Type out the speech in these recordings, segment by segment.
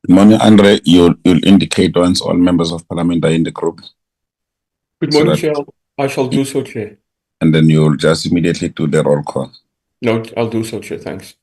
Good morning, Andre. You'll indicate once all members of parliament are in the group. Good morning, Chair. I shall do so, Chair. And then you'll just immediately do the roll call. No, I'll do so, Chair. Thanks.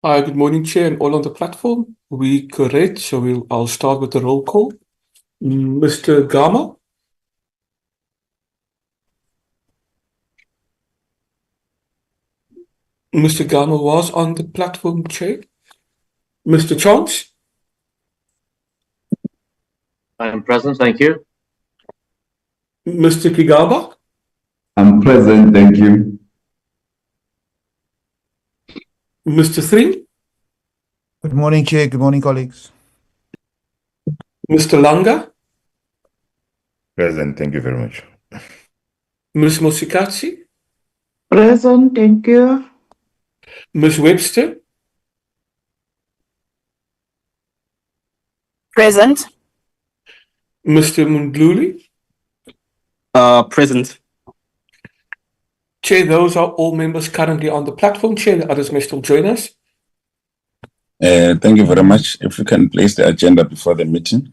Hi, good morning, Chair, and all on the platform. We correct, so I'll start with the roll call. Mr. Gama? Mr. Gama was on the platform, Chair. Mr. Chance? I am present, thank you. Mr. Kigaba? I'm present, thank you. Mr. Singh? Good morning, Chair. Good morning, colleagues. Mr. Langa? Present, thank you very much. Ms. Mosikatsi? Present, thank you. Ms. Webster? Present. Mr. Mundluli? Present. Chair, those are all members currently on the platform. Chair, the others may still join us. Thank you very much. If you can place the agenda before the meeting.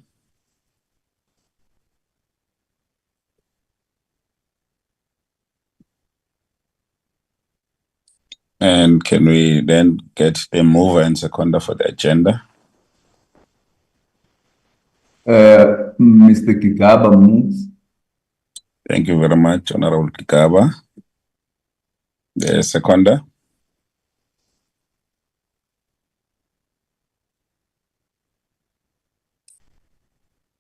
And can we then get the mover and seconder for the agenda? Mr. Kigaba moves. Thank you very much, Honorable Kigaba. The seconder.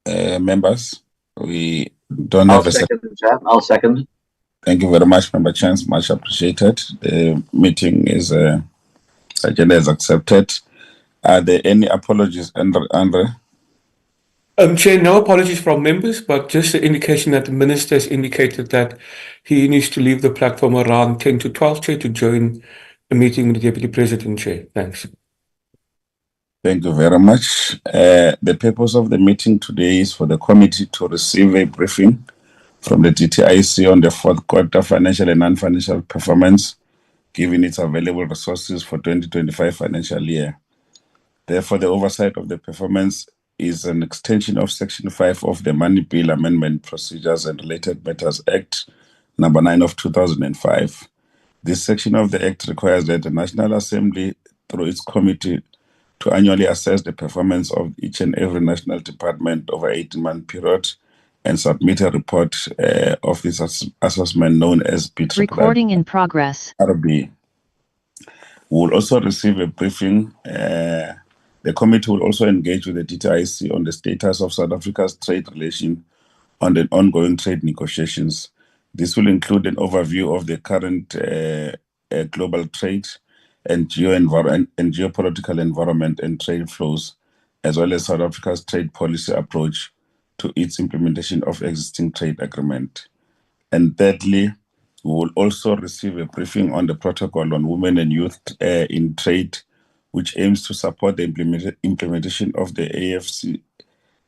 Members, we don't have a second. I'll second. Thank you very much, Member Chance. Much appreciated. The meeting is agenda is accepted. Are there any apologies, Andre? Chair, no apologies from members, but just the indication that the minister has indicated that he needs to leave the platform around 10 to 12, Chair, to join a meeting with the Deputy President, Chair. Thanks. Thank you very much. The purpose of the meeting today is for the committee to receive a briefing from the DTIC on the fourth quarter financial and non-financial performance, given its available resources for 2025 financial year. Therefore, the oversight of the performance is an extension of Section 5 of the Money Bill Amendment Procedures and Related Matters Act, number 9 of 2005. This section of the Act requires that the National Assembly, through its committee, to annually assess the performance of each and every national department over an 18-month period and submit a report of this assessment known as BIT. Recording in progress. RB. We will also receive a briefing. The committee will also engage with the DTIC on the status of South Africa's trade relation on the ongoing trade negotiations. This will include an overview of the current global trade and geopolitical environment and trade flows, as well as South Africa's trade policy approach to its implementation of existing trade agreement. And thirdly, we will also receive a briefing on the protocol on women and youth in trade, which aims to support the implementation of the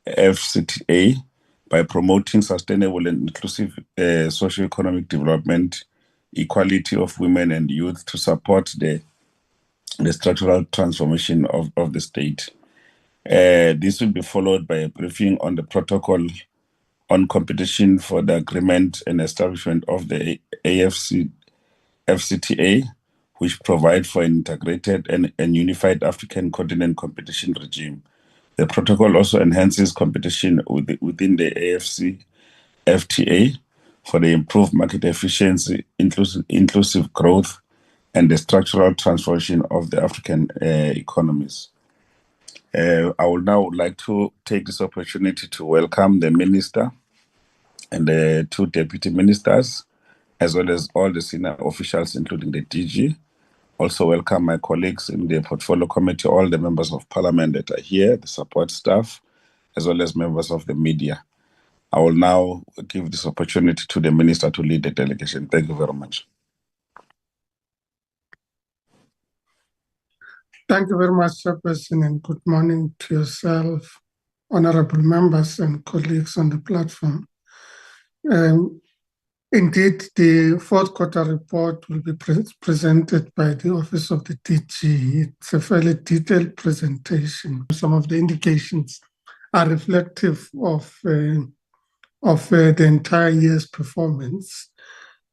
AFCFTA by promoting sustainable and inclusive socio-economic development, equality of women and youth to support the structural transformation of the state. This will be followed by a briefing on the protocol on competition for the agreement and establishment of the FCTA, which provide for an integrated and unified African continent competition regime. The protocol also enhances competition within the FTA for the improved market efficiency, inclusive growth, and the structural transformation of the African economies. I would now like to take this opportunity to welcome the Minister and the 2 Deputy Ministers, as well as all the senior officials, including the DG. Also welcome my colleagues in the Portfolio Committee, all the members of Parliament that are here, the support staff, as well as members of the media. I will now give this opportunity to the Minister to lead the delegation. Thank you very much. Thank you very much, Chairperson, and good morning to yourself, honorable members and colleagues on the platform. Indeed, the fourth quarter report will be presented by the Office of the DG. It's a fairly detailed presentation. Some of the indications are reflective of the entire year's performance.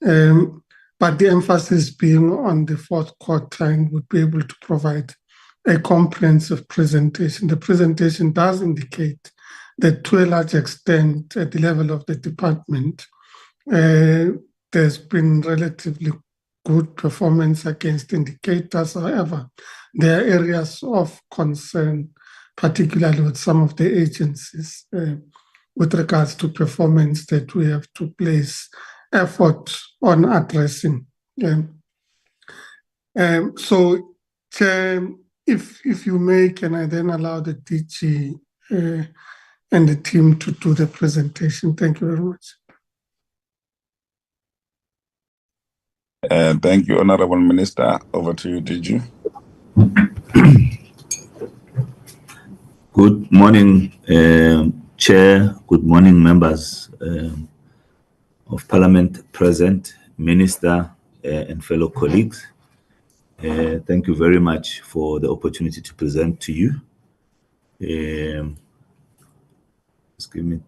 But the emphasis being on the fourth quarter, and would be able to provide a comprehensive presentation. The presentation does indicate that to a large extent, at the level of the department, there's been relatively good performance against indicators. However, there are areas of concern, particularly with some of the agencies, with regards to performance that we have to place effort on addressing. So, Chair, if you may, can I then allow the DG and the team to do the presentation? Thank you very much. Thank you, Honorable Minister. Over to you, DG. Good morning, Chair. Good morning, members of Parliament present, Minister, and fellow colleagues. Thank you very much for the opportunity to present to you. Just give me,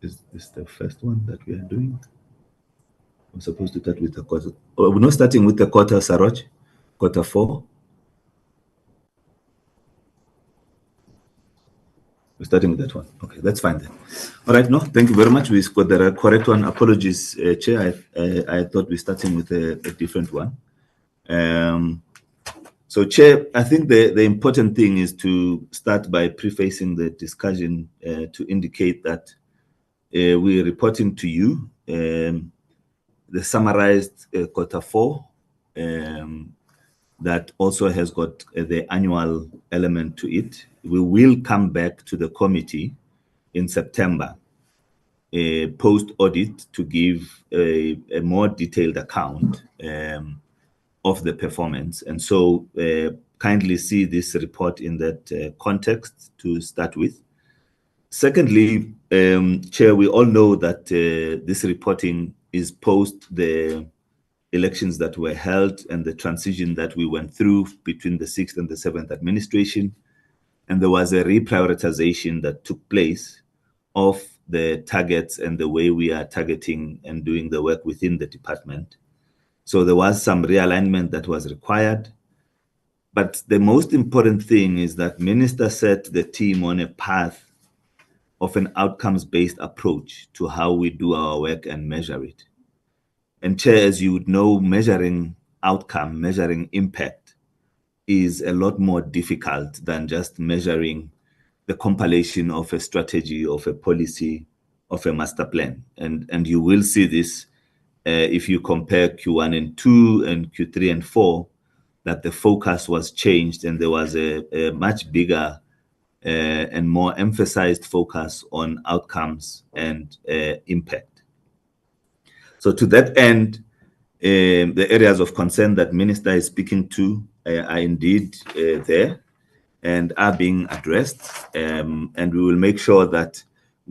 is this the first one that we are doing? I'm supposed to start with the quarter. Oh, we're not starting with the quarter, Saroj? Quarter 4? We're starting with that one. Okay, that's fine then. All right, no, thank you very much. We got the correct one. Apologies, Chair. I thought we were starting with a different one. So, Chair, I think the important thing is to start by prefacing the discussion to indicate that we're reporting to you the summarized quarter 4 that also has got the annual element to it. We will come back to the committee in September, post-audit, to give a more detailed account of the performance. And so kindly see this report in that context to start with. Secondly, Chair, we all know that this reporting is post the elections that were held and the transition that we went through between the 6th and the 7th administration. And there was a reprioritization that took place of the targets and the way we are targeting and doing the work within the department. So there was some realignment that was required. But the most important thing is that Minister set the team on a path of an outcomes-based approach to how we do our work and measure it. And Chair, as you would know, measuring outcome, measuring impact is a lot more difficult than just measuring the compilation of a strategy, of a policy, of a master plan. And you will see this if you compare Q1 and 2 and Q3 and 4, that the focus was changed and there was a much bigger and more emphasized focus on outcomes and impact. So to that end, the areas of concern that Minister is speaking to are indeed there and are being addressed. And we will make sure that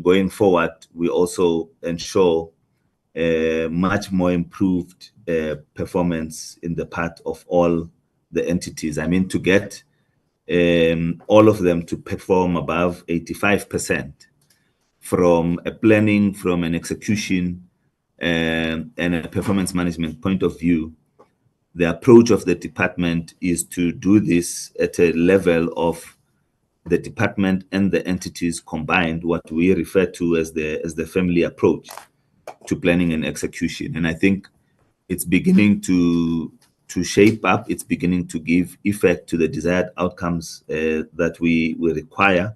going forward, we also ensure much more improved performance in the part of all the entities. I mean, to get all of them to perform above 85% from a planning, from an execution, and a performance management point of view. The approach of the department is to do this at a level of the department and the entities combined, what we refer to as the family approach to planning and execution. And I think it's beginning to shape up, it's beginning to give effect to the desired outcomes that we require.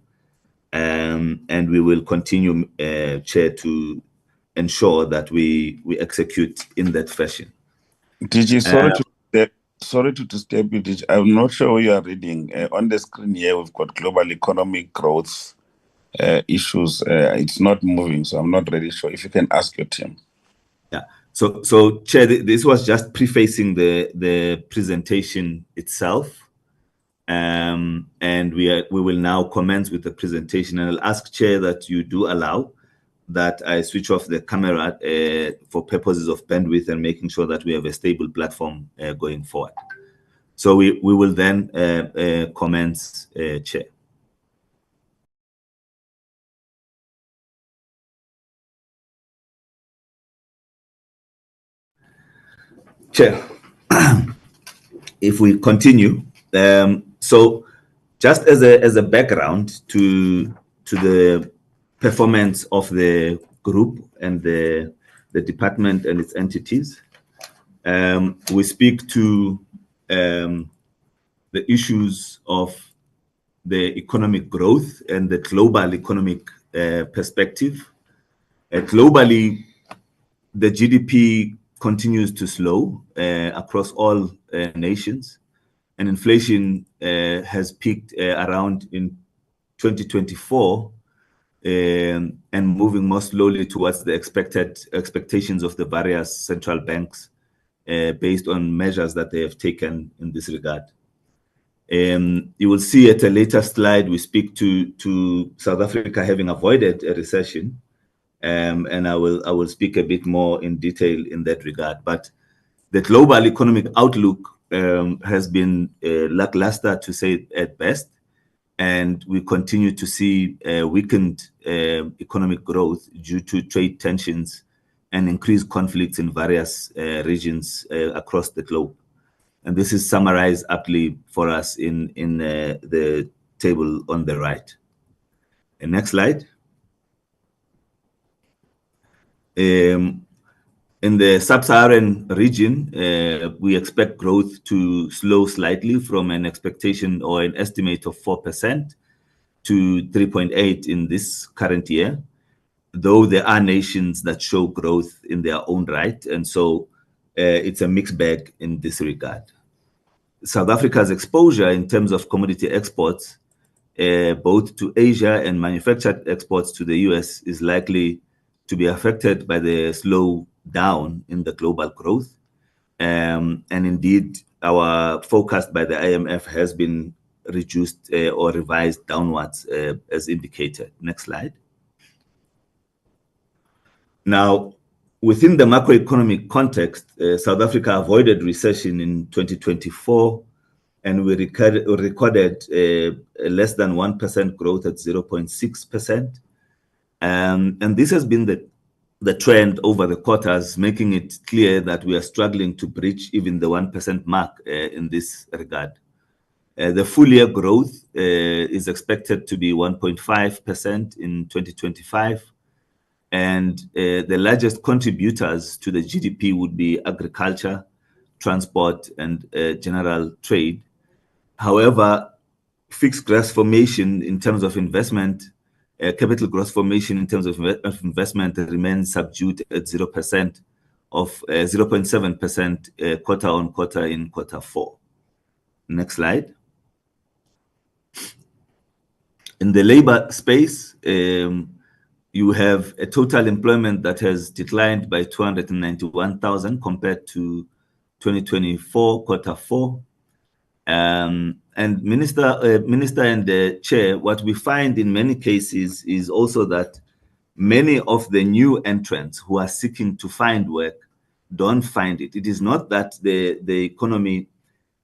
And we will continue, Chair, to ensure that we execute in that fashion. DG, sorry to disturb you, DG. I'm not sure what you are reading. On the screen here, we've got global economic growth issues. It's not moving, so I'm not really sure. If you can ask your team. Yeah. So Chair, this was just prefacing the presentation itself. And we will now commence with the presentation. And I'll ask Chair that you do allow that I switch off the camera for purposes of bandwidth and making sure that we have a stable platform going forward. So we will then commence, Chair. Chair, if we continue, so just as a background to the performance of the group and the department and its entities, we speak to the issues of the economic growth and the global economic perspective. Globally, the GDP continues to slow across all nations, and inflation has peaked around in 2024 and moving more slowly towards the expectations of the various central banks based on measures that they have taken in this regard. You will see at a later slide, we speak to South Africa having avoided a recession. And I will speak a bit more in detail in that regard. But the global economic outlook has been lackluster, to say at best, and we continue to see weakened economic growth due to trade tensions and increased conflicts in various regions across the globe. And this is summarized aptly for us in the table on the right. And next slide. In the sub-Saharan region, we expect growth to slow slightly from an expectation or an estimate of 4% to 3.8% in this current year, though there are nations that show growth in their own right. And so it's a mixed bag in this regard. South Africa's exposure in terms of commodity exports, both to Asia and manufactured exports to the US, is likely to be affected by the slowdown in the global growth. And indeed, our forecast by the IMF has been reduced or revised downwards as indicated. Next slide. Now, within the macroeconomic context, South Africa avoided recession in 2024, and we recorded less than 1% growth at 0.6%. And this has been the trend over the quarters, making it clear that we are struggling to breach even the 1% mark in this regard. The full year growth is expected to be 1.5% in 2025. And the largest contributors to the GDP would be agriculture, transport, and general trade. However, fixed gross formation in terms of investment, capital gross formation in terms of investment remains subdued at 0% of 0.7% quarter on quarter in quarter four. Next slide. In the labor space, you have a total employment that has declined by 291,000 compared to 2024 quarter four. And Minister and the Chair, what we find in many cases is also that many of the new entrants who are seeking to find work don't find it. It is not that the economy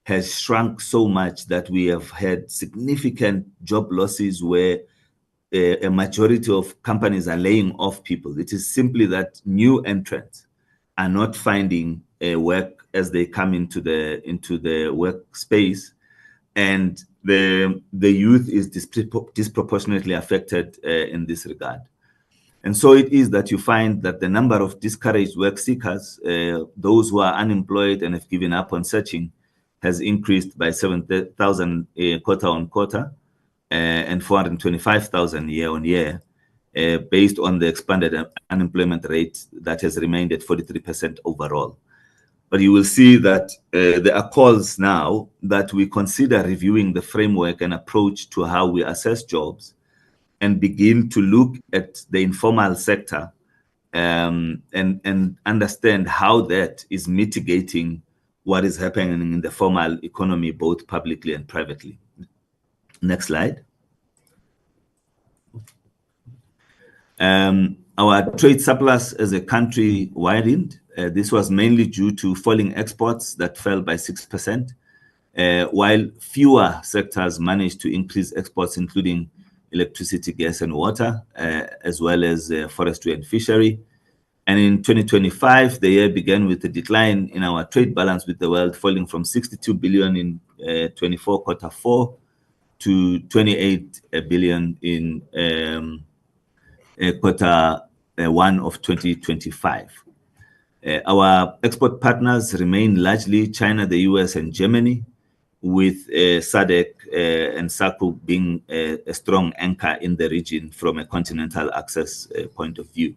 has shrunk so much that we have had significant job losses where a majority of companies are laying off people. It is simply that new entrants are not finding work as they come into the workspace, and the youth is disproportionately affected in this regard. And so it is that you find that the number of discouraged work seekers, those who are unemployed and have given up on searching, has increased by 7,000 quarter on quarter and 425,000 year on year, based on the expanded unemployment rate that has remained at 43% overall. But you will see that there are calls now that we consider reviewing the framework and approach to how we assess jobs and begin to look at the informal sector and understand how that is mitigating what is happening in the formal economy, both publicly and privately. Next slide. Our trade surplus as a country widened. This was mainly due to falling exports that fell by 6%, while fewer sectors managed to increase exports, including electricity, gas, and water, as well as forestry and fishery. And in 2025, the year began with a decline in our trade balance with the world, falling from 62 billion in 24 quarter 4 to 28 billion in quarter 1 of 2025. Our export partners remain largely China, the US, and Germany, with SADC and SACU being a strong anchor in the region from a continental access point of view.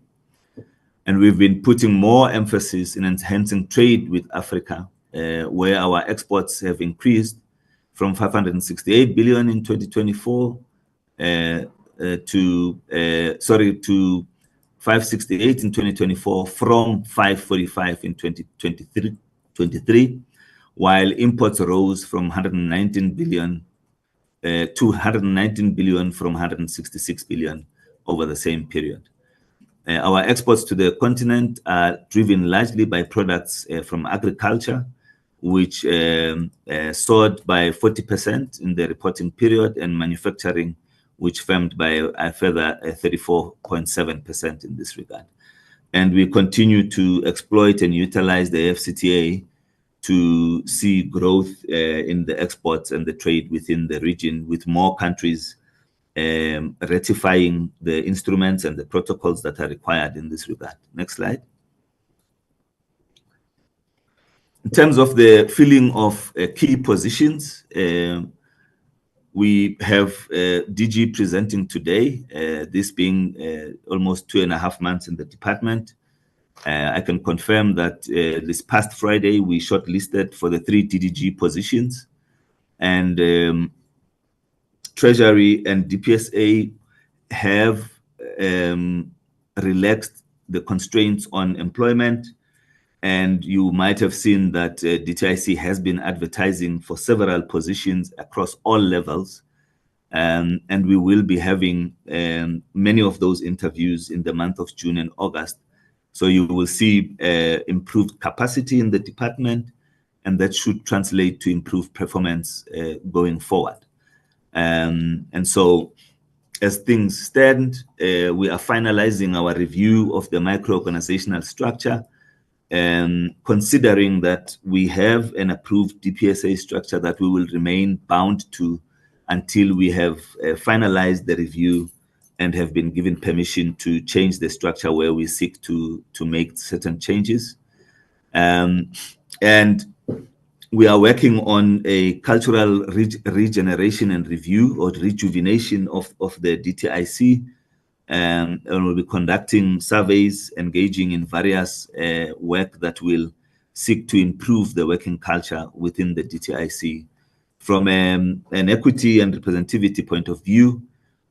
And we've been putting more emphasis in enhancing trade with Africa, where our exports have increased from 568 billion in 2024 to 568 in 2024 from 545 in 2023, while imports rose from 119 billion to 119 billion from 166 billion over the same period. Our exports to the continent are driven largely by products from agriculture, which soared by 40% in the reporting period, and manufacturing, which firmed by a further 34.7% in this regard. And we continue to exploit and utilize the FCTA to see growth in the exports and the trade within the region, with more countries ratifying the instruments and the protocols that are required in this regard. Next slide. In terms of the filling of key positions, we have DG presenting today, this being almost 2.5 months in the department. I can confirm that this past Friday, we shortlisted for the 3 DDG positions, and Treasury and DPSA have relaxed the constraints on employment. And you might have seen that DTIC has been advertising for several positions across all levels. And we will be having many of those interviews in the month of June and August. So you will see improved capacity in the department, and that should translate to improved performance going forward. And so as things stand, we are finalizing our review of the micro-organizational structure, considering that we have an approved DPSA structure that we will remain bound to until we have finalized the review and have been given permission to change the structure where we seek to make certain changes. And we are working on a cultural regeneration and review or rejuvenation of the DTIC. And we'll be conducting surveys, engaging in various work that will seek to improve the working culture within the DTIC. From an equity and representativity point of view,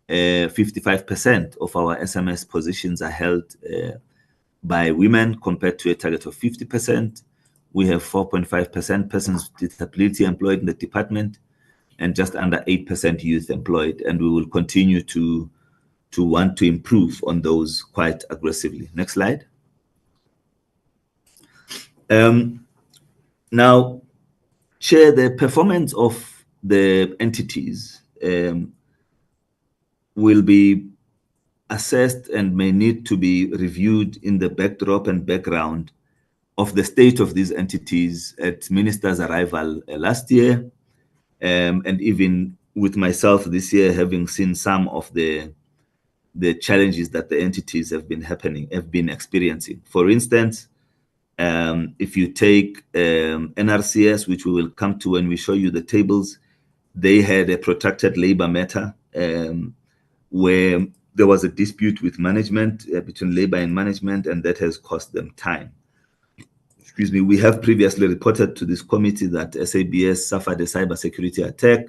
55% of our SMS positions are held by women compared to a target of 50%. We have 4.5% persons with disability employed in the department and just under 8% youth employed. And we will continue to want to improve on those quite aggressively. Next slide. Now, Chair, the performance of the entities will be assessed and may need to be reviewed in the backdrop and background of the state of these entities at Minister's arrival last year, and even with myself this year, having seen some of the challenges that the entities have been experiencing. For instance, if you take NRCS, which we will come to when we show you the tables, they had a protracted labor matter where there was a dispute with management, between labor and management, and that has cost them time. Excuse me, we have previously reported to this committee that SABS suffered a cybersecurity attack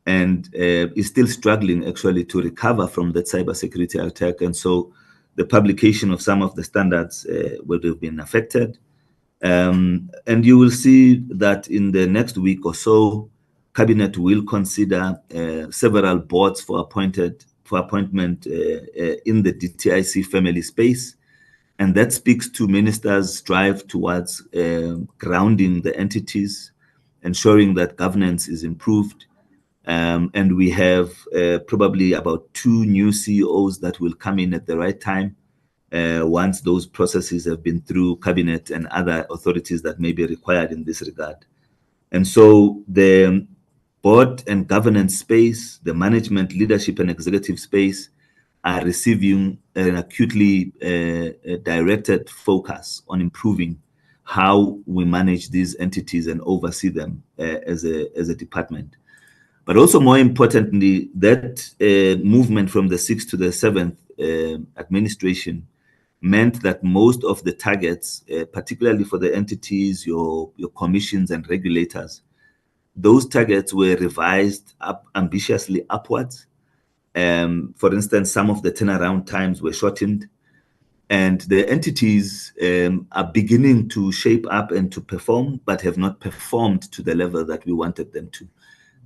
and is still struggling actually to recover from that cybersecurity attack. And so the publication of some of the standards would have been affected. And you will see that in the next week or so, Cabinet will consider several boards for appointment in the DTIC family space. And that speaks to ministers' drive towards grounding the entities, ensuring that governance is improved. And we have probably about 2 new CEOs that will come in at the right time once those processes have been through Cabinet and other authorities that may be required in this regard. And so the board and governance space, the management, leadership, and executive space are receiving an acutely directed focus on improving how we manage these entities and oversee them as a department. But also more importantly, that movement from the 6th to the 7th administration meant that most of the targets, particularly for the entities, your commissions and regulators, those targets were revised up ambitiously upwards. For instance, some of the turnaround times were shortened, and the entities are beginning to shape up and to perform, but have not performed to the level that we wanted them to.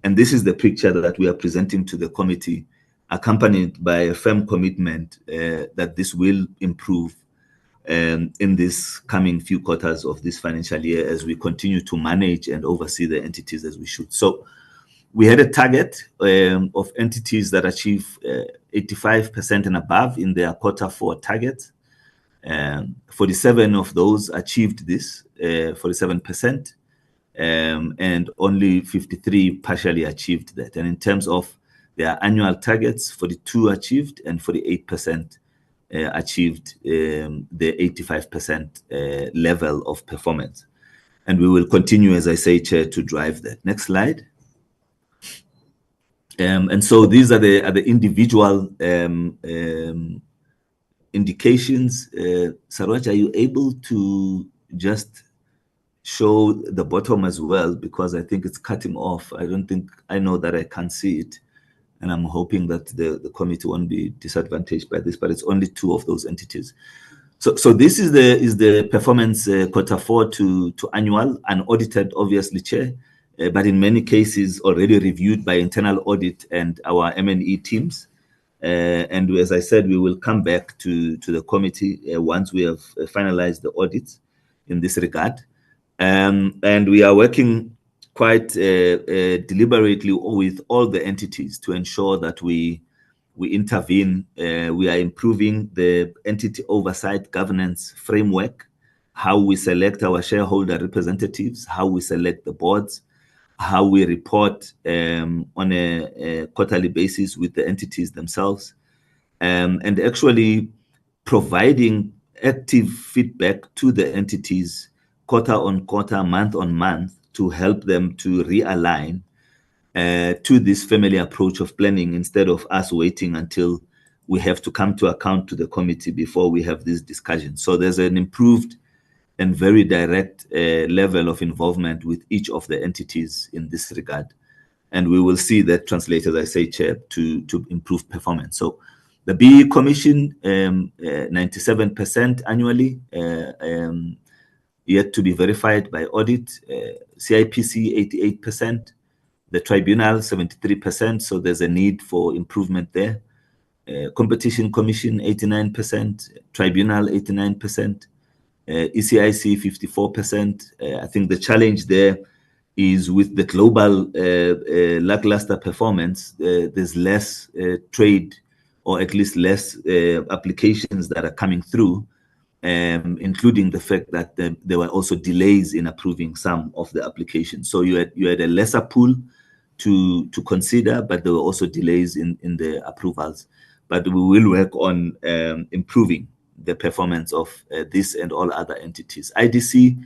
And this is the picture that we are presenting to the committee, accompanied by a firm commitment that this will improve in this coming few quarters of this financial year as we continue to manage and oversee the entities as we should. So we had a target of entities that achieve 85% and above in their Q4 targets. 47 of those achieved this, 47%, and only 53 partially achieved that. And in terms of their annual targets, 42 achieved and 48% achieved the 85% level of performance. And we will continue, as I say, Chair, to drive that. Next slide. And so these are the individual indications. Saroj, are you able to just show the bottom as well? Because I think it's cutting off. I know that I can't see it. And I'm hoping that the committee won't be disadvantaged by this, but it's only 2 of those entities. So this is the performance Q4 to annual, unaudited, obviously, Chair, but in many cases already reviewed by internal audit and our M&E teams. And as I said, we will come back to the committee once we have finalized the audits in this regard. And we are working quite deliberately with all the entities to ensure that we intervene. We are improving the entity oversight governance framework, how we select our shareholder representatives, how we select the boards, how we report on a quarterly basis with the entities themselves, and actually providing active feedback to the entities quarter on quarter, month on month, to help them to realign to this family approach of planning, instead of us waiting until we have to come to account to the committee before we have this discussion. So there's an improved and very direct level of involvement with each of the entities in this regard. And we will see that translate, as I say, Chair, to improve performance. So the BE Commission, 97% annually, yet to be verified by audit. CIPC, 88%. The Tribunal, 73%. So there's a need for improvement there. Competition Commission 89%, Tribunal 89%, ECIC 54%. I think the challenge there is with the global lackluster performance, there's less trade, or at least less applications that are coming through, including the fact that there were also delays in approving some of the applications. So you had a lesser pool to consider, but there were also delays in the approvals. But we will work on improving the performance of this and all other entities. IDC,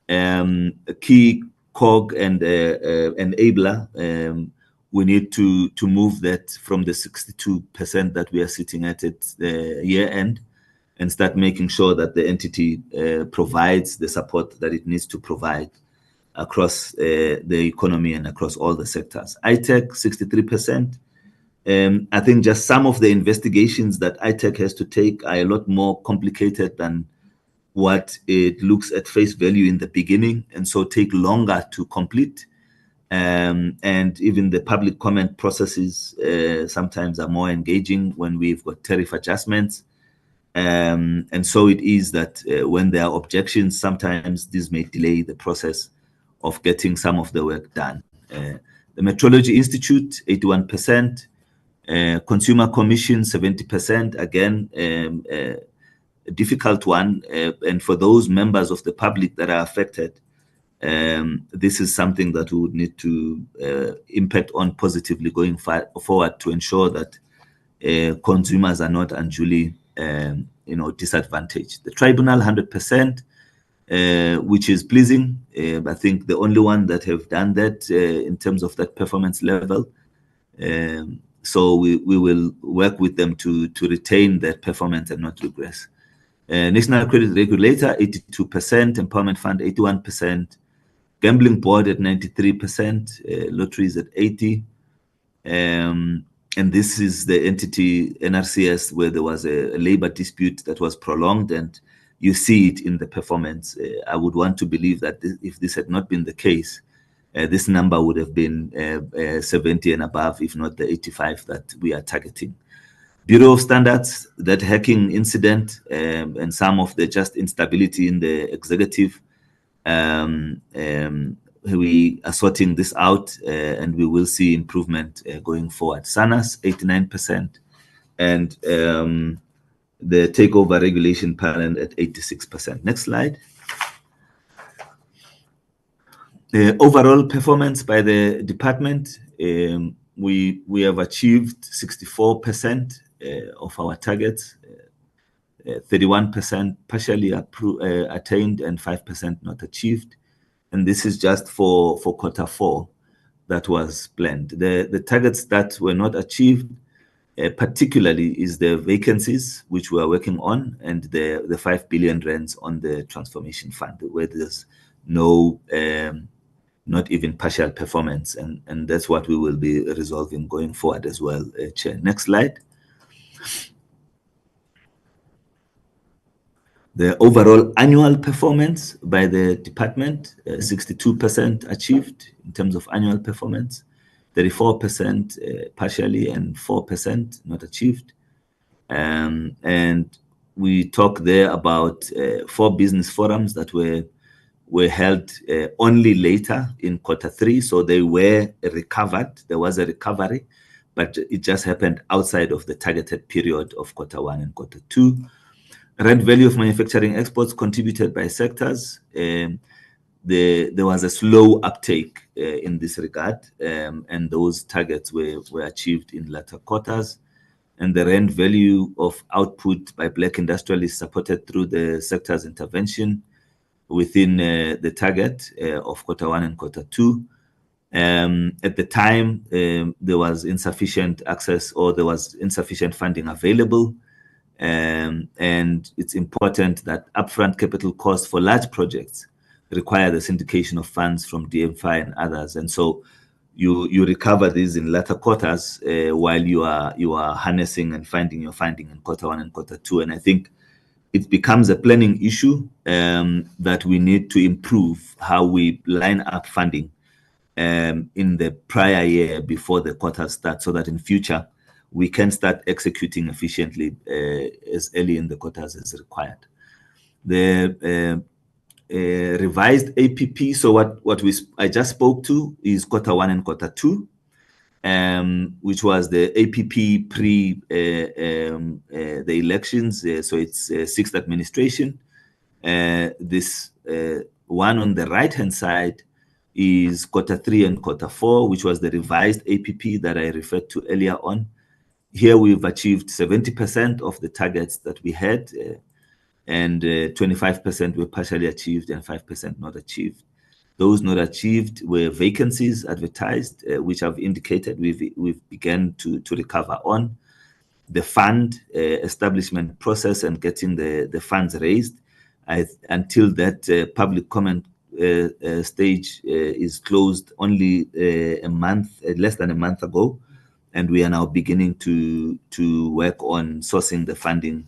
a key cog and enabler. We need to move that from the 62% that we are sitting at the year end, and start making sure that the entity provides the support that it needs to provide across the economy and across all the sectors. ITEC 63%. I think just some of the investigations that ITEC has to take are a lot more complicated than what it looks at face value in the beginning, and so take longer to complete. And even the public comment processes sometimes are more engaging when we've got tariff adjustments. And so it is that when there are objections, sometimes this may delay the process of getting some of the work done. The Metrology Institute, 81%. Consumer Commission, 70%. Again, a difficult one. And for those members of the public that are affected, this is something that we would need to impact on positively going forward to ensure that consumers are not unduly disadvantaged. The Tribunal, 100%, which is pleasing. I think the only one that have done that in terms of that performance level. So we will work with them to retain that performance and not regress. National Credit Regulator, 82%, Empowerment Fund, 81%, Gambling Board at 93%, Lotteries at 80%. And this is the entity, NRCS, where there was a labor dispute that was prolonged, and you see it in the performance. I would want to believe that if this had not been the case, this number would have been 70 and above, if not the 85 that we are targeting. Bureau of Standards, that hacking incident and some of the just instability in the executive, we are sorting this out and we will see improvement going forward. SANAS, 89%, and the takeover regulation panel at 86%. Next slide. Overall performance by the department, we have achieved 64% of our targets, 31% partially attained, and 5% not achieved. And this is just for quarter 4 that was planned. The targets that were not achieved, particularly, is the vacancies, which we are working on, and the 5 billion rands on the transformation fund, where there's no, not even partial performance. And that's what we will be resolving going forward as well, Chair. Next slide. The overall annual performance by the department, 62% achieved in terms of annual performance, 34% partially, and 4% not achieved. And we talk there about 4 business forums that were held only later in quarter 3. So they were recovered. There was a recovery, but it just happened outside of the targeted period of quarter 1 and quarter 2. Rent value of manufacturing exports contributed by sectors. There was a slow uptake in this regard, and those targets were achieved in latter quarters. And the rent value of output by black industrialists supported through the sector's intervention within the target of quarter 1 and quarter 2. At the time, there was insufficient access, or there was insufficient funding available. And it's important that upfront capital costs for large projects require the syndication of funds from DMFI and others. And so you recover these in latter quarters while you are harnessing and finding your funding in quarter 1 and quarter 2. And I think it becomes a planning issue that we need to improve how we line up funding in the prior year before the quarter starts, so that in future we can start executing efficiently as early in the quarters as required. The revised APP, so what I just spoke to is Q1 and Q2, which was the APP pre the elections. So it's sixth administration. This one on the right-hand side is Q3 and Q4, which was the revised APP that I referred to earlier on. Here we've achieved 70% of the targets that we had, and 25% were partially achieved and 5% not achieved. Those not achieved were vacancies advertised, which I've indicated we've begun to recover on. The fund establishment process and getting the funds raised. Until that public comment stage is closed only less than a month ago, and we are now beginning to work on sourcing the funding,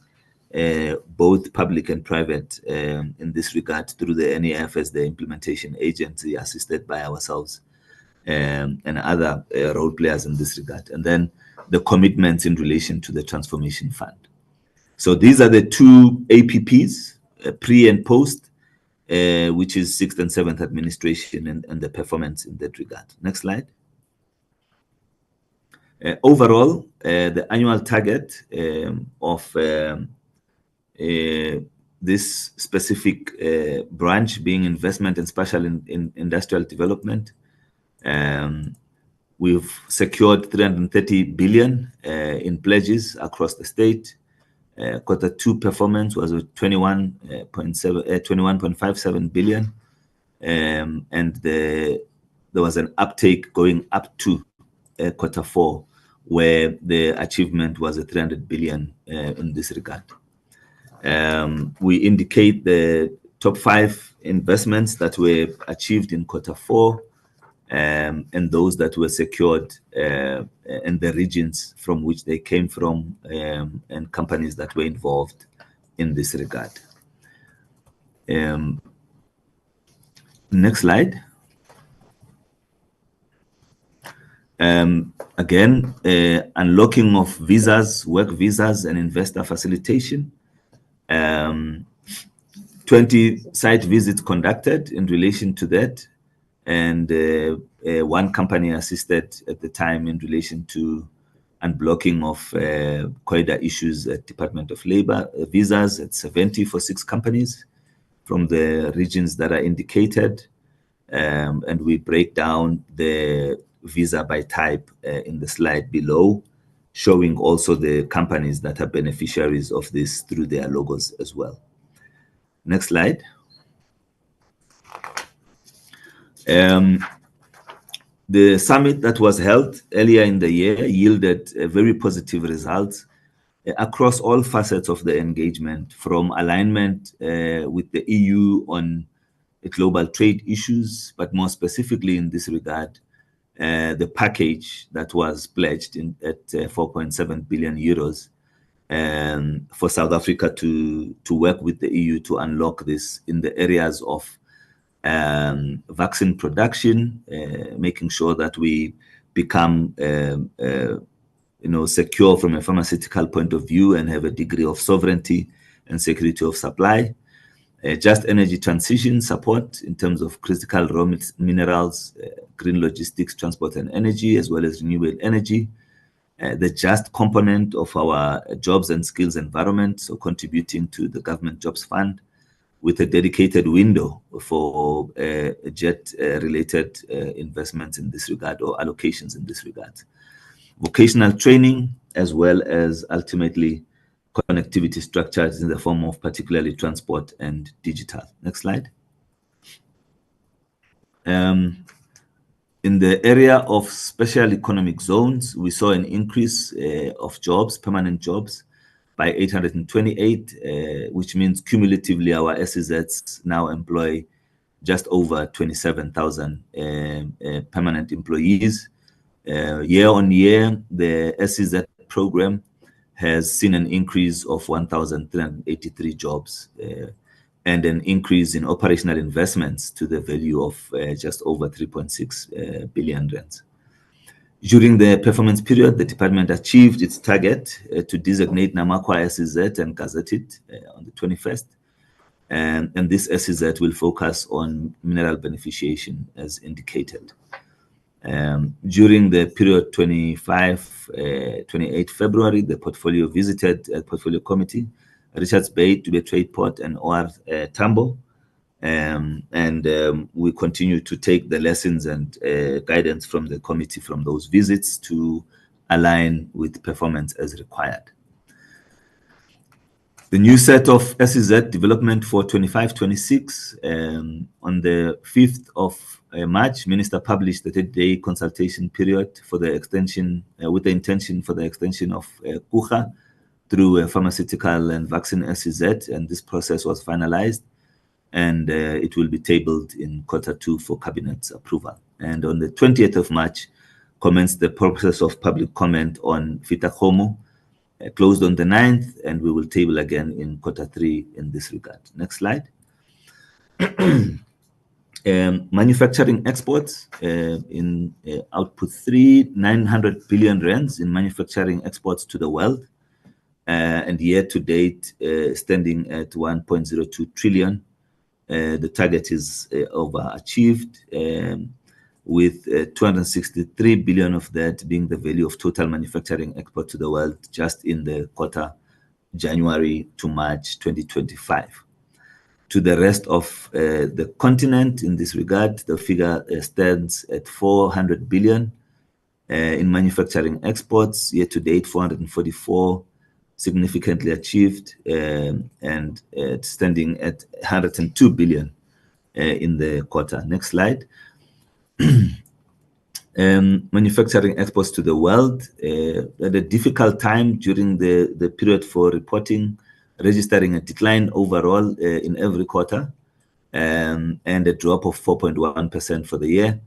both public and private, in this regard through the NEF as the implementation agency, assisted by ourselves and other role players in this regard, and then the commitments in relation to the transformation fund. So these are the two APPs, pre and post, which is 6th and 7th administration and the performance in that regard. Next slide. Overall, the annual target of this specific branch being investment and special in industrial development, we've secured 330 billion in pledges across the state. Q2 performance was with 21.57 billion, and there was an uptake going up to Q4, where the achievement was a 300 billion in this regard. We indicate the top 5 investments that were achieved in Q4, and those that were secured and the regions from which they came from, and companies that were involved in this regard. Next slide. Again, unlocking of visas, work visas, and investor facilitation. 20 site visits conducted in relation to that, and one company assisted at the time in relation to unblocking of corridor issues at Department of Labor, visas at 70 for 6 companies from the regions that are indicated, and we break down the visa by type in the slide below, showing also the companies that are beneficiaries of this through their logos as well. Next slide. The summit that was held earlier in the year yielded very positive results across all facets of the engagement, from alignment with the EU on global trade issues, but more specifically in this regard, the package that was pledged at 4.7 billion euros for South Africa to work with the EU to unlock this in the areas of vaccine production, making sure that we become secure from a pharmaceutical point of view and have a degree of sovereignty and security of supply. Just energy transition support in terms of critical raw minerals, green logistics, transport and energy, as well as renewable energy. The just component of our jobs and skills environment, so contributing to the government jobs fund with a dedicated window for jet-related investments in this regard, or allocations in this regard. Vocational training, as well as ultimately connectivity structures in the form of particularly transport and digital. Next slide. In the area of special economic zones, we saw an increase of jobs, permanent jobs, by 828, which means cumulatively our SEZs now employ just over 27,000 permanent employees. Year on year, the SEZ program has seen an increase of 1,383 jobs and an increase in operational investments to the value of just over 3.6 billion rands. During the performance period, the department achieved its target to designate Namakwa SEZ and gazette it on the 21st. And this SEZ will focus on mineral beneficiation as indicated. During the period 28 February, the portfolio visited a portfolio committee, Richards Bay, Dube Trade Port, and OR Tambo. We continue to take the lessons and guidance from the committee from those visits to align with performance as required. The new set of SEZ development for 25-26 on the 5th of March, Minister published the 30-day consultation period for the extension, with the intention for the extension of KUHA through a pharmaceutical and vaccine SEZ, and this process was finalized, and it will be tabled in Q2 for Cabinet's approval. And on the 20th of March, commenced the process of public comment on Fitahomo, closed on the 9th, and we will table again in Q3 in this regard. Next slide. Manufacturing exports in output 3, 900 billion rands in manufacturing exports to the world, and year to date standing at 1.02 trillion. The target is overachieved, with 263 billion of that being the value of total manufacturing export to the world just in the quarter January to March 2025. To the rest of the continent in this regard, the figure stands at 400 billion in manufacturing exports, year to date 444, significantly achieved, and standing at 102 billion in the quarter. Next slide. Manufacturing exports to the world at a difficult time during the period for reporting, registering a decline overall in every quarter, and a drop of 4.1% for the year.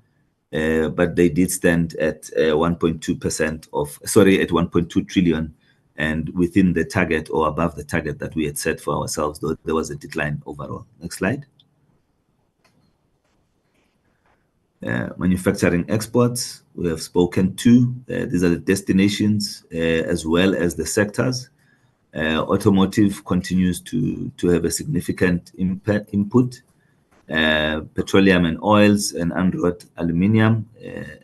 But they did stand at 1.2 trillion, and within the target or above the target that we had set for ourselves, though there was a decline overall. Next slide. Manufacturing exports, we have spoken to. These are the destinations as well as the sectors. Automotive continues to have a significant input. Petroleum and oils and unwrought aluminium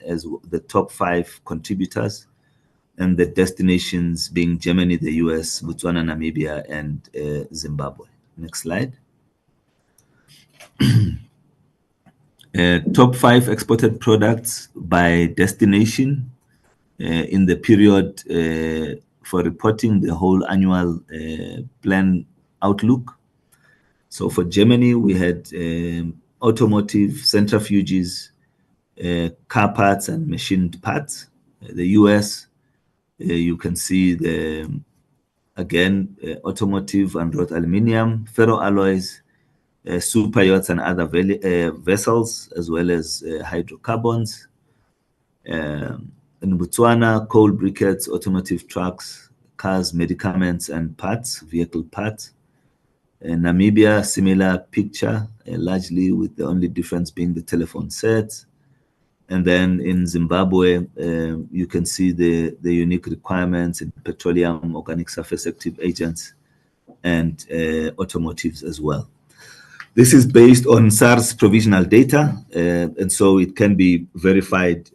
as the top 5 contributors, and the destinations being Germany, the US, Botswana, Namibia, and Zimbabwe. Next slide. Top 5 exported products by destination in the period for reporting the whole annual plan outlook. So for Germany, we had automotive, centrifuges, car parts and machined parts. The US, you can see again, automotive and wrought aluminium, ferroalloys, super yachts and other vessels, as well as hydrocarbons. In Botswana, coal briquettes, automotive trucks, cars, medicaments and parts, vehicle parts. In Namibia, similar picture, largely with the only difference being the telephone sets. And then in Zimbabwe, you can see the unique requirements in petroleum, organic surface active agents, and automotives as well. This is based on SARS provisional data, and so it can be verified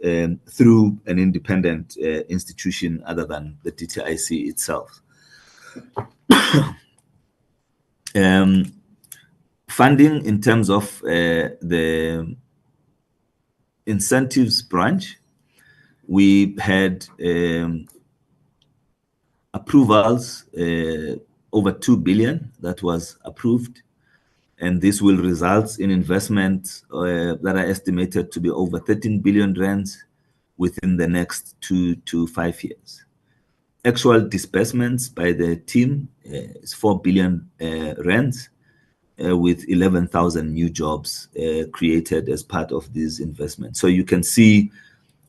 through an independent institution other than the DTIC itself. Funding in terms of the incentives branch, we had approvals over 2 billion that was approved, and this will result in investments that are estimated to be over 13 billion rands within the next 2 to 5 years. Actual disbursements by the team is 4 billion rands, with 11,000 new jobs created as part of these investments. So you can see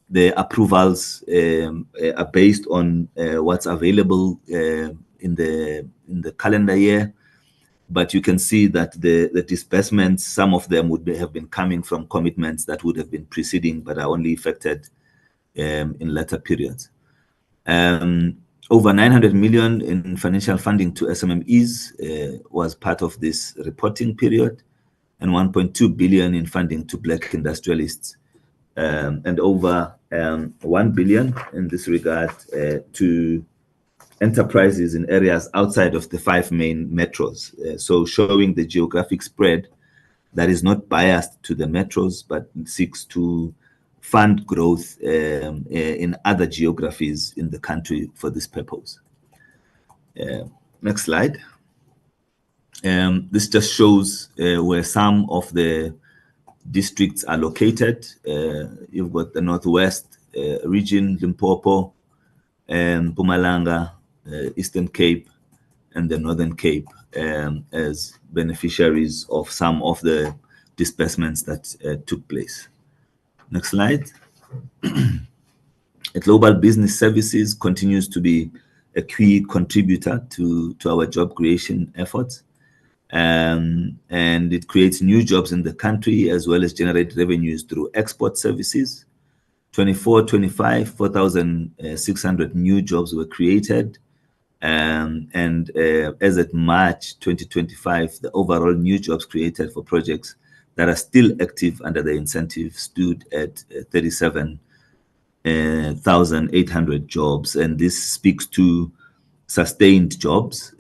the approvals are based on what's available in the calendar year, but you can see that the disbursements, some of them would have been coming from commitments that would have been preceding but are only effected in later periods. Over 900 million in financial funding to SMMEs was part of this reporting period, and 1.2 billion in funding to Black industrialists, and over 1 billion in this regard to enterprises in areas outside of the 5 main metros. So showing the geographic spread that is not biased to the metros, but seeks to fund growth in other geographies in the country for this purpose. Next slide. This just shows where some of the districts are located. You've got the Northwest region, Limpopo, Mpumalanga, Eastern Cape, and the Northern Cape as beneficiaries of some of the disbursements that took place. Next slide. Global business services continues to be a key contributor to our job creation efforts. And it creates new jobs in the country as well as generate revenues through export services. 24-25, 4,600 new jobs were created. And as at March 2025, the overall new jobs created for projects that are still active under the incentive stood at 37,800 jobs. And this speaks to sustained jobs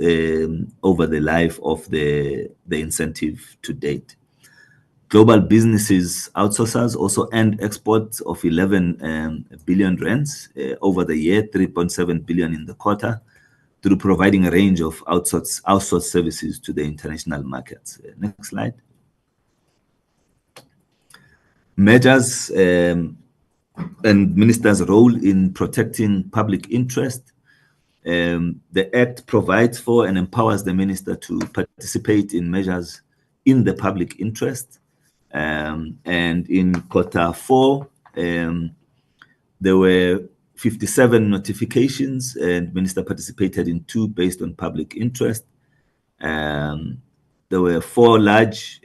over the life of the incentive to date. Global businesses outsourcers also earned exports of 11 billion rands over the year, 3.7 billion in the quarter, through providing a range of outsourced services to the international markets. Next slide. Measures and ministers' role in protecting public interest. The Act provides for and empowers the minister to participate in measures in the public interest. And in Q4, there were 57 notifications, and minister participated in 2 based on public interest. There were 4 large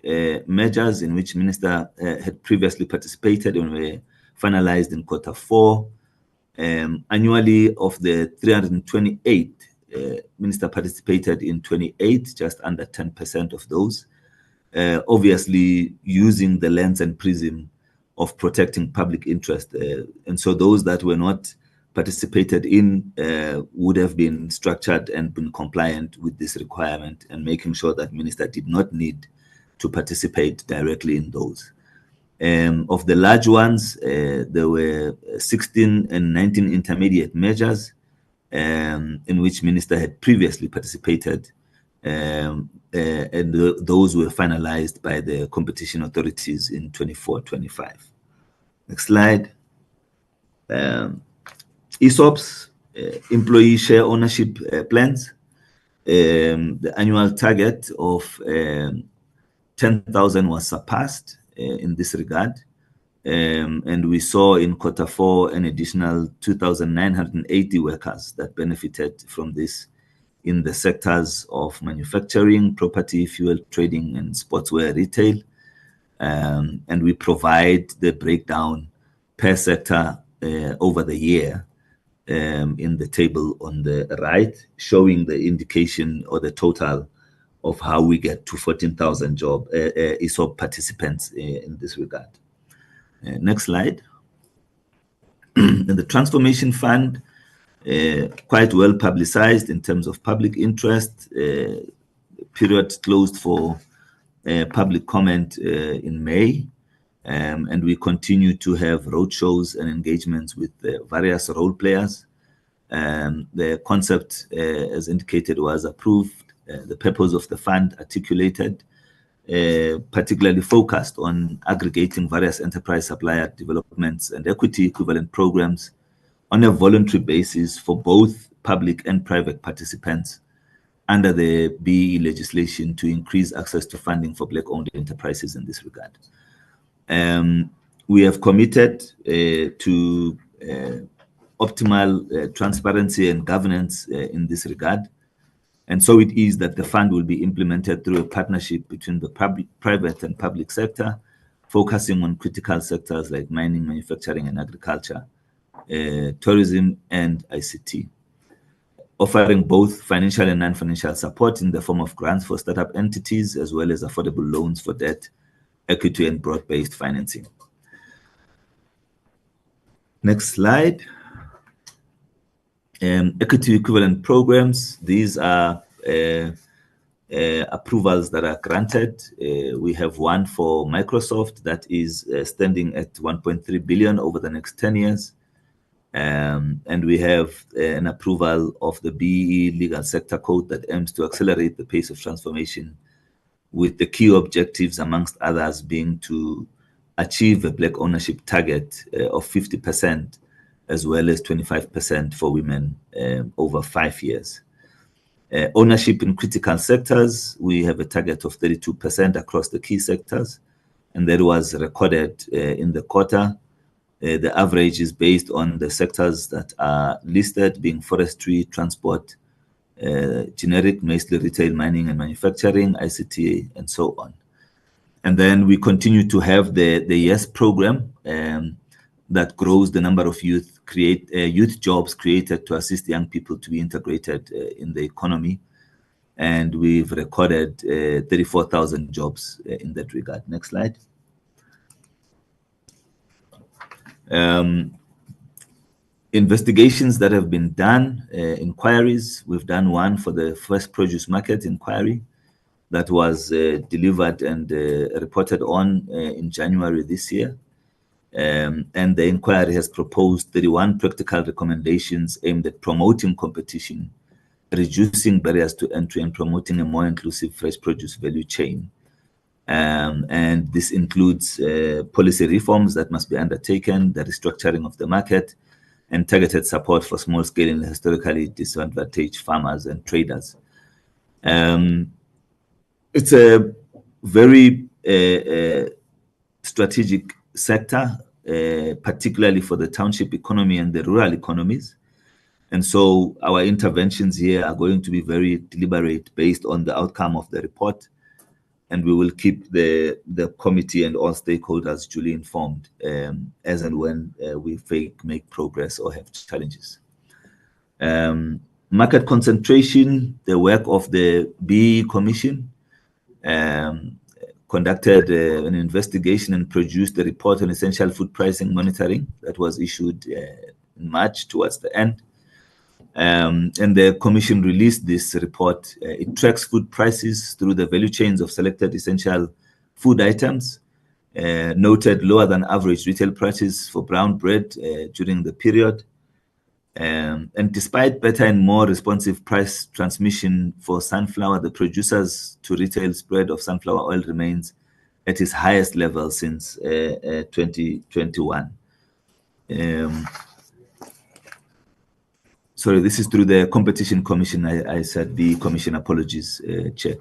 measures in which minister had previously participated and were finalized in Q4. Annually, of the 328, minister participated in 28, just under 10% of those, obviously using the lens and prism of protecting public interest. And so those that were not participated in would have been structured and been compliant with this requirement, and making sure that minister did not need to participate directly in those. Of the large ones, there were 16 and 19 intermediate measures in which minister had previously participated, and those were finalized by the competition authorities in 24-25. Next slide. ESOPs, employee share ownership plans. The annual target of 10,000 was surpassed in this regard. And we saw in Q4 an additional 2,980 workers that benefited from this in the sectors of manufacturing, property, fuel trading, and sportswear retail. And we provide the breakdown per sector over the year in the table on the right, showing the indication or the total of how we get to 14,000 job ESOP participants in this regard. Next slide. And the Transformation Fund, quite well publicized in terms of public interest. Period closed for public comment in May. And we continue to have roadshows and engagements with various role players. The concept, as indicated, was approved. The purpose of the fund articulated, particularly focused on aggregating various enterprise supplier developments and equity equivalent programs on a voluntary basis for both public and private participants under the BEE legislation to increase access to funding for Black-owned enterprises in this regard. We have committed to optimal transparency and governance in this regard. And so it is that the fund will be implemented through a partnership between the private and public sector, focusing on critical sectors like mining, manufacturing, and agriculture, tourism, and ICT, offering both financial and non-financial support in the form of grants for startup entities, as well as affordable loans for debt, equity, and broad-based financing. Next slide. Equity equivalent programs. These are approvals that are granted. We have one for Microsoft that is standing at 1.3 billion over the next 10 years. And we have an approval of the BEE legal sector code that aims to accelerate the pace of transformation, with the key objectives, amongst others, being to achieve a Black ownership target of 50%, as well as 25% for women over 5 years. Ownership in critical sectors, we have a target of 32% across the key sectors, and that was recorded in the quarter. The average is based on the sectors that are listed, being forestry, transport, generic, mostly retail, mining and manufacturing, ICT, and so on. And then we continue to have the YES program that grows the number of youth jobs created to assist young people to be integrated in the economy. And we've recorded 34,000 jobs in that regard. Next slide. Investigations that have been done, inquiries. We've done one for the first produce market inquiry that was delivered and reported on in January this year. And the inquiry has proposed 31 practical recommendations aimed at promoting competition, reducing barriers to entry, and promoting a more inclusive fresh produce value chain. And this includes policy reforms that must be undertaken, the restructuring of the market, and targeted support for small-scale and historically disadvantaged farmers and traders. It's a very strategic sector, particularly for the township economy and the rural economies. And so our interventions here are going to be very deliberate based on the outcome of the report. And we will keep the committee and all stakeholders duly informed as and when we make progress or have challenges. Market concentration, the work of the BEE Commission conducted an investigation and produced a report on essential food pricing monitoring that was issued in March towards the end. And the Commission released this report. It tracks food prices through the value chains of selected essential food items, noted lower than average retail prices for brown bread during the period. And despite better and more responsive price transmission for sunflower, the producers to retail spread of sunflower oil remains at its highest level since 2021. Sorry, this is through the Competition Commission. I said the Commission, apologies, Chair.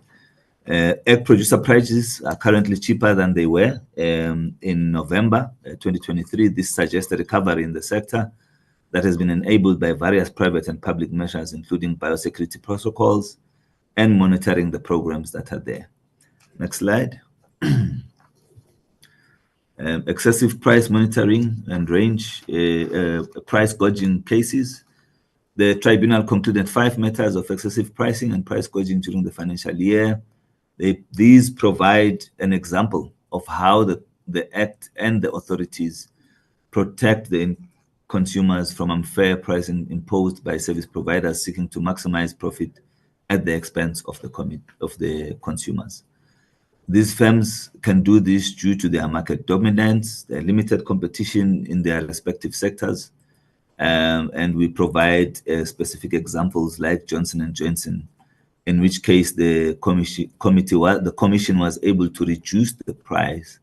Egg producer prices are currently cheaper than they were in November 2023. This suggests a recovery in the sector that has been enabled by various private and public measures, including biosecurity protocols and monitoring the programs that are there. Next slide. Excessive price monitoring and range price gouging cases. The tribunal concluded 5 matters of excessive pricing and price gouging during the financial year. These provide an example of how the Act and the authorities protect the consumers from unfair pricing imposed by service providers seeking to maximize profit at the expense of the consumers. These firms can do this due to their market dominance, their limited competition in their respective sectors, and we provide specific examples like Johnson & Johnson, in which case the commission was able to reduce the price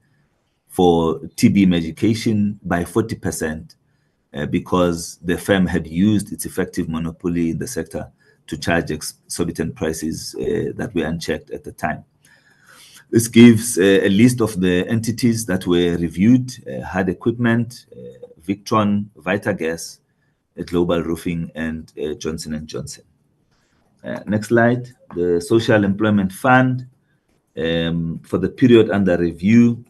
for TB medication by 40% because the firm had used its effective monopoly in the sector to charge exorbitant prices that were unchecked at the time. This gives a list of the entities that were reviewed: Hard Equipment, Victron, Vitagas, Global Roofing, and Johnson & Johnson. Next slide. The Social Employment Fund, for the period under review,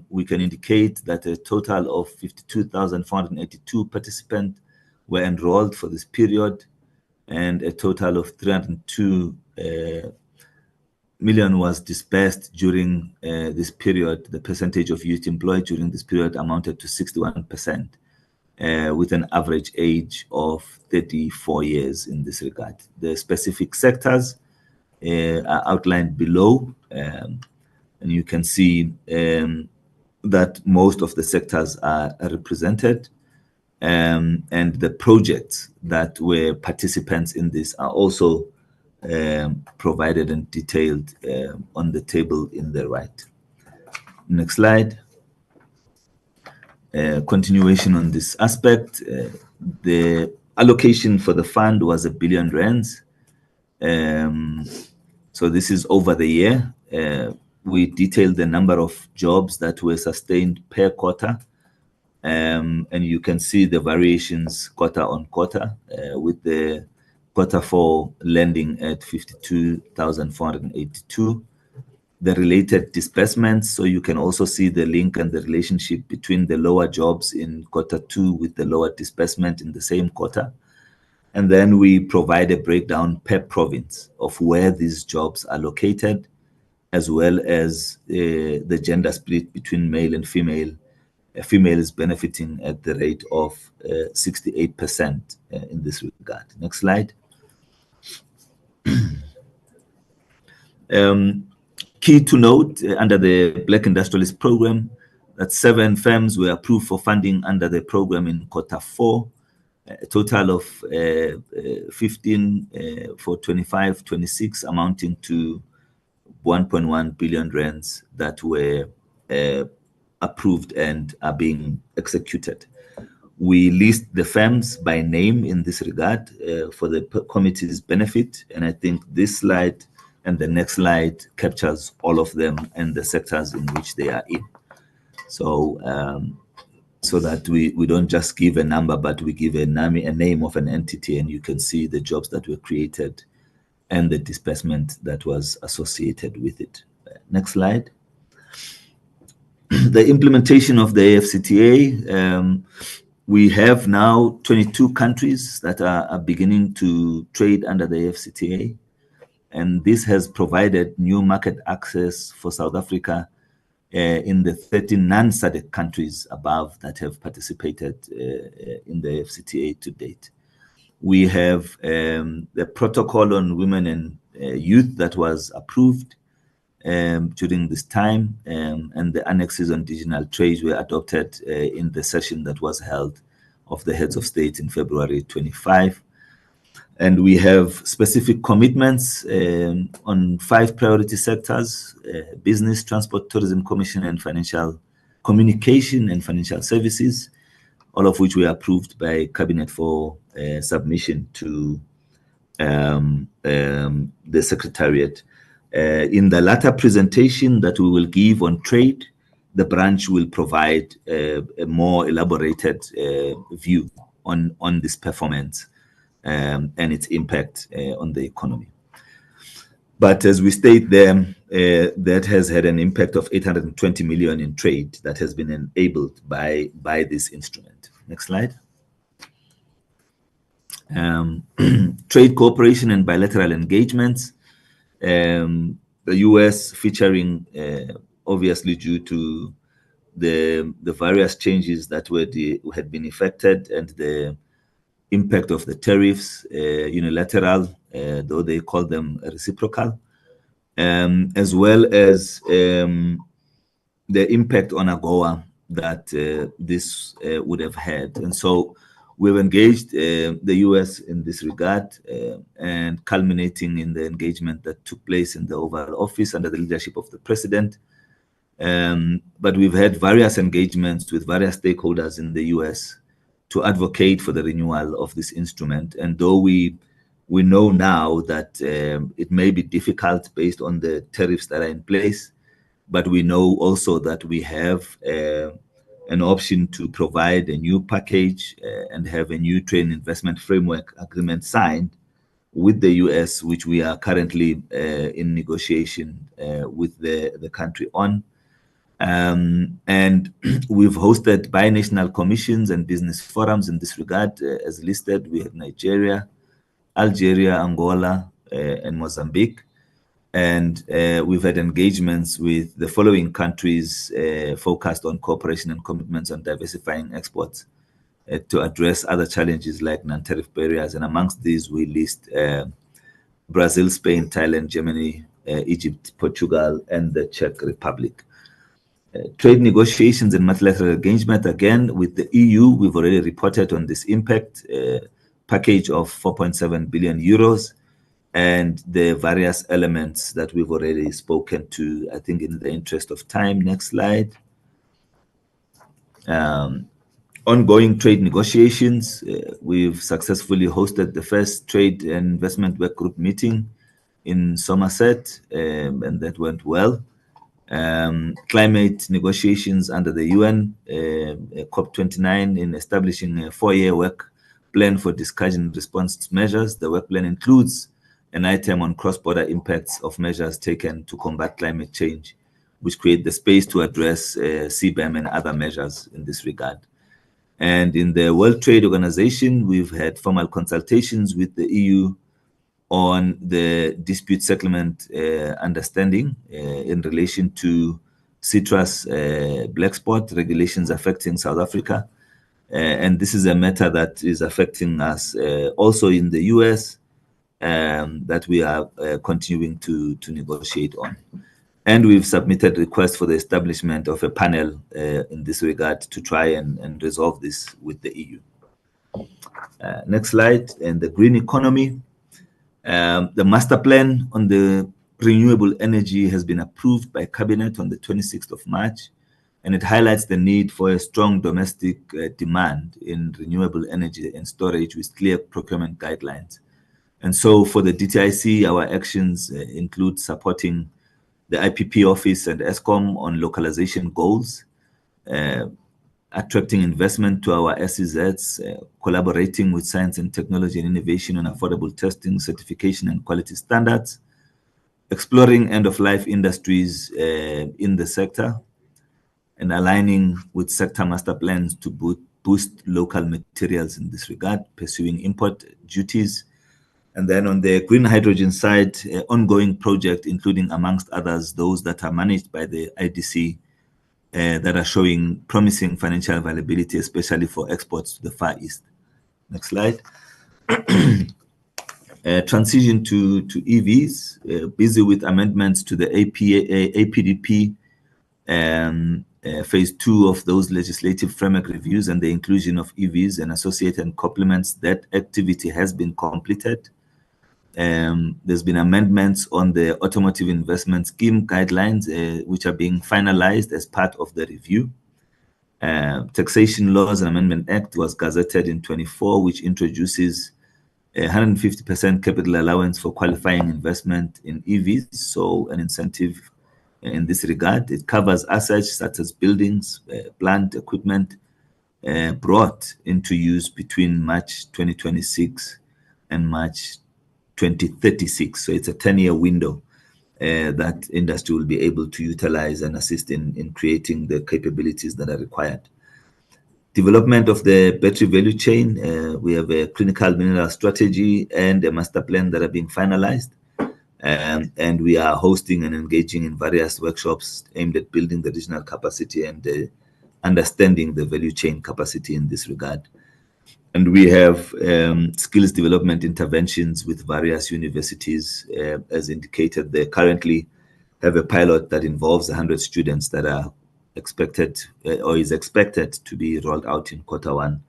we can indicate that a total of 52,482 participants were enrolled for this period, and a total of 302 million was dispersed during this period. The percentage of youth employed during this period amounted to 61%, with an average age of 34 years in this regard. The specific sectors are outlined below, and you can see that most of the sectors are represented, and the projects that were participants in this are also provided and detailed on the table in the right. Next slide. Continuation on this aspect, the allocation for the fund was R1 billion. So this is over the year. We detailed the number of jobs that were sustained per quarter, and you can see the variations quarter on quarter, with the Q4 landing at 52,482. The related disbursements, so you can also see the link and the relationship between the lower jobs in Q2 with the lower disbursement in the same quarter. And then we provide a breakdown per province of where these jobs are located, as well as the gender split between male and female. Female is benefiting at the rate of 68% in this regard. Next slide. Key to note, under the Black Industrialist Program, that 7 firms were approved for funding under the program in Q4, a total of 15 for 25-26, amounting to 1.1 billion rands that were approved and are being executed. We list the firms by name in this regard for the committee's benefit, and I think this slide and the next slide captures all of them and the sectors in which they are in. So, so that we don't just give a number, but we give a name of an entity, and you can see the jobs that were created and the disbursement that was associated with it. Next slide. The implementation of the AfCFTA. We have now 22 countries that are beginning to trade under the AfCFTA, and this has provided new market access for South Africa in the 13 non-SADC countries above that have participated in the AfCFTA to date. We have the protocol on women and youth that was approved during this time, and the annexes on digital trade were adopted in the session that was held of the heads of state in February 25. And we have specific commitments on 5 priority sectors: business, transport, tourism, commission, and financial communication and financial services, all of which were approved by Cabinet for submission to the Secretariat. In the latter presentation that we will give on trade, the branch will provide a more elaborated view on this performance and its impact on the economy. But as we state there, that has had an impact of 820 million in trade that has been enabled by this instrument. Next slide. Trade cooperation and bilateral engagements. The US featuring, obviously due to the various changes that had been effected and the impact of the tariffs, unilateral, though they call them reciprocal, as well as the impact on AGOA that this would have had. And so we've engaged the US in this regard, and culminating in the engagement that took place in the Oval Office under the leadership of the President. But we've had various engagements with various stakeholders in the US to advocate for the renewal of this instrument. And though we know now that it may be difficult based on the tariffs that are in place, but we know also that we have an option to provide a new package and have a new trade investment framework agreement signed with the US, which we are currently in negotiation with the country on. And we've hosted binational commissions and business forums in this regard. As listed, we have Nigeria, Algeria, Angola, and Mozambique. And we've had engagements with the following countries focused on cooperation and commitments on diversifying exports to address other challenges like non-tariff barriers. And amongst these, we list Brazil, Spain, Thailand, Germany, Egypt, Portugal, and the Czech Republic. Trade negotiations and multilateral engagement, again, with the EU, we've already reported on this impact package of 4.7 billion euros and the various elements that we've already spoken to, I think, in the interest of time. Next slide. Ongoing trade negotiations. We've successfully hosted the first trade and investment work group meeting in Somerset, and that went well. Climate negotiations under the UN, COP29, in establishing a 4-year work plan for discussion and response measures. The work plan includes an item on cross-border impacts of measures taken to combat climate change, which create the space to address CBAM and other measures in this regard. And in the World Trade Organization, we've had formal consultations with the EU on the dispute settlement understanding in relation to citrus black spot regulations affecting South Africa. And this is a matter that is affecting us also in the US, that we are continuing to negotiate on. And we've submitted requests for the establishment of a panel in this regard to try and resolve this with the EU. Next slide. And the green economy. The master plan on the renewable energy has been approved by Cabinet on the 26th of March, and it highlights the need for a strong domestic demand in renewable energy and storage with clear procurement guidelines. And so for the DTIC, our actions include supporting the IPP office and ESCOM on localization goals, attracting investment to our SEZs, collaborating with science and technology and innovation on affordable testing, certification, and quality standards, exploring end-of-life industries in the sector, and aligning with sector master plans to boost local materials in this regard, pursuing import duties. And then on the green hydrogen side, ongoing project, including amongst others, those that are managed by the IDC, that are showing promising financial viability, especially for exports to the Far East. Next slide. Transition to EVs, busy with amendments to the APDP, phase 2 of those legislative framework reviews, and the inclusion of EVs and associated complements. That activity has been completed. There's been amendments on the automotive investment scheme guidelines, which are being finalized as part of the review. Taxation Laws and Amendment Act was gazetted in 24, which introduces a 150% capital allowance for qualifying investment in EVs, so an incentive in this regard. It covers assets such as buildings, plant, equipment, brought into use between March 2026 and March 2036. So it's a 10-year window that industry will be able to utilize and assist in creating the capabilities that are required. Development of the battery value chain. We have a clinical mineral strategy and a master plan that are being finalized. And we are hosting and engaging in various workshops aimed at building the regional capacity and understanding the value chain capacity in this regard. And we have skills development interventions with various universities, as indicated. They currently have a pilot that involves 100 students that are expected or is expected to be rolled out in Q1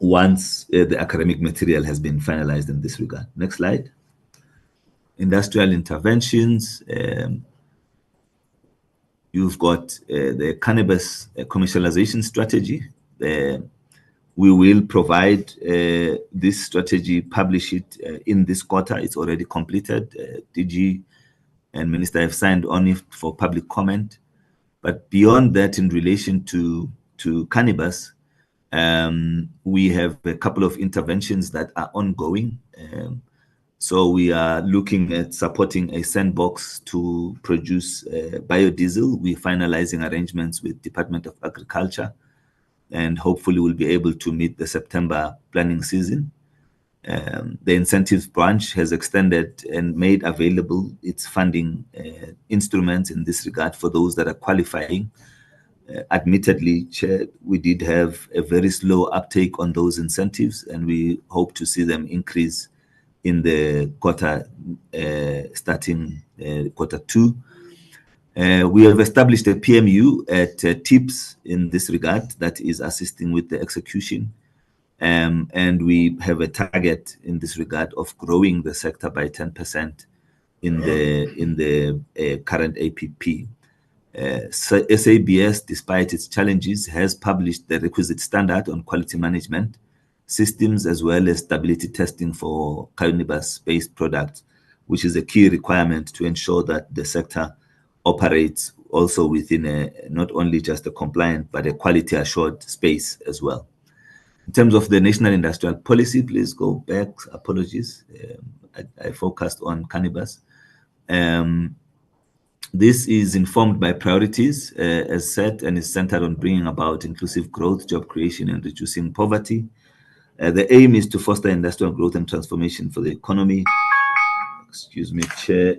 once the academic material has been finalized in this regard. Next slide. Industrial interventions. You've got the cannabis commercialization strategy. We will provide this strategy, publish it in this quarter. It's already completed. DG and Minister have signed on it for public comment. But beyond that, in relation to cannabis, we have a couple of interventions that are ongoing. So we are looking at supporting a sandbox to produce biodiesel. We're finalizing arrangements with Department of Agriculture, and hopefully we'll be able to meet the September planning season. The incentives branch has extended and made available its funding instruments in this regard for those that are qualifying. Admittedly, Chair, we did have a very slow uptake on those incentives, and we hope to see them increase in the quarter starting quarter 2. We have established a PMU at TIPS in this regard that is assisting with the execution. And we have a target in this regard of growing the sector by 10% in the current APP. So SABS, despite its challenges, has published the requisite standard on quality management systems as well as stability testing for cannabis-based products, which is a key requirement to ensure that the sector operates also within not only just a compliant but a quality assured space as well. In terms of the national industrial policy, please go back. Apologies, I focused on cannabis. This is informed by priorities as set and is centered on bringing about inclusive growth, job creation, and reducing poverty. The aim is to foster industrial growth and transformation for the economy. Excuse me, Chair.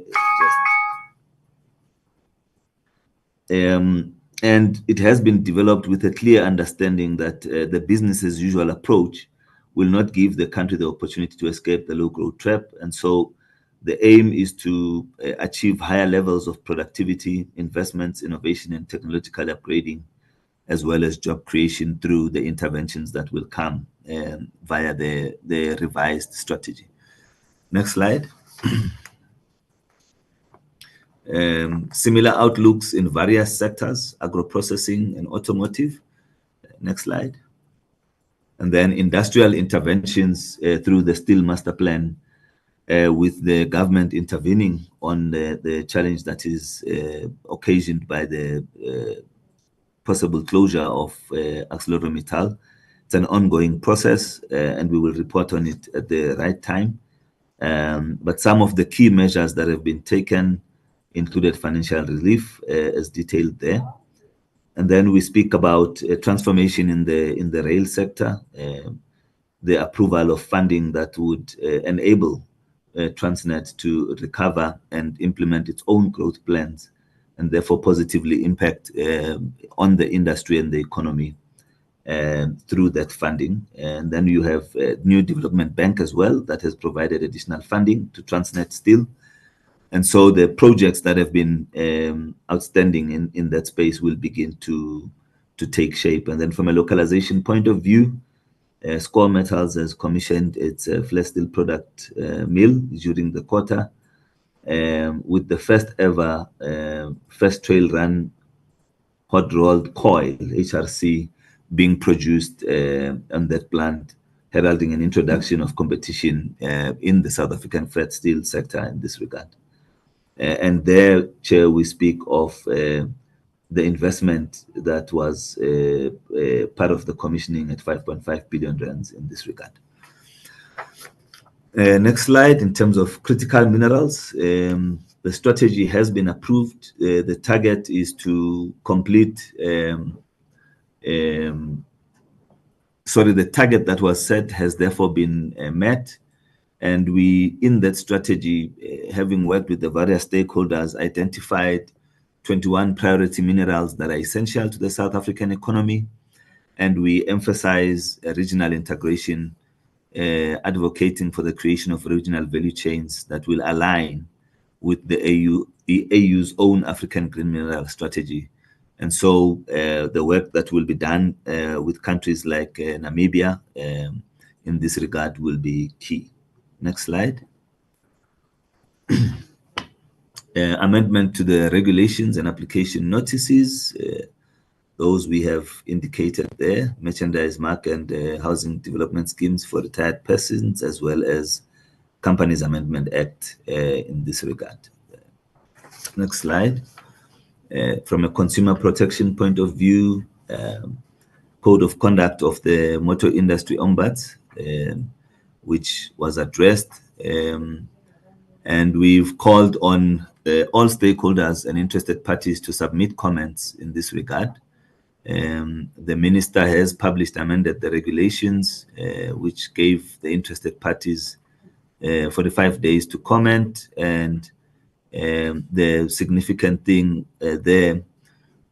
And it has been developed with a clear understanding that the business as usual approach will not give the country the opportunity to escape the low growth trap. And so the aim is to achieve higher levels of productivity, investments, innovation, and technological upgrading, as well as job creation through the interventions that will come via the revised strategy. Next slide. Similar outlooks in various sectors, agro-processing and automotive. Next slide. And then industrial interventions through the Steel Master Plan, with the government intervening on the challenge that is occasioned by the possible closure of ArcelorMittal. It's an ongoing process, and we will report on it at the right time. But some of the key measures that have been taken included financial relief, as detailed there. And then we speak about transformation in the rail sector, the approval of funding that would enable Transnet to recover and implement its own growth plans, and therefore positively impact on the industry and the economy through that funding. And then you have a new development bank as well that has provided additional funding to Transnet Steel. And so the projects that have been outstanding in that space will begin to take shape. And then from a localization point of view, Score Metals has commissioned its flat steel product mill during the quarter, with the first ever first trail run hot rolled coil, HRC, being produced on that plant, heralding an introduction of competition in the South African flat steel sector in this regard. And there, Chair, we speak of the investment that was part of the commissioning at 5.5 billion rands in this regard. Next slide. In terms of critical minerals, the strategy has been approved. The target is to complete, the target that was set has therefore been met. And we, in that strategy, having worked with the various stakeholders, identified 21 priority minerals that are essential to the South African economy. And we emphasize regional integration, advocating for the creation of regional value chains that will align with the AU's own African green mineral strategy. And so the work that will be done with countries like Namibia in this regard will be key. Next slide. Amendment to the regulations and application notices. Those we have indicated there, merchandise mark and housing development schemes for retired persons, as well as Companies Amendment Act in this regard. Next slide. From a consumer protection point of view, Code of Conduct of the Motor Industry Ombuds, which was addressed. And we've called on all stakeholders and interested parties to submit comments in this regard. The minister has published amended the regulations, which gave the interested parties 45 days to comment. And the significant thing there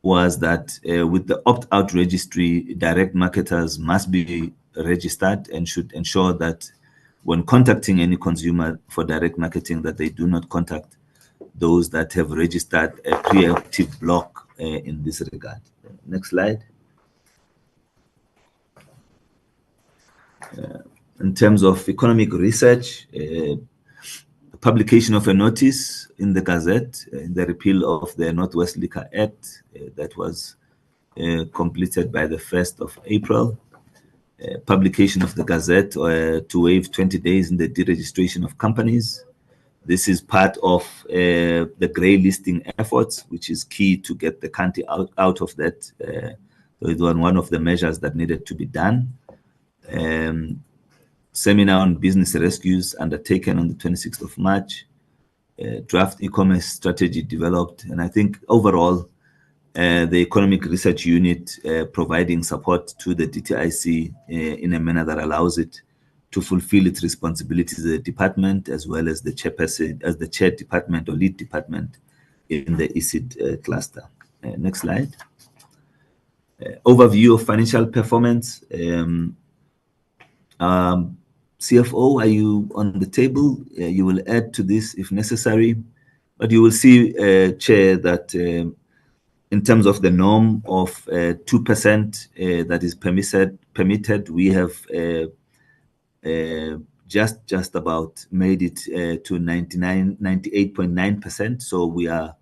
was that with the opt-out registry, direct marketers must be registered and should ensure that when contacting any consumer for direct marketing, that they do not contact those that have registered a preemptive block in this regard. Next slide. In terms of economic research, publication of a notice in the Gazette, the repeal of the Northwest Liquor Act that was completed by the 1st of April. Publication of the Gazette to waive 20 days in the deregistration of companies. This is part of the grey listing efforts, which is key to get the country out of that. So it was one of the measures that needed to be done. Seminar on business rescues undertaken on the 26th of March. Draft e-commerce strategy developed. And I think overall, the Economic Research Unit providing support to the DTIC in a manner that allows it to fulfill its responsibilities as a department, as well as the chairperson, as the chair department or lead department in the ECID cluster. Next slide. Overview of financial performance. CFO, are you on the table? You will add to this if necessary, but you will see, Chair, that in terms of the norm of 2% that is permitted, we have just about made it to 98.9%. So we are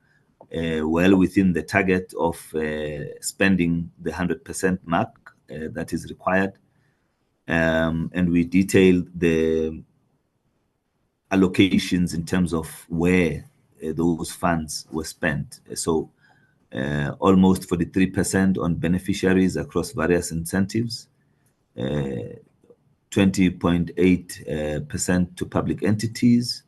well within the target of spending the 100% mark that is required. And we detailed the allocations in terms of where those funds were spent. So almost 43% on beneficiaries across various incentives, 20.8% to public entities,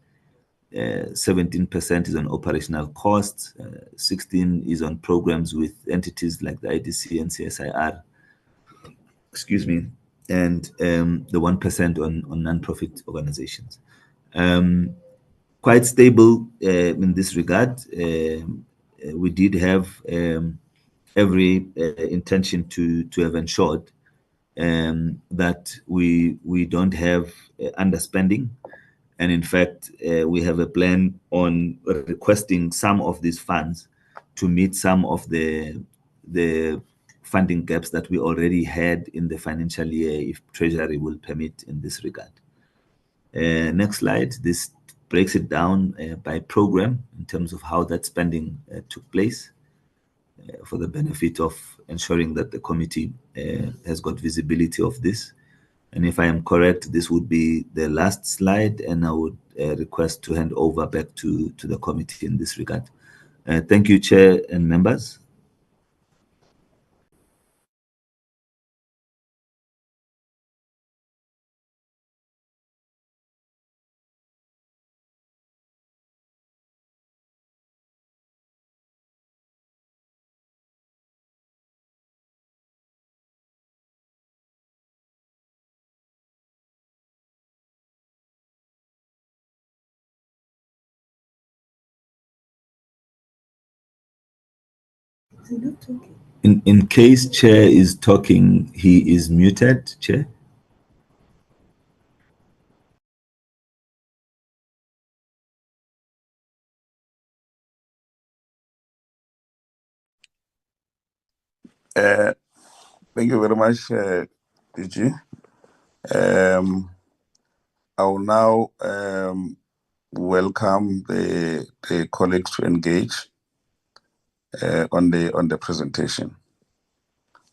17% is on operational costs, 16% is on programs with entities like the IDC and CSIR, excuse me, and the 1% on non-profit organizations. Quite stable in this regard. We did have every intention to have ensured that we don't have underspending. And in fact, we have a plan on requesting some of these funds to meet some of the funding gaps that we already had in the financial year, if Treasury will permit in this regard. Next slide. This breaks it down by program in terms of how that spending took place for the benefit of ensuring that the committee has got visibility of this. And if I am correct, this would be the last slide, and I would request to hand over back to the committee in this regard. Thank you, Chair and members. In case Chair is talking, he is muted, Chair. Thank you very much, DG. I will now welcome the colleagues to engage on the presentation.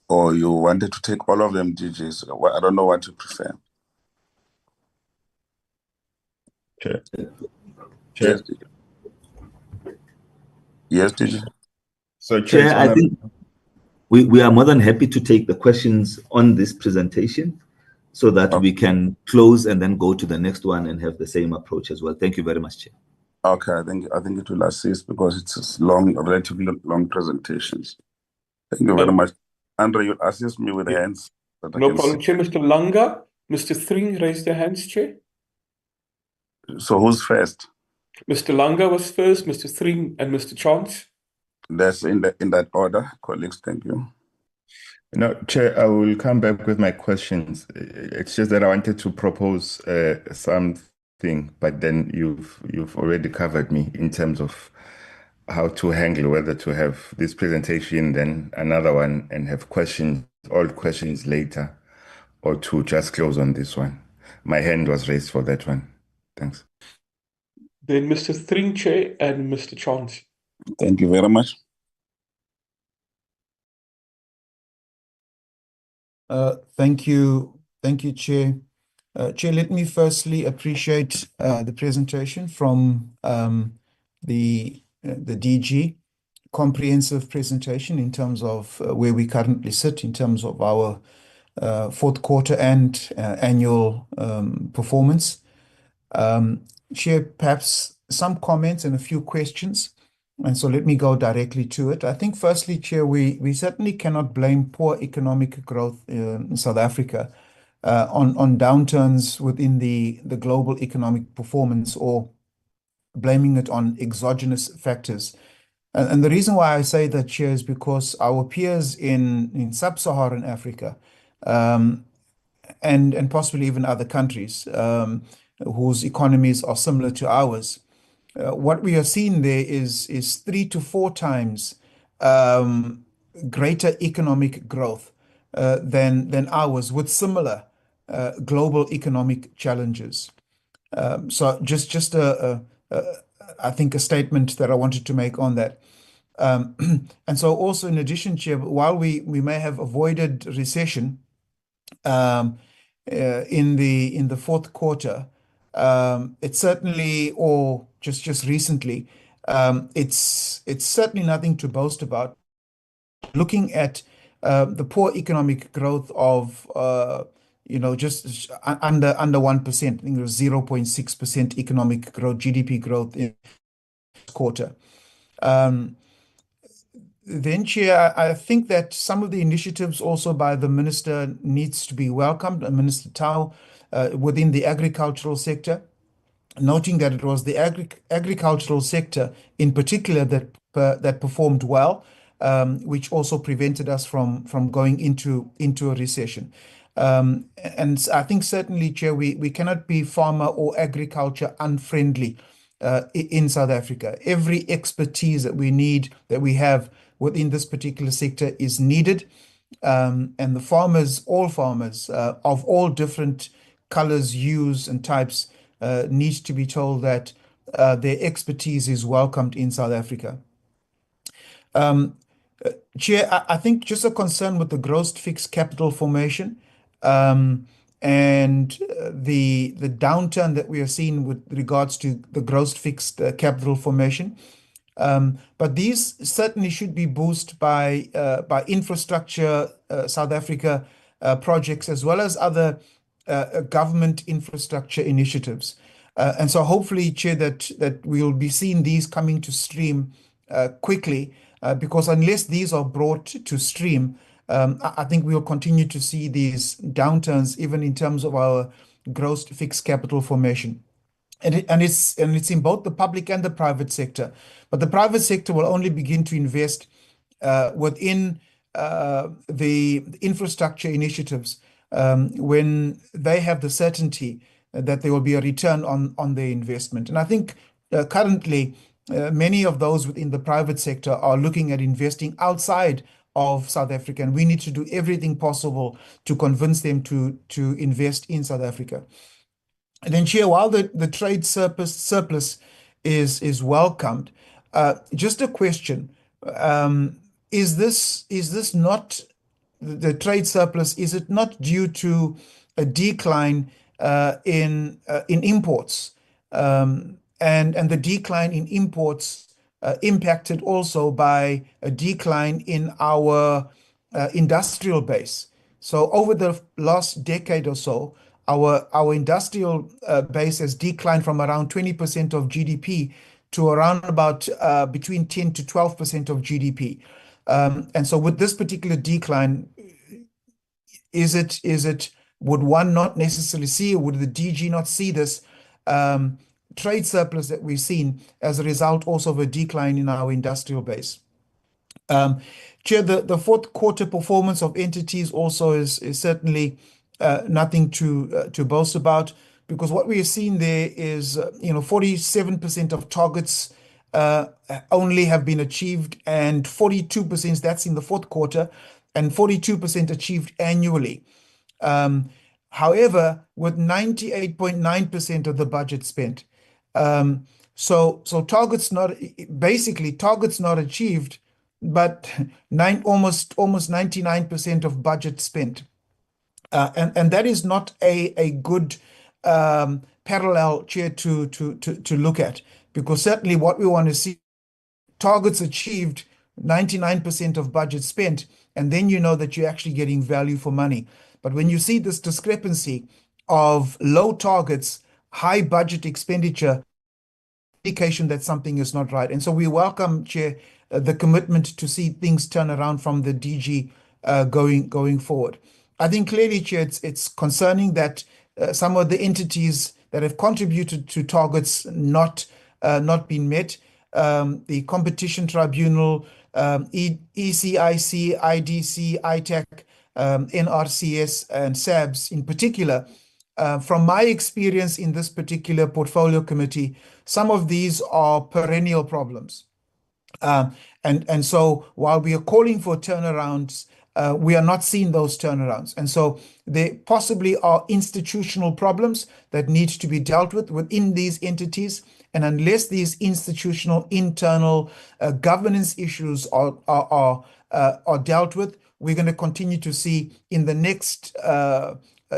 Or you wanted to take all of them, DGs? I don't know what you prefer. Chair. Yes, DG. Yes, DG. So, Chair, I think we are more than happy to take the questions on this presentation so that we can close and then go to the next one and have the same approach as well. Thank you very much, Chair. Okay, I think it will assist because it's long, relatively long presentations. Thank you very much. Andre, you'll assist me with the Yeah. hands that I No can problem, Chair. Mr. Langa, Mr. Thring raised their hands, Chair. see. So who's first? Mr. Langa was first, Mr. Thring, and Mr. Chance. That's in that order, colleagues. Thank you. No, Chair, I will come back with my questions. It's just that I wanted to propose something, but then you've already covered me in terms of how to handle whether to have this presentation, then another one, and have questions, all questions later, or to just close on this one. My hand was raised for that one. Thanks. Then Mr. Thring, Chair, and Mr. Chance. Thank you very much. Thank you, Chair. Chair, let me firstly appreciate the presentation from the DG. Comprehensive presentation in terms of where we currently sit in terms of our fourth quarter and annual performance. Chair, perhaps some comments and a few questions. And so let me go directly to it. I think firstly, Chair, we certainly cannot blame poor economic growth in South Africa on downturns within the global economic performance or blaming it on exogenous factors. And the reason why I say that, Chair, is because our peers in sub-Saharan Africa and possibly even other countries whose economies are similar to ours, what we are seeing there is 3 to 4 times greater economic growth than ours with similar global economic challenges. So just I think a statement that I wanted to make on that. And so also in addition, Chair, while we may have avoided recession in the fourth quarter, it's certainly, or just recently, it's certainly nothing to boast about. Looking at the poor economic growth of just under 1%. I think it was 0.6% economic growth, GDP growth in this quarter. Then, Chair, I think that some of the initiatives also by the Minister needs to be welcomed, Minister Tau, within the agricultural sector, noting that it was the agricultural sector in particular that performed well, which also prevented us from going into a recession. And I think certainly, Chair, we cannot be farmer or agriculture unfriendly in South Africa. Every expertise that we have within this particular sector is needed. And the farmers, all farmers of all different colors, hues, and types need to be told that their expertise is welcomed in South Africa. Chair, I think just a concern with the gross fixed capital formation and the downturn that we are seeing with regards to the gross fixed capital formation. But these certainly should be boosted by infrastructure, South Africa projects, as well as other government infrastructure initiatives. And so hopefully, Chair, that we will be seeing these coming to stream quickly, because unless these are brought to stream, I think we will continue to see these downturns, even in terms of our gross fixed capital formation. And it's in both the public and the private sector. But the private sector will only begin to invest within the infrastructure initiatives when they have the certainty that there will be a return on their investment. And I think currently many of those within the private sector are looking at investing outside of South Africa, and we need to do everything possible to convince them to invest in South Africa. And then, Chair, while the trade surplus is welcomed, just a question: is this not the trade surplus? Is it not due to a decline in imports, and the decline in imports impacted also by a decline in our industrial base? So over the last decade or so, our industrial base has declined from around 20% of GDP to around about between 10 to 12% of GDP. And so with this particular decline, would one not necessarily see, or would the DG not see this trade surplus that we've seen as a result also of a decline in our industrial base? Chair, the fourth quarter performance of entities also is certainly nothing to boast about, because what we are seeing there is 47% of targets only have been achieved, and 42%, that's in the fourth quarter, and 42% achieved annually. However, with 98.9% of the budget spent, so targets not achieved, but almost 99% of budget spent, and that is not a good parallel, Chair, to look at, because certainly what we want to see, targets achieved, 99% of budget spent, and then you know that you're actually getting value for money. But when you see this discrepancy of low targets, high budget expenditure, indication that something is not right. And so we welcome, Chair, the commitment to see things turn around from the DG going forward. I think clearly, Chair, it's concerning that some of the entities that have contributed to targets not being met, the Competition Tribunal, ECIC, IDC, ITAC, NRCS, and SABS in particular. From my experience in this particular portfolio committee, some of these are perennial problems. And so while we are calling for turnarounds, we are not seeing those turnarounds. And so there possibly are institutional problems that need to be dealt with within these entities. And unless these institutional internal governance issues are dealt with, we're going to continue to see in the next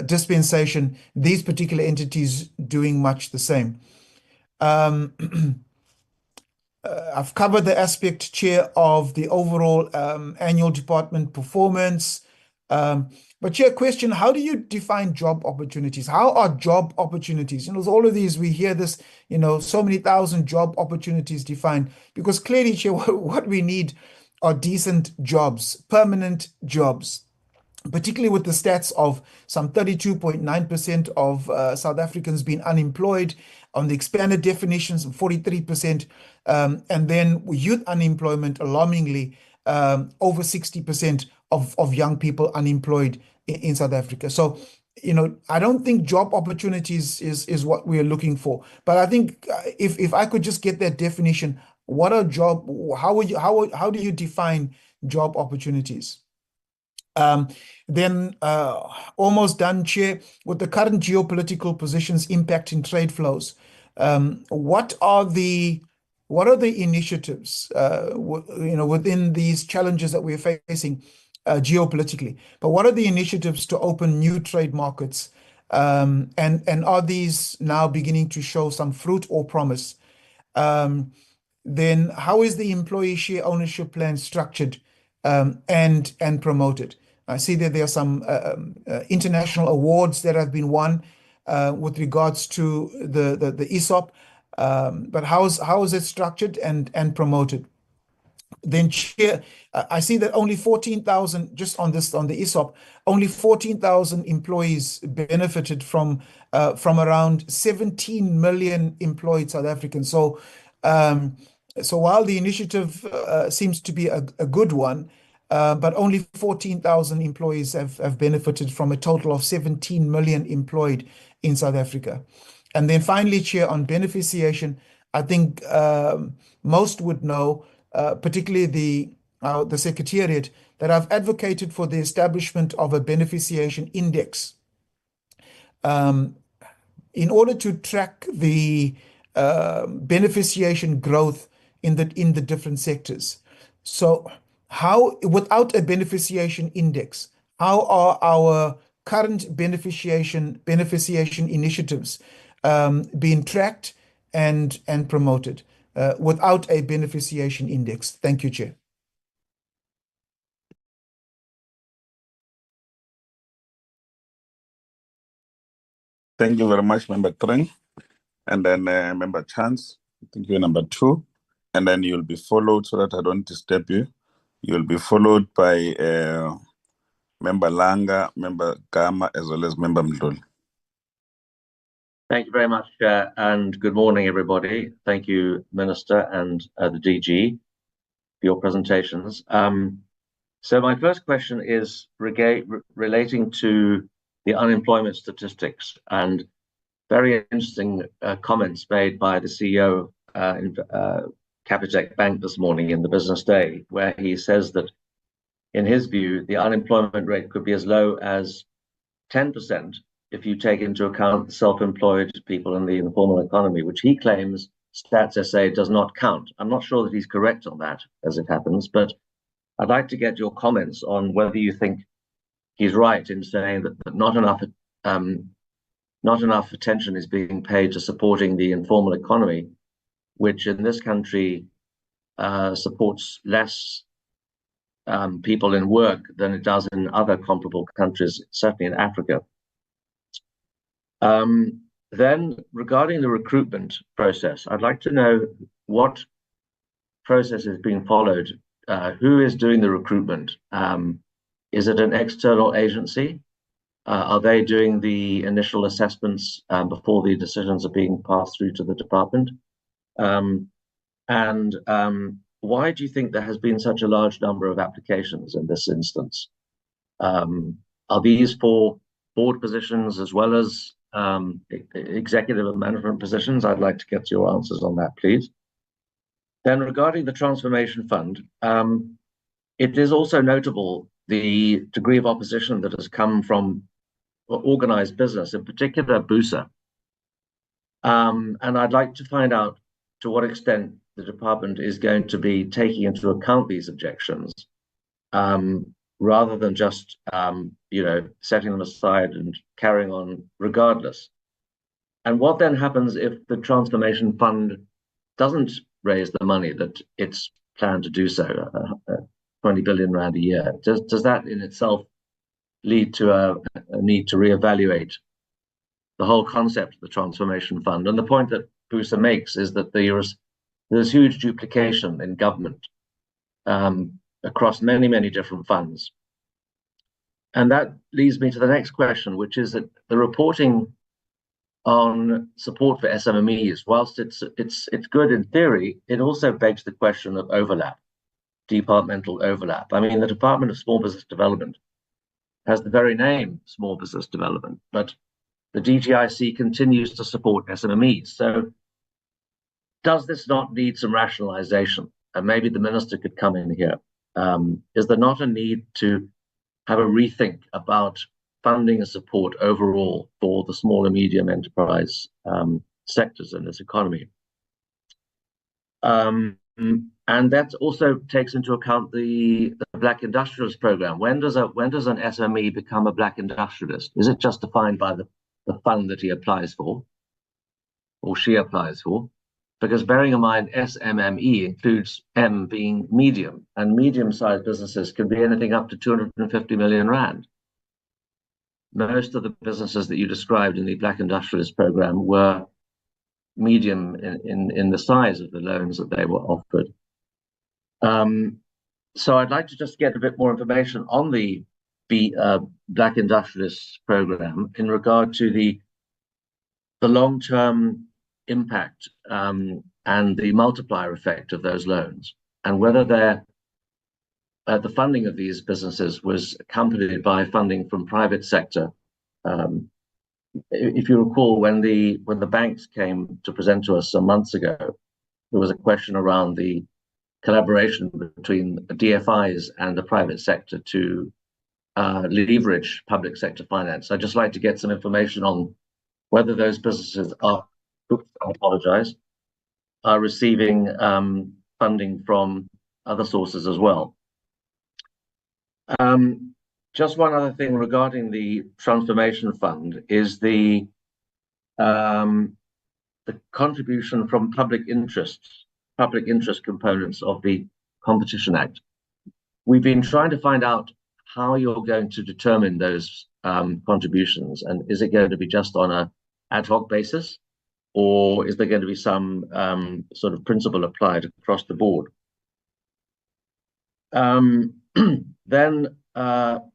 dispensation these particular entities doing much the same. I've covered the aspect, Chair, of the overall annual department performance. But Chair, question, how do you define job opportunities? How are job opportunities? All of these, we hear this, so many thousand job opportunities defined, because clearly, Chair, what we need are decent jobs, permanent jobs, particularly with the stats of some 32.9% of South Africans being unemployed, on the expanded definitions of 43%, and then youth unemployment, alarmingly, over 60% of young people unemployed in South Africa. So, I don't think job opportunities is what we are looking for. But I think if I could just get that definition, what are how do you define job opportunities? Then almost done, Chair, with the current geopolitical positions impacting trade flows. What are the initiatives within these challenges that we're facing geopolitically? But what are the initiatives to open new trade markets? And are these now beginning to show some fruit or promise? Then how is the employee share ownership plan structured and promoted? I see that there are some international awards that have been won with regards to the ESOP, but how is it structured and promoted? Then, Chair, I see that only 14,000, just on the ESOP, only 14,000 employees benefited from around 17 million employed South Africans. So while the initiative seems to be a good one, but only 14,000 employees have benefited from a total of 17 million employed in South Africa. And then finally, Chair, on beneficiation, I think most would know, particularly the Secretariat, that I've advocated for the establishment of a beneficiation index in order to track the beneficiation growth in the different sectors. So how, without a beneficiation index, how are our current beneficiation initiatives being tracked and promoted without a beneficiation index? Thank you, Chair. Thank you very much, Member Kreng. And then Member Chance, I think you're number 2. And then you'll be followed, so that I don't disturb you. You'll be followed by Member Langa, Member Gama, as well as Member Mdluli. Thank you very much, Chair, and good morning, everybody. Thank you, Minister and the DG, for your presentations. So my first question is relating to the unemployment statistics, and very interesting comments made by the CEO in Capitec Bank this morning in the Business Day, where he says that, in his view, the unemployment rate could be as low as 10% if you take into account the self-employed people in the informal economy, which he claims Stats SA does not count. I'm not sure that he's correct on that, as it happens, but I'd like to get your comments on whether you think he's right in saying that not enough attention is being paid to supporting the informal economy, which in this country supports less people in work than it does in other comparable countries, certainly in Africa. Then, regarding the recruitment process, I'd like to know what process is being followed. Who is doing the recruitment? Is it an external agency? Are they doing the initial assessments before the decisions are being passed through to the department? Why do you think there has been such a large number of applications in this instance? Are these for board positions as well as executive and management positions? I'd like to get your answers on that, please. Then regarding the Transformation Fund, it is also notable the degree of opposition that has come from organized business, in particular BUSA. And I'd like to find out to what extent the department is going to be taking into account these objections, rather than just setting them aside and carrying on regardless. And what then happens if the Transformation Fund doesn't raise the money that it's planned to do so, 20 billion rand a year? Does that in itself lead to a need to reevaluate the whole concept of the Transformation Fund? And the point that BUSA makes is that there's huge duplication in government across many, many different funds. And that leads me to the next question, which is that the reporting on support for SMMEs, whilst it's good in theory, it also begs the question of overlap, departmental overlap. I mean, the Department of Small Business Development has the very name Small Business Development, but the DTIC continues to support SMMEs. So does this not need some rationalization? And maybe the minister could come in here. Is there not a need to have a rethink about funding and support overall for the small and medium enterprise sectors in this economy? And that also takes into account the Black Industrialist Program. When does an SME become a Black Industrialist? Is it just defined by the fund that he applies for, or she applies for? Because bearing in mind, SMME includes M being medium, and medium-sized businesses can be anything up to 250 million rand. Most of the businesses that you described in the Black Industrialist Program were medium in the size of the loans that they were offered. So I'd like to just get a bit more information on the Black Industrialist Program in regard to the long-term impact and the multiplier effect of those loans, and whether the funding of these businesses was accompanied by funding from private sector. If you recall, when the banks came to present to us some months ago, there was a question around the collaboration between DFIs and the private sector to leverage public sector finance. I'd just like to get some information on whether those businesses are receiving funding from other sources as well. Just one other thing regarding the Transformation Fund is the contribution from public interest components of the Competition Act. We've been trying to find out how you're going to determine those contributions, and is it going to be just on a ad hoc basis, or is there going to be some sort of principle applied across the board? Then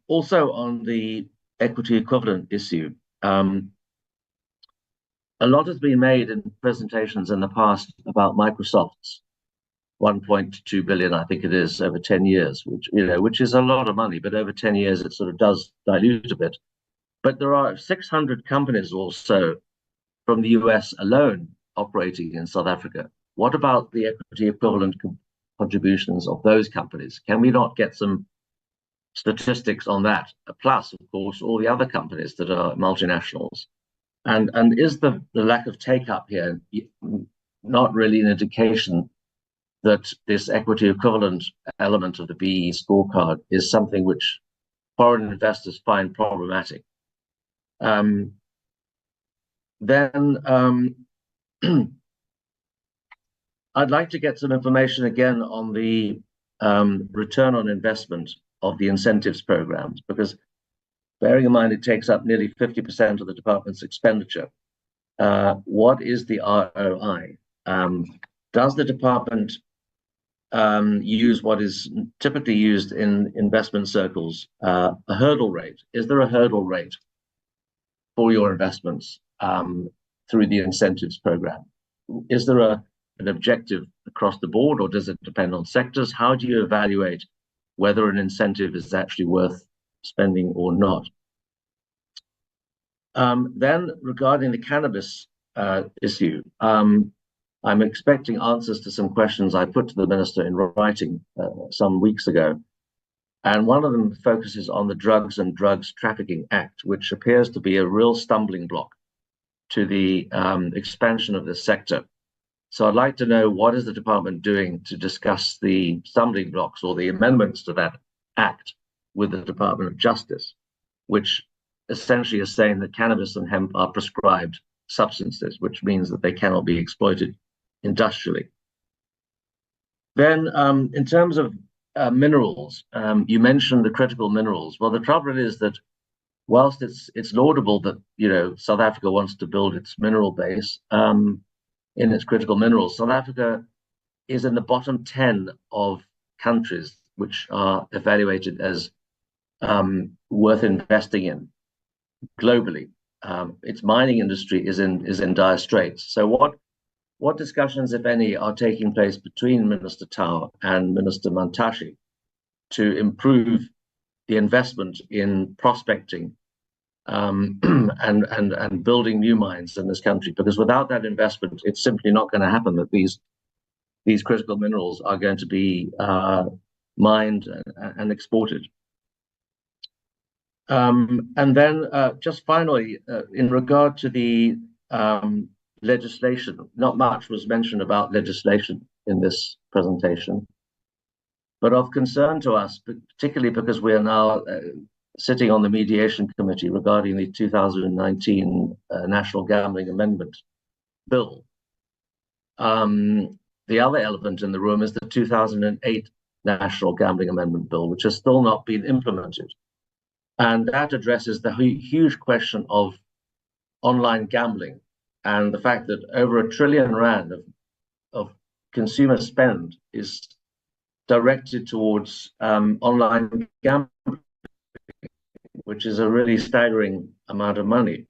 also on the equity equivalent issue, a lot has been made in presentations in the past about Microsoft's 1.2 billion, I think it is, over 10 years, which is a lot of money, but over 10 years it sort of does dilute a bit. But there are 600 companies or so from the US alone operating in South Africa. What about the equity equivalent contributions of those companies? Can we not get some statistics on that? Plus, of course, all the other companies that are multinationals. And is the lack of take-up here not really an indication that this equity equivalent element of the BE scorecard is something which foreign investors find problematic? Then I'd like to get some information again on the return on investment of the incentives programs, because bearing in mind it takes up nearly 50% of the department's expenditure. What is the ROI? Does the department use what is typically used in investment circles, a hurdle rate? Is there a hurdle rate for your investments through the incentives program? Is there an objective across the board, or does it depend on sectors? How do you evaluate whether an incentive is actually worth spending or not? Then regarding the cannabis issue, I'm expecting answers to some questions I put to the minister in writing some weeks ago. And one of them focuses on the Drugs and Drugs Trafficking Act, which appears to be a real stumbling block to the expansion of this sector. So I'd like to know, what is the department doing to discuss the stumbling blocks or the amendments to that act with the Department of Justice, which essentially is saying that cannabis and hemp are prescribed substances, which means that they cannot be exploited industrially. Then in terms of minerals, you mentioned the critical minerals. Well, the trouble is that whilst it's laudable that South Africa wants to build its mineral base in its critical minerals, South Africa is in the bottom 10 of countries which are evaluated as worth investing in globally. Its mining industry is in dire straits. So what discussions, if any, are taking place between Minister Tau and Minister Mantashe to improve the investment in prospecting and building new mines in this country? Because without that investment, it's simply not going to happen that these critical minerals are going to be mined and exported. And then just finally, in regard to the legislation, not much was mentioned about legislation in this presentation, but of concern to us, particularly because we are now sitting on the mediation committee regarding the 2019 National Gambling Amendment Bill. The other elephant in the room is the 2008 National Gambling Amendment Bill, which has still not been implemented. And that addresses the huge question of online gambling and the fact that over R1 trillion of consumer spend is directed towards online gambling, which is a really staggering amount of money,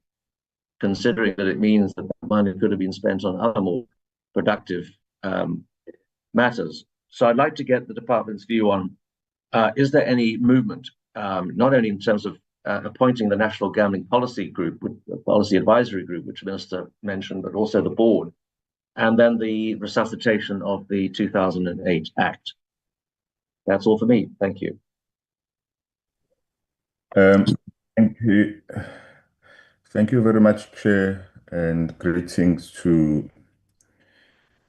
considering that it means that money could have been spent on other more productive matters. So I'd like to get the department's view on, is there any movement, not only in terms of appointing the National Gambling Policy Group, the Policy Advisory Group, which the Minister mentioned, but also the board, and then the resuscitation of the 2008 Act. That's all for me. Thank you. Thank you. Thank you very much, Chair, and greetings to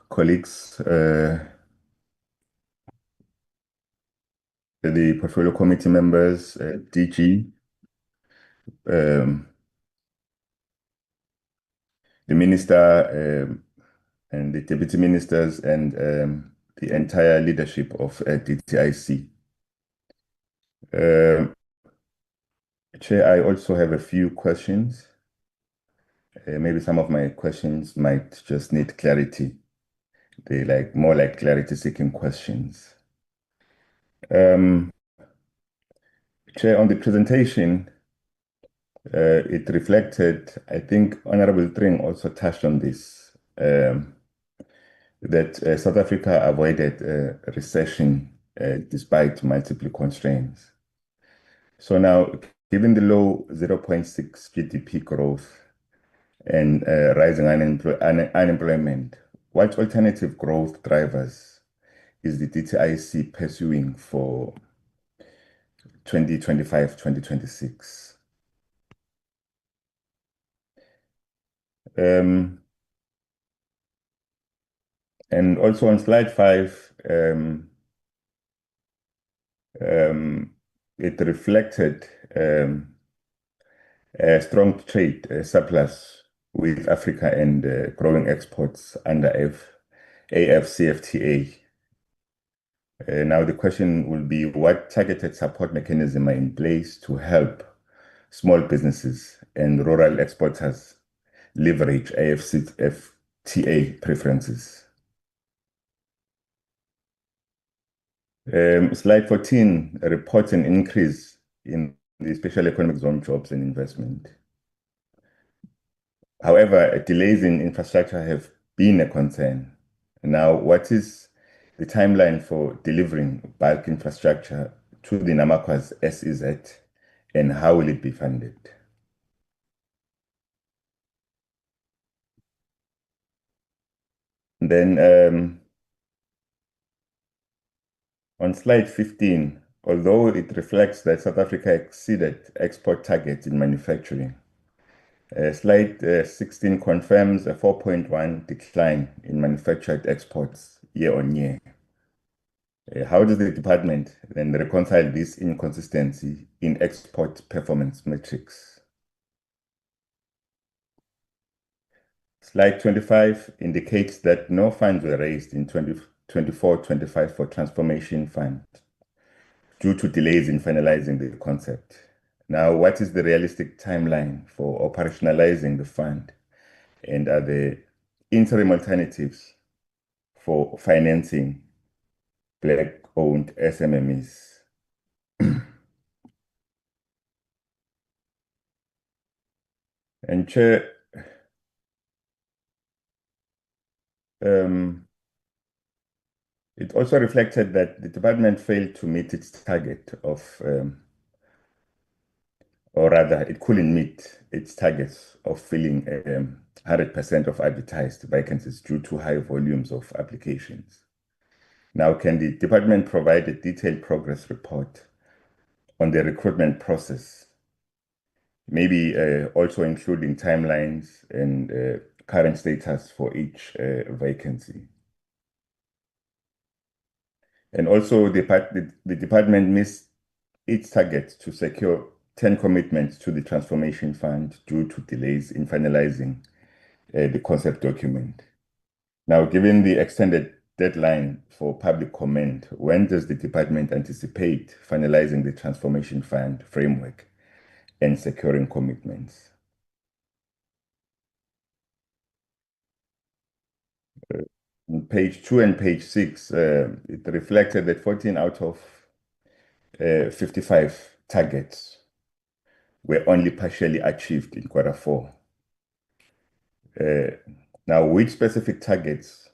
colleagues, the portfolio committee members, DG, the minister, and the deputy ministers, and the entire leadership of DTIC. Chair, I also have a few questions. maybe some of my questions might just need clarity. They more like clarity-seeking questions. Chair, on the presentation, it reflected, I think Honorable Tring also touched on this, that South Africa avoided recession despite multiple constraints. So now, given the low 0.6 GDP growth and rising unemployment, what alternative growth drivers is the DTIC pursuing for 2025-2026? And also on slide 5, it reflected a strong trade surplus with Africa and growing exports under AfCFTA. Now the question will be, what targeted support mechanisms are in place to help small businesses and rural exporters leverage AfCFTA preferences? Slide 14 reports an increase in the special economic zone jobs and investment. However, delays in infrastructure have been a concern. Now, what is the timeline for delivering bulk infrastructure to the Namakwa's SEZ, and how will it be funded? Then on slide 15, although it reflects that South Africa exceeded export targets in manufacturing, slide 16 confirms a 4.1 decline in manufactured exports year on year. How does the department then reconcile this inconsistency in export performance metrics? Slide 25 indicates that no funds were raised in 24-25 for Transformation Fund due to delays in finalizing the concept. Now, what is the realistic timeline for operationalizing the fund, and are there interim alternatives for financing Black-owned SMMEs? And Chair, it also reflected that the department failed to meet its target of, or rather, it couldn't meet its targets of filling 100% of advertised vacancies due to high volumes of applications. Now, can the department provide a detailed progress report on the recruitment process, maybe also including timelines and current status for each vacancy? And also, the department missed its target to secure 10 commitments to the Transformation Fund due to delays in finalizing the concept document. Now, given the extended deadline for public comment, when does the department anticipate finalizing the Transformation Fund framework and securing commitments? On page 2 and page 6, it reflected that 14 out of 55 targets were only partially achieved in Q4. Now, which specific targets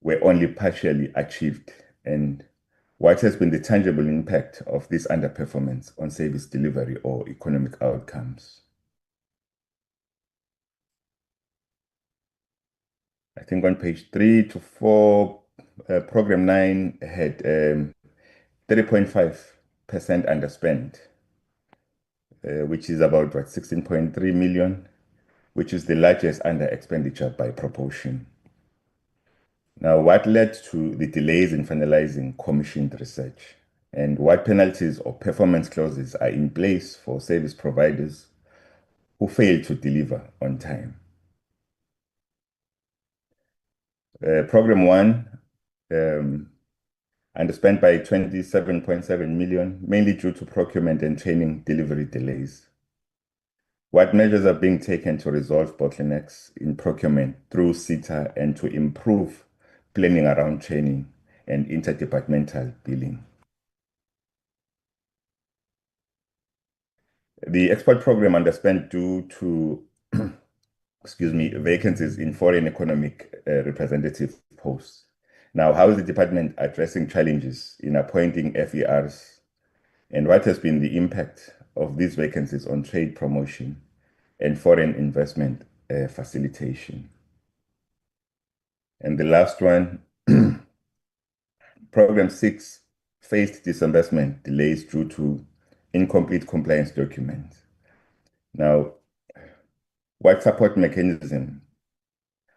were only partially achieved, and what has been the tangible impact of this underperformance on service delivery or economic outcomes? I think on page 3 to 4, program 9 had 30.5% underspent, which is about 16.3 million, which is the largest under expenditure by proportion. Now, what led to the delays in finalizing commissioned research, and what penalties or performance clauses are in place for service providers who fail to deliver on time? Program 1 underspent by 27.7 million, mainly due to procurement and training delivery delays. What measures are being taken to resolve bottlenecks in procurement through SETA and to improve planning around training and interdepartmental billing? The export program underspent due to vacancies in foreign economic representative posts. Now, how is the department addressing challenges in appointing FERs, and what has been the impact of these vacancies on trade promotion and foreign investment facilitation? And the last one, Program 6 faced disinvestment delays due to incomplete compliance documents. Now, what support mechanisms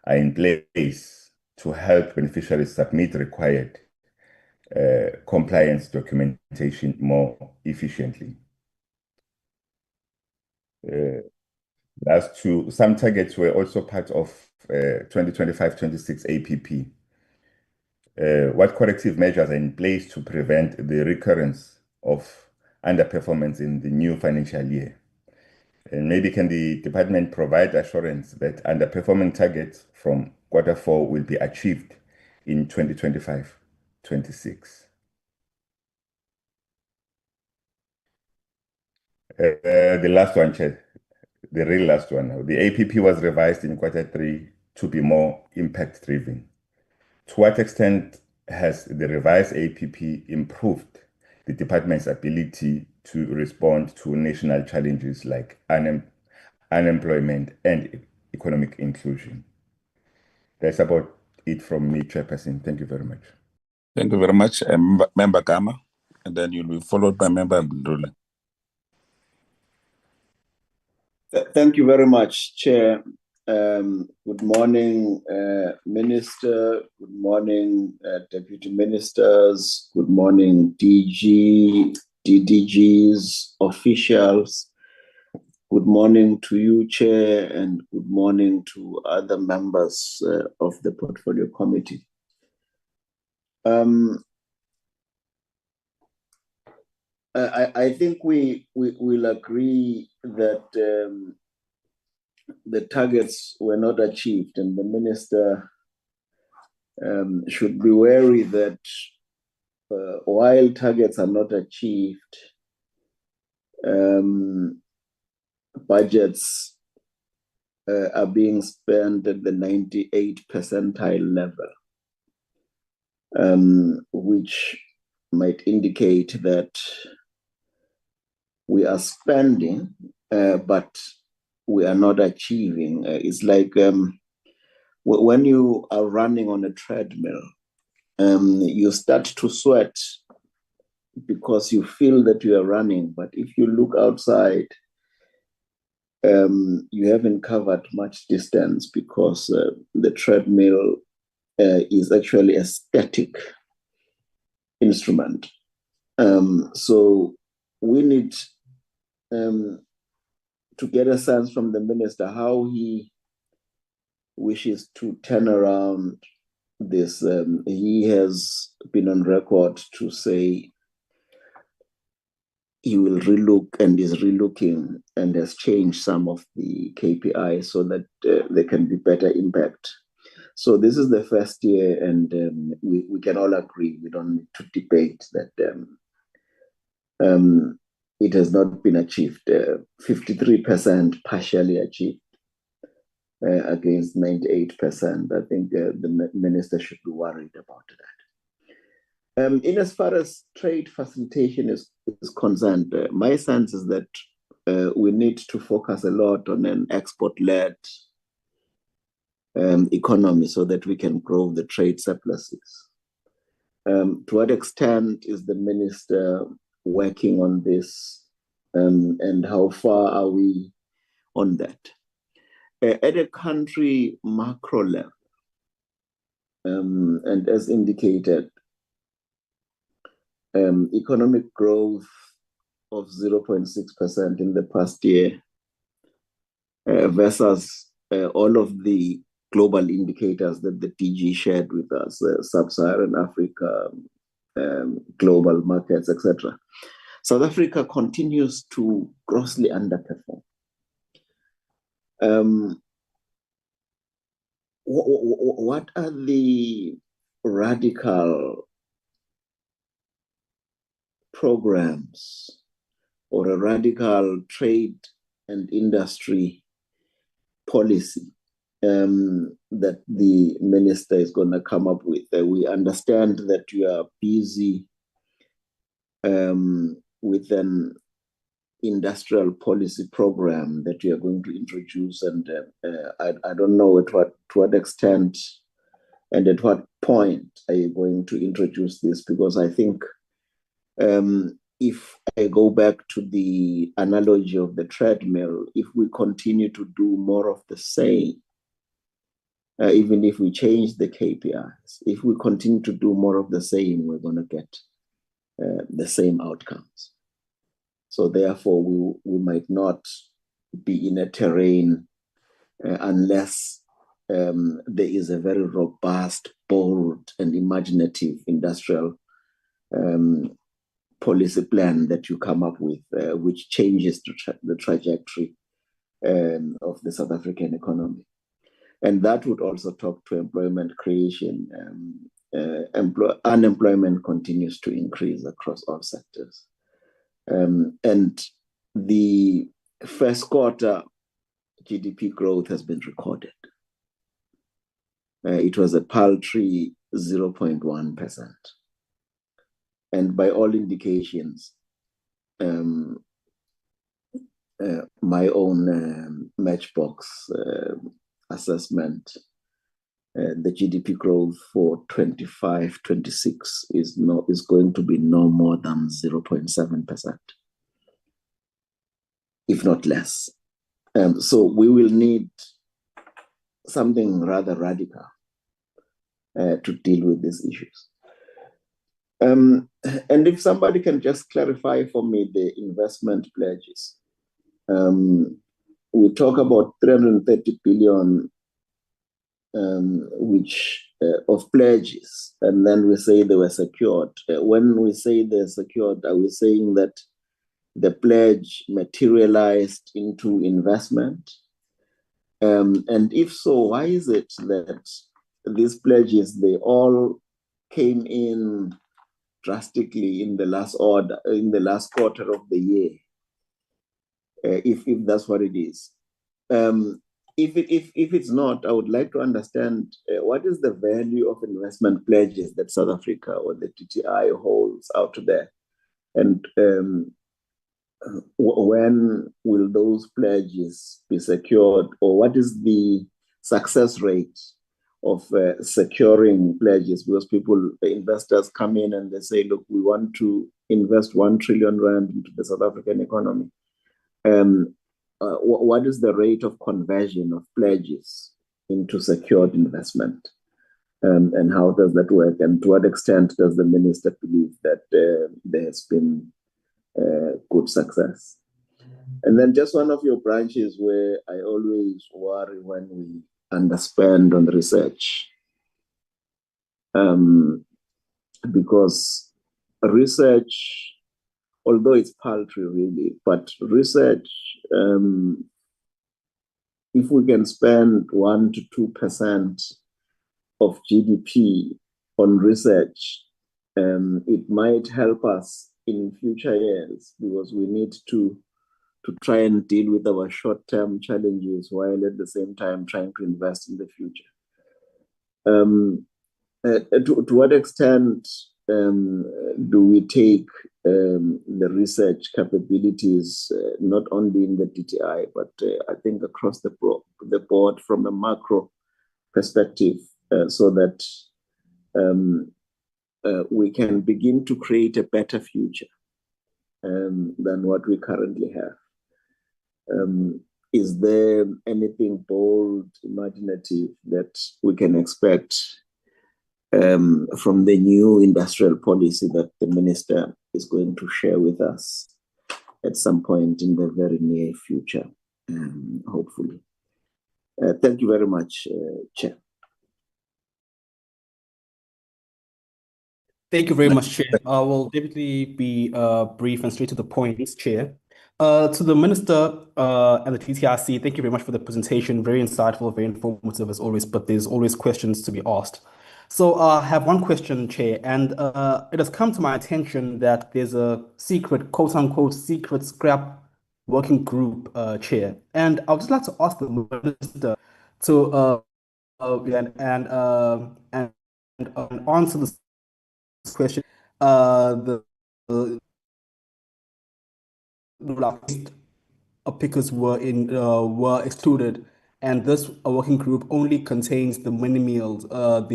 are in place to help beneficiaries submit required compliance documentation more efficiently? Last two, some targets were also part of 2025-26 APP. What corrective measures are in place to prevent the recurrence of underperformance in the new financial year? And maybe can the department provide assurance that underperforming targets from Q4 will be achieved in 2025-26? The last one, Chair, the real last one now. The APP was revised in Q3 to be more impact-driven. To what extent has the revised APP improved the department's ability to respond to national challenges like unemployment and economic inclusion? That's about it from me, Chairperson. Thank you very much. Thank you very much, Member Gama, and then you'll be followed by Member Abdullah. Thank you very much, Chair. Good morning, Minister. Good morning, Deputy Ministers. Good morning, DDGs, officials. Good morning to you, Chair, and good morning to other members of the Portfolio Committee. I think we will agree that the targets were not achieved, and the Minister should be wary that while targets are not achieved, budgets are being spent at the 98th percentile level, which might indicate that we are spending, but we are not achieving. It's like when you are running on a treadmill, you start to sweat because you feel that you are running, but if you look outside, you haven't covered much distance because the treadmill is actually a static instrument. So we need to get a sense from the Minister how he wishes to turn around this. He has been on record to say he will relook and is relooking and has changed some of the KPIs so that there can be better impact. So this is the first year, and we can all agree, we don't need to debate that it has not been achieved. 53% partially achieved against 98%. I think the Minister should be worried about that. In as far as trade facilitation is concerned, my sense is that we need to focus a lot on an export-led economy so that we can grow the trade surpluses. To what extent is the Minister working on this, and how far are we on that? At a country macro level, and as indicated, economic growth of 0.6% in the past year versus all of the global indicators that the DG shared with us, Sub-Saharan Africa, global markets, etc. South Africa continues to grossly underperform. What are the radical programs or a radical trade and industry policy that the minister is going to come up with? We understand that you are busy with an industrial policy program that you are going to introduce, and I don't know to what extent and at what point are you going to introduce this, because I think if I go back to the analogy of the treadmill, if we continue to do more of the same, even if we change the KPIs, if we continue to do more of the same, we're going to get the same outcomes. So therefore, we might not be in a terrain unless there is a very robust, bold, and imaginative industrial policy plan that you come up with, which changes the trajectory of the South African economy. And that would also talk to employment creation. Unemployment continues to increase across all sectors. And the first quarter GDP growth has been recorded. It was a paltry 0.1%. And by all indications, my own Matchbox assessment, the GDP growth for 25-26 is going to be no more than 0.7%, if not less. So we will need something rather radical to deal with these issues. And if somebody can just clarify for me the investment pledges. We talk about 330 billion of pledges, and then we say they were secured. When we say they're secured, are we saying that the pledge materialized into investment? And if so, why is it that these pledges, they all came in drastically in the last quarter of the year, if that's what it is? If it's not, I would like to understand what is the value of investment pledges that South Africa or the DTI holds out there, and when will those pledges be secured, or what is the success rate of securing pledges? Because investors come in and they say, look, we want to invest 1 trillion rand into the South African economy. What is the rate of conversion of pledges into secured investment? And how does that work? And to what extent does the minister believe that there has been good success? And then just one of your branches where I always worry when we underspend on research, because research, although it's paltry really, but research, if we can spend 1 to 2% of GDP on research, it might help us in future years, because we need to try and deal with our short-term challenges while at the same time trying to invest in the future. To what extent do we take the research capabilities, not only in the DTI, but I think across the board from a macro perspective, so that we can begin to create a better future than what we currently have? Is there anything bold, imaginative that we can expect from the new industrial policy that the minister is going to share with us at some point in the very near future, hopefully? Thank you very much, Chair. Thank you very much, Chair. I will definitely be brief and straight to the point, Chair. To the Minister and the DTIC, thank you very much for the presentation. Very insightful, very informative as always, but there's always questions to be asked. So I have one question, Chair, and it has come to my attention that there's a secret, quote unquote, secret scrap working group, Chair. And I would just like to ask the Minister to answer this question. The pickers were excluded, and this working group only contains the mini meals, that's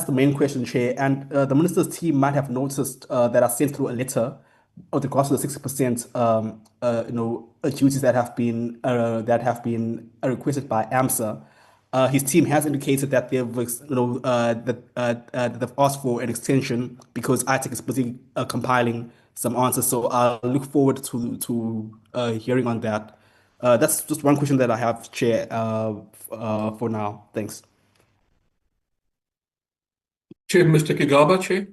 the main question, Chair. And the minister's team might have noticed that I sent through a letter with regards to the 60% duties that have been requested by AMSA. His team has indicated that they've asked for an extension because ITIC is busy compiling some answers. So I look forward to hearing on that. That's just one question that I have, Chair, for now. Thanks. Chair, Mr. Kigaba, Chair.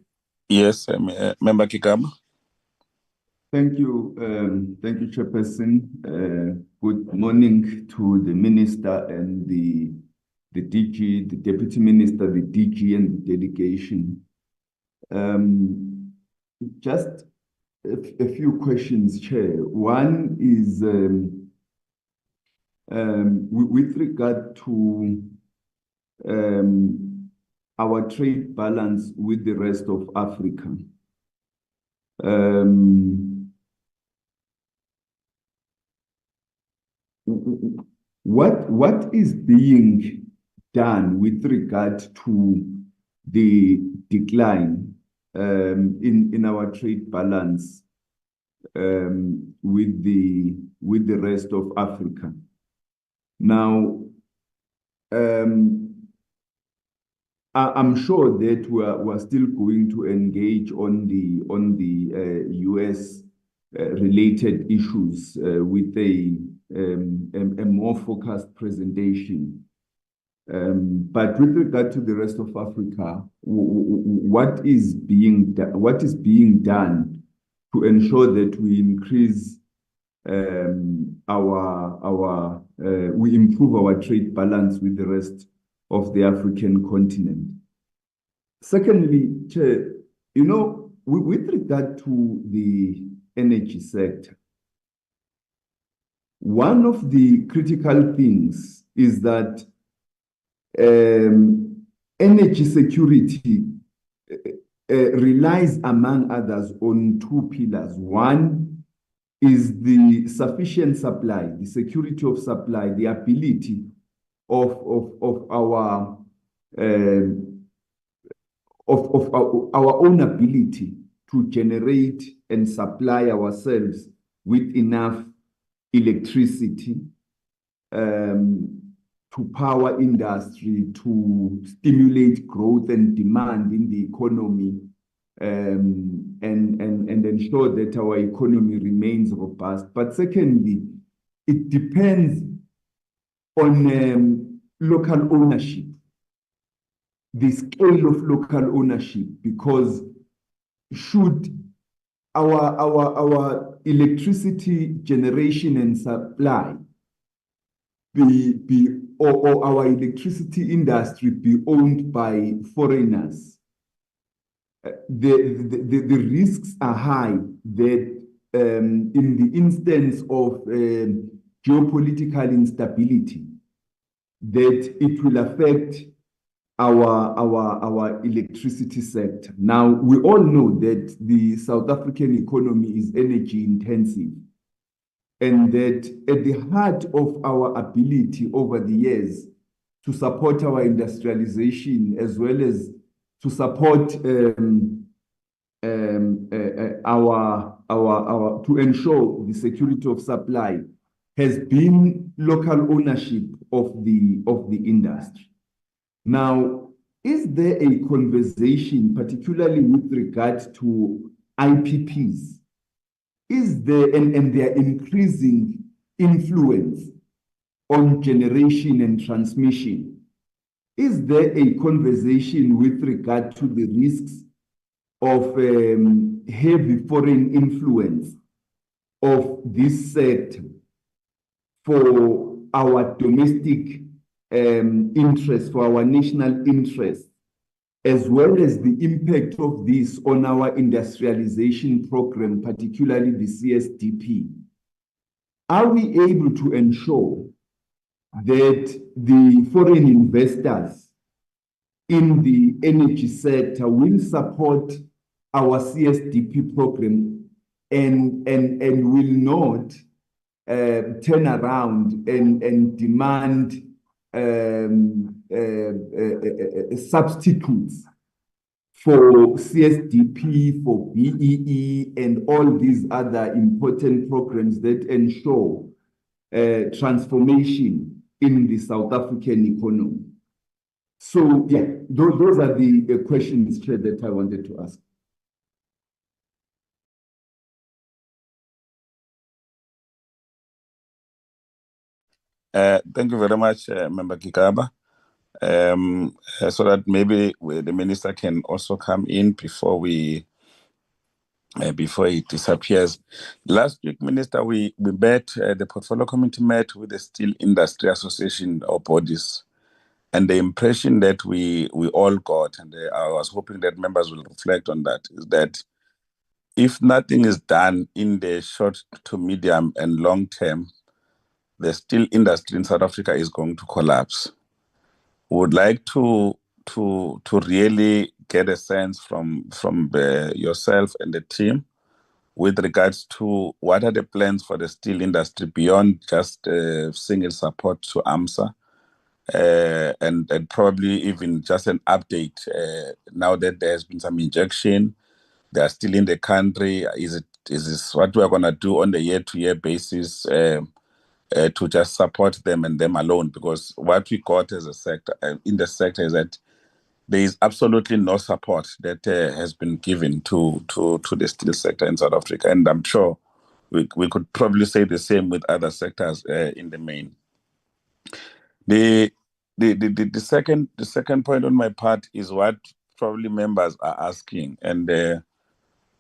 Yes, Member Kigaba. Thank you, Chairperson. Good morning to the Minister and the DG, the Deputy Minister, the DG, and the delegation. Just a few questions, Chair. One is with regard to our trade balance with the rest of Africa. What is being done with regard to the decline in our trade balance with the rest of Africa? Now, I'm sure that we're still going to engage on the US related issues with a more focused presentation. But with regard to the rest of Africa, what is being done to ensure that we increase we improve our trade balance with the rest of the African continent? Secondly, Chair, with regard to the energy sector, one of the critical things is that energy security relies, among others, on two pillars. One is the sufficient supply, the security of supply, the ability of our own ability to generate and supply ourselves with enough electricity to power industry, to stimulate growth and demand in the economy, and ensure that our economy remains robust. But secondly, it depends on local ownership, the scale of local ownership, because should our electricity generation and supply or our electricity industry be owned by foreigners, the risks are high that in the instance of geopolitical instability, that it will affect our electricity sector. Now, we all know that the South African economy is energy intensive, and that at the heart of our ability over the years to support our industrialization as well as to support to ensure the security of supply has been local ownership of the industry. Now, is there a conversation, particularly with regard to IPPs? Is there and their increasing influence on generation and transmission? Is there a conversation with regard to the risks of heavy foreign influence of this sector for our domestic interest, for our national interest, as well as the impact of this on our industrialization program, particularly the CSDP. Are we able to ensure that the foreign investors in the energy sector will support our CSDP program and will not turn around and demand substitutes for CSDP, for BEE, and all these other important programs that ensure transformation in the South African economy? So, yeah, those are the questions, Chair, that I wanted to ask. Thank you very much, Member Kikaba. So that maybe the minister can also come in before before he disappears. Last week, Minister, we met, the Portfolio Committee met with the Steel Industry Association or bodies. And the impression that we all got, and I was hoping that members will reflect on that, is that if nothing is done in the short to medium and long term, the steel industry in South Africa is going to collapse. We would like to really get a sense from yourself and the team with regards to what are the plans for the steel industry beyond just single support to AMSA, and probably even just an update now that there has been some injection. They are still in the country. Is this what we are going to do on the year-to-year basis to just support them and them alone? Because what we got as a sector in the sector is that there is absolutely no support that has been given to the steel sector in South Africa, and I'm sure we could probably say the same with other sectors in the main. The second point on my part is what probably members are asking, and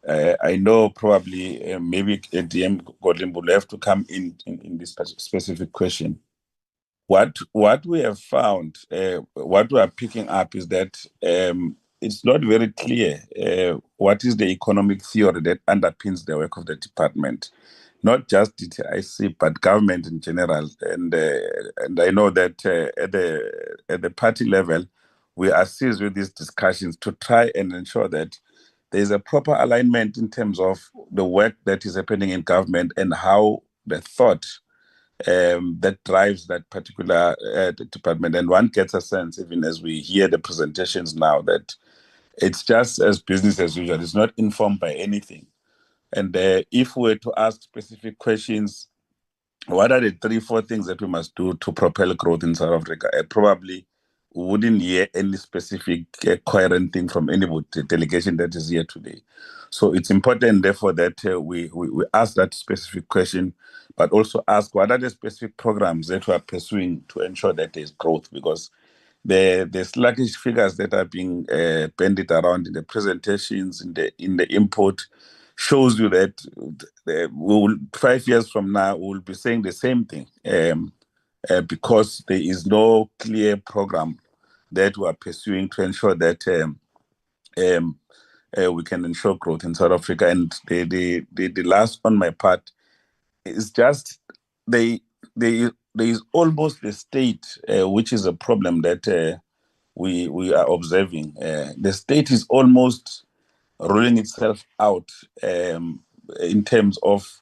I know probably maybe DM Godlim will have to come in this specific question. What we have found, what we are picking up is that it's not very clear what is the economic theory that underpins the work of the department, not just DTIC, but government in general. And I know that at the party level, we are seized with these discussions to try and ensure that there is a proper alignment in terms of the work that is happening in government and how the thought that drives that particular department. And one gets a sense, even as we hear the presentations now, that it's just as business as usual. It's not informed by anything. And if we were to ask specific questions, what are the 3-4 things that we must do to propel growth in South Africa? Probably wouldn't hear any specific coherent thing from any delegation that is here today. So it's important, therefore, that we ask that specific question, but also ask what are the specific programs that we are pursuing to ensure that there's growth, because the sluggish figures that are being bandied around in the presentations, in the input, shows you that 5 years from now we will be saying the same thing, because there is no clear program that we are pursuing to ensure that we can ensure growth in South Africa. And the last on my part is just there is almost a state which is a problem that we are observing. The state is almost rolling itself out in terms of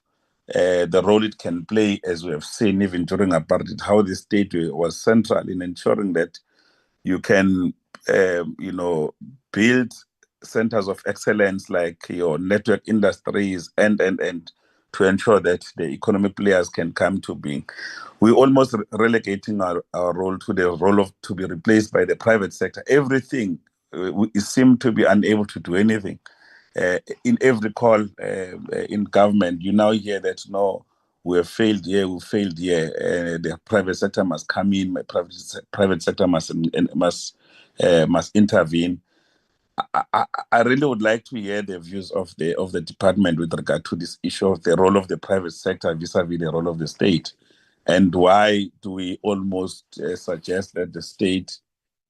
the role it can play, as we have seen even during apartheid, how the state was central in ensuring that you can, build centers of excellence like your network industries and to ensure that the economic players can come to being. We're almost relegating our role to the role of to be replaced by the private sector. Everything we seem to be unable to do anything. In every call in government, you now hear that no, we have failed here, we failed here. The private sector must come in. Private sector must intervene. I really would like to hear the views of the department with regard to this issue of the role of the private sector vis-a-vis the role of the state, and why do we almost suggest that the state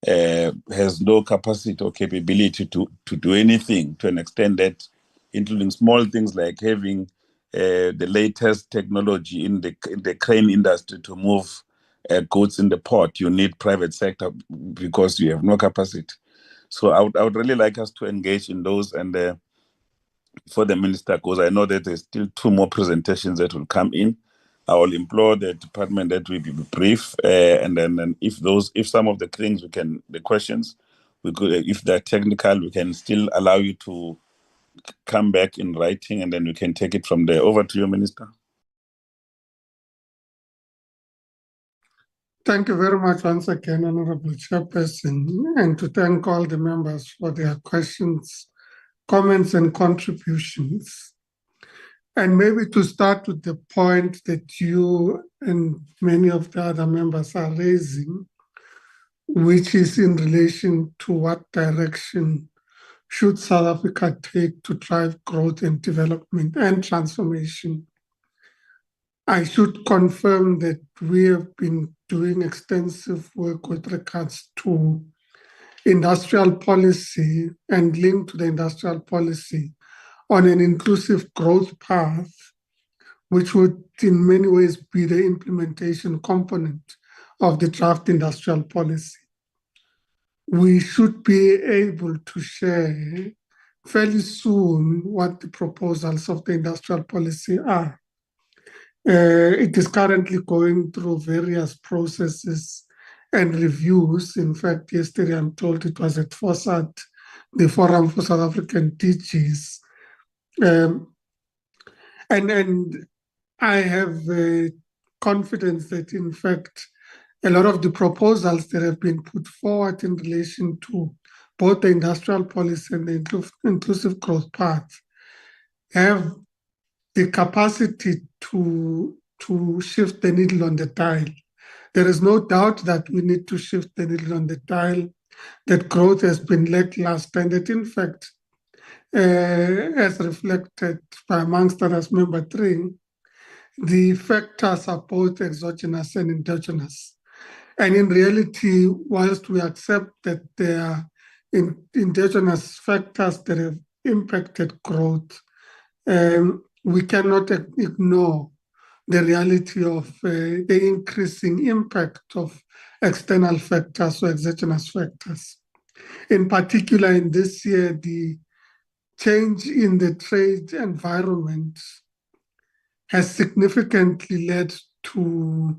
has no capacity or capability to do anything, to an extent that, including small things like having the latest technology in the crane industry to move goods in the port, you need private sector because you have no capacity. So I would really like us to engage in those, and for the minister, because I know that there's still 2 more presentations that will come in. I will implore the department that we be brief, and then if some of the things the questions, we could, if they're technical, we can still allow you to come back in writing, and then we can take it from there. Over to you, Minister. Thank you very much once again, Honorable Chairperson, and to thank all the members for their questions, comments, and contributions. And maybe to start with the point that you and many of the other members are raising, which is in relation to what direction should South Africa take to drive growth and development and transformation. I should confirm that we have been doing extensive work with regards to industrial policy and linked to the industrial policy on an inclusive growth path, which would in many ways be the implementation component of the draft industrial policy. We should be able to share fairly soon what the proposals of the industrial policy are. It is currently going through various processes and reviews. In fact, yesterday I'm told it was at FOSAT, the Forum for South African DGs. And I have confidence that, in fact, a lot of the proposals that have been put forward in relation to both the industrial policy and the inclusive growth path have the capacity to shift the needle on the dial. There is no doubt that we need to shift the needle on the dial, that growth has been lackluster, and that, in fact, as reflected by, amongst others, Member 3, the factors are both exogenous and endogenous. And in reality, whilst we accept that there are endogenous factors that have impacted growth, we cannot ignore the reality of the increasing impact of external factors or exogenous factors. In particular, in this year, the change in the trade environment has significantly led to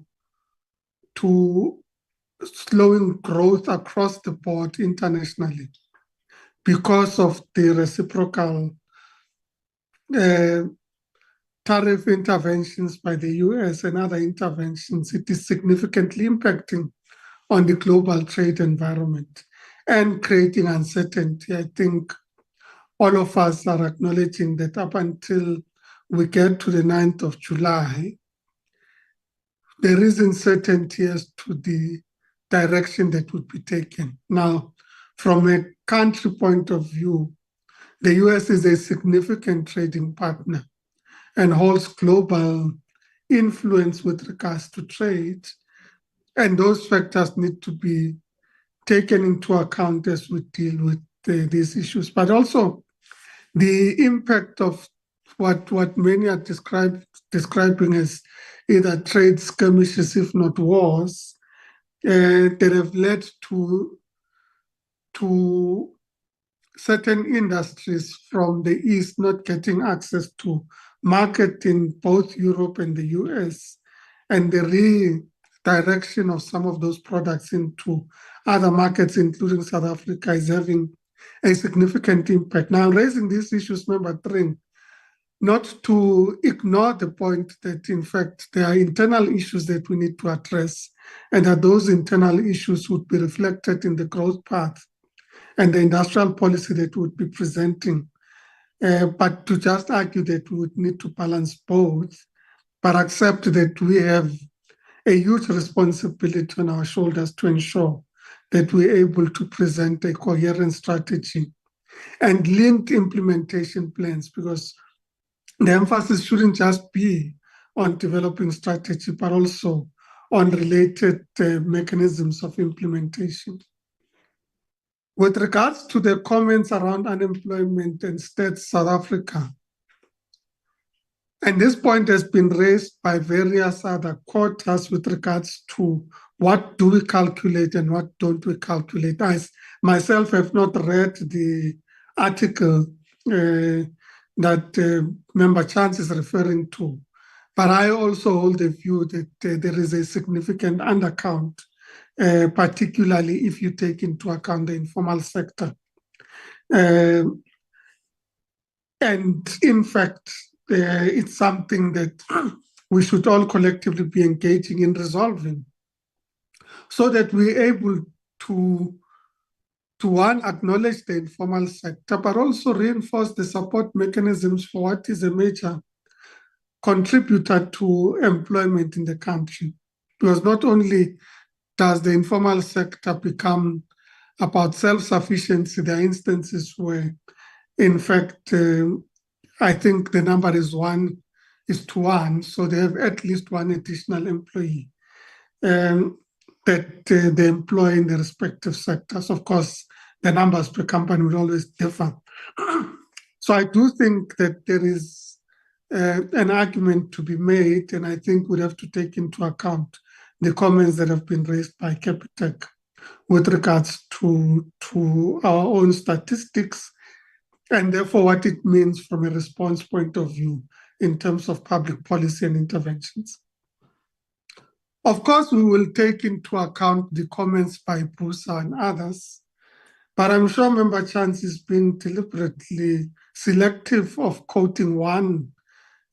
slowing growth across the board internationally because of the reciprocal tariff interventions by the US and other interventions. It is significantly impacting on the global trade environment and creating uncertainty. I think all of us are acknowledging that up until we get to the 9th of July, there is uncertainty as to the direction that would be taken. Now, from a country point of view, the US is a significant trading partner and holds global influence with regards to trade. And those factors need to be taken into account as we deal with these issues. But also the impact of what many are describing as either trade skirmishes, if not wars, that have led to certain industries from the East not getting access to market in both Europe and the US, and the redirection of some of those products into other markets, including South Africa, is having a significant impact. Now, raising these issues, Member 3, not to ignore the point that, in fact, there are internal issues that we need to address, and that those internal issues would be reflected in the growth path and the industrial policy that would be presenting. But to just argue that we would need to balance both, but accept that we have a huge responsibility on our shoulders to ensure that we're able to present a coherent strategy and linked implementation plans, because the emphasis shouldn't just be on developing strategy, but also on related mechanisms of implementation. With regards to the comments around unemployment and stats South Africa, and this point has been raised by various other quarters with regards to what do we calculate and what don't we calculate. I myself have not read the article that Member Chance is referring to, but I also hold the view that there is a significant undercount, particularly if you take into account the informal sector. And in fact, it's something that we should all collectively be engaging in resolving, so that we're able to one, acknowledge the informal sector, but also reinforce the support mechanisms for what is a major contributor to employment in the country. Because not only does the informal sector become about self-sufficiency, there are instances where, in fact, I think the number is 1:1, so they have at least one additional employee that they employ in the respective sectors. Of course, the numbers per company will always differ. So I do think that there is an argument to be made, and I think we'd have to take into account the comments that have been raised by Capitec with regards to our own statistics, and therefore what it means from a response point of view in terms of public policy and interventions. Of course, we will take into account the comments by Busa and others, but I'm sure Member Chance is being deliberately selective of quoting one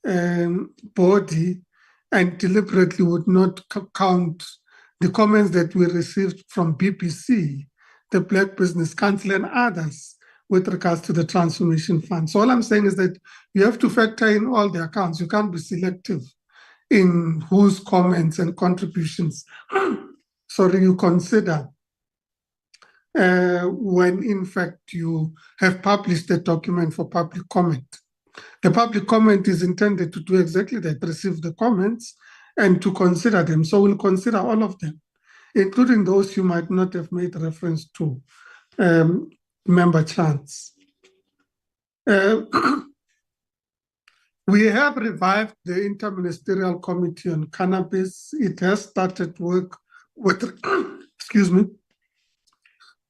body and deliberately would not count the comments that we received from BBC, the Black Business Council, and others with regards to the Transformation Fund. So all I'm saying is that you have to factor in all the accounts. You can't be selective in whose comments and contributions you consider when in fact you have published a document for public comment. The public comment is intended to do exactly that, receive the comments and to consider them. So we'll consider all of them, including those you might not have made reference to, Member Chance. We have revived the Interministerial Committee on Cannabis. It has started work with,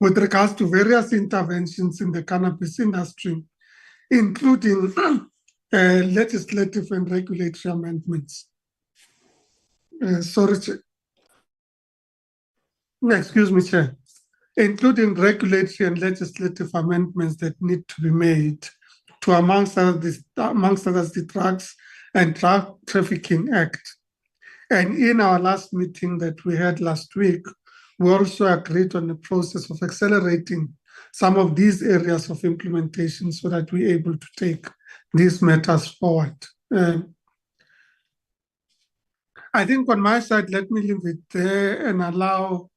with regards to various interventions in the cannabis industry, including legislative and regulatory amendments. Chair. Including regulatory and legislative amendments that need to be made to, amongst others, the Drugs and Drug Trafficking Act. And in our last meeting that we had last week, we also agreed on the process of accelerating some of these areas of implementation so that we're able to take these matters forward. I think on my side, let me leave it there and allow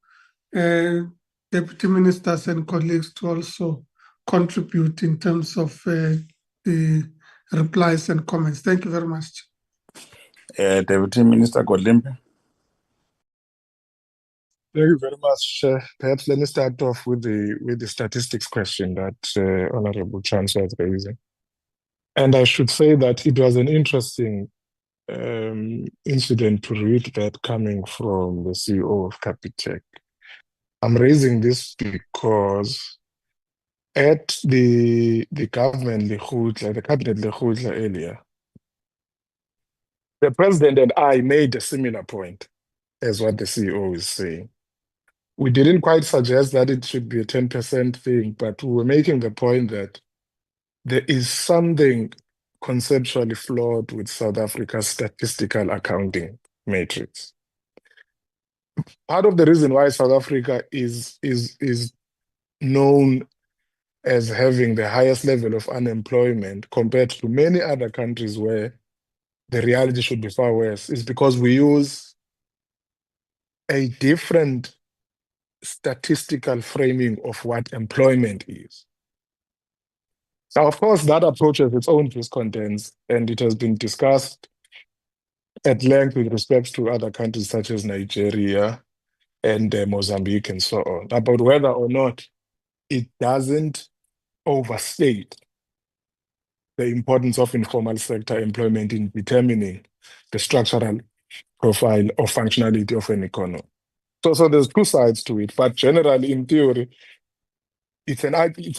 deputy ministers and colleagues to also contribute in terms of the replies and comments. Thank you very much. Deputy Minister Godlimpe. Thank you very much. Perhaps let me start off with the statistics question that Honorable Chance was raising. And I should say that it was an interesting incident to read that coming from the CEO of Capitec. I'm raising this because at the government Lekgotla, the cabinet Lekgotla earlier, the president and I made a similar point as what the CEO is saying. We didn't quite suggest that it should be a 10% thing, but we were making the point that there is something conceptually flawed with South Africa's statistical accounting matrix. Part of the reason why South Africa is known as having the highest level of unemployment compared to many other countries where the reality should be far worse is because we use a different statistical framing of what employment is. Now, of course, that approach has its own discontents, and it has been discussed at length with respect to other countries such as Nigeria and Mozambique and so on, about whether or not it doesn't overstate the importance of informal sector employment in determining the structural profile or functionality of an economy. So there's two sides to it, but generally, in theory, it's an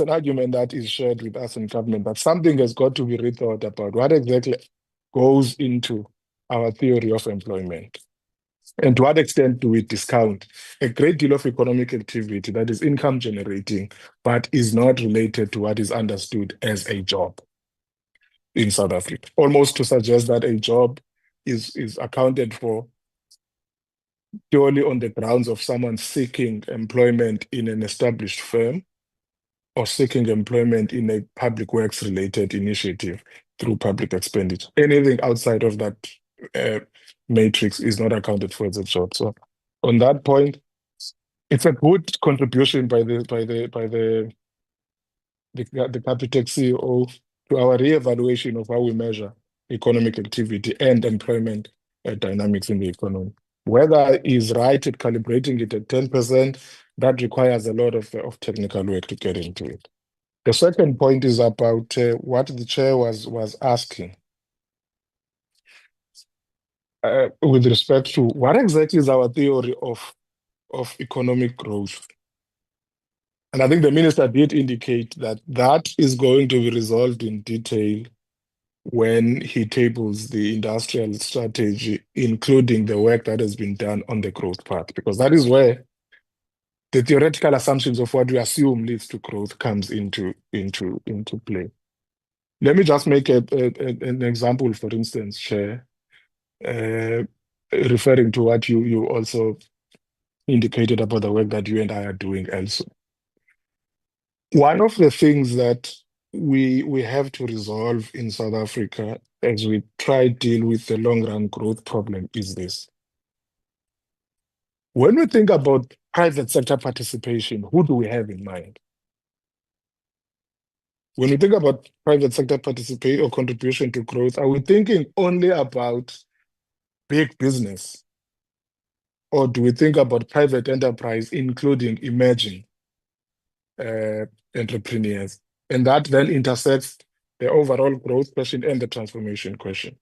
argument that is shared with us in government, that something has got to be rethought about what exactly goes into our theory of employment. And to what extent do we discount a great deal of economic activity that is income generating, but is not related to what is understood as a job in South Africa? Almost to suggest that a job is accounted for purely on the grounds of someone seeking employment in an established firm or seeking employment in a public works related initiative through public expenditure. Anything outside of that matrix is not accounted for as a job. So on that point, it's a good contribution by the Capitec CEO to our re-evaluation of how we measure economic activity and employment dynamics in the economy. Whether he's right at calibrating it at 10%, that requires a lot of technical work to get into it. The second point is about what the chair was asking with respect to what exactly is our theory of economic growth. And I think the minister did indicate that that is going to be resolved in detail when he tables the industrial strategy, including the work that has been done on the growth path, because that is where the theoretical assumptions of what we assume leads to growth comes into play. Let me just make an example, for instance, Chair, referring to what you also indicated about the work that you and I are doing elsewhere. One of the things that we have to resolve in South Africa as we try to deal with the long-run growth problem is this. When we think about private sector participation, who do we have in mind? When we think about private sector participation or contribution to growth, are we thinking only about big business? Or do we think about private enterprise, including emerging entrepreneurs? And that then intersects the overall growth question and the transformation question.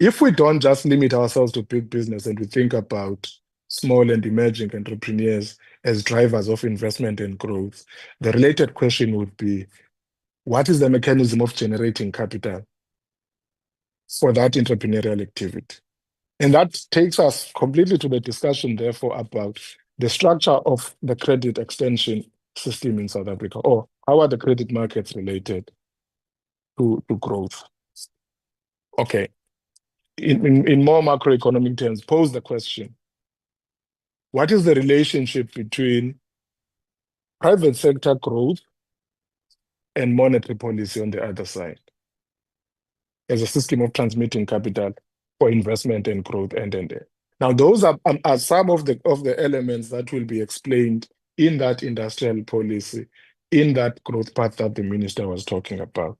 If we don't just limit ourselves to big business and we think about small and emerging entrepreneurs as drivers of investment and growth, the related question would be, what is the mechanism of generating capital for that entrepreneurial activity? And that takes us completely to the discussion, therefore, about the structure of the credit extension system in South Africa, or how are the credit markets related to growth? Okay. In more macroeconomic terms, pose the question, what is the relationship between private sector growth and monetary policy on the other side as a system of transmitting capital for investment and growth and. Now, those are some of the elements that will be explained in that industrial policy, in that growth path that the minister was talking about.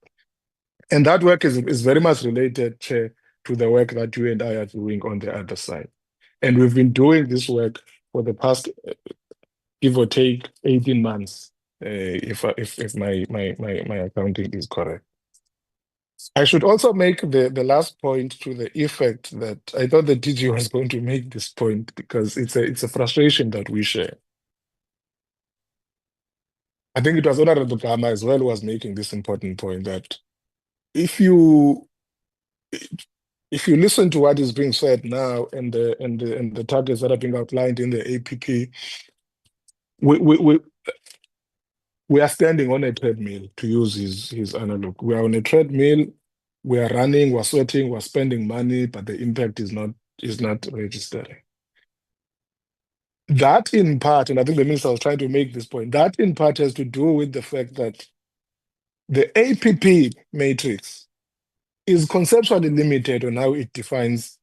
And that work is very much related, Chair, to the work that you and I are doing on the other side. And we've been doing this work for the past, give or take, 18 months, if my accounting is correct. I should also make the last point to the effect that I thought the DG was going to make this point because it's a frustration that we share. I think it was Honorable Gama as well who was making this important point that if you listen to what is being said now and the targets that are being outlined in the APP, we are standing on a treadmill, to use his analog. We are on a treadmill, we are running, we're sweating, we're spending money, but the impact is not registering. That in part, and I think the minister was trying to make this point, that in part has to do with the fact that the APP matrix is conceptually limited on how it defines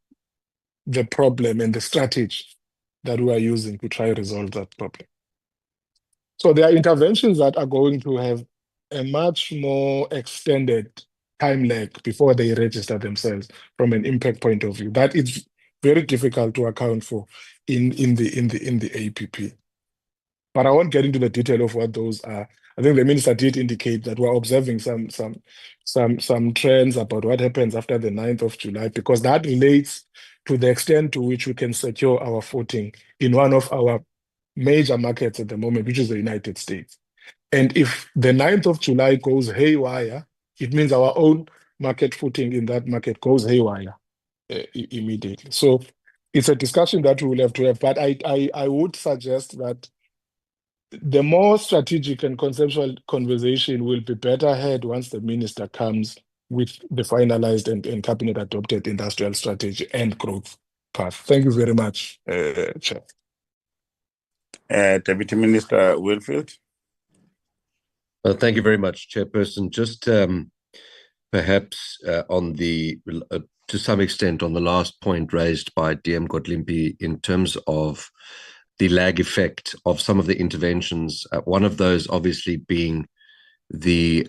the problem and the strategy that we are using to try to resolve that problem. So there are interventions that are going to have a much more extended time lag before they register themselves from an impact point of view. That is very difficult to account for in the APP. But I won't get into the detail of what those are. I think the minister did indicate that we're observing some trends about what happens after the 9th of July, because that relates to the extent to which we can secure our footing in one of our major markets at the moment, which is the United States. And if the 9th of July goes haywire, it means our own market footing in that market goes haywire immediately. So it's a discussion that we will have to have. But I would suggest that the more strategic and conceptual conversation will be better had once the minister comes with the finalized and cabinet adopted industrial strategy and growth path. Thank you very much, Chair. Deputy Minister Wilfield. Thank you very much, Chairperson. Just perhaps on the, to some extent, on the last point raised by DM Godlimpi in terms of the lag effect of some of the interventions, one of those obviously being the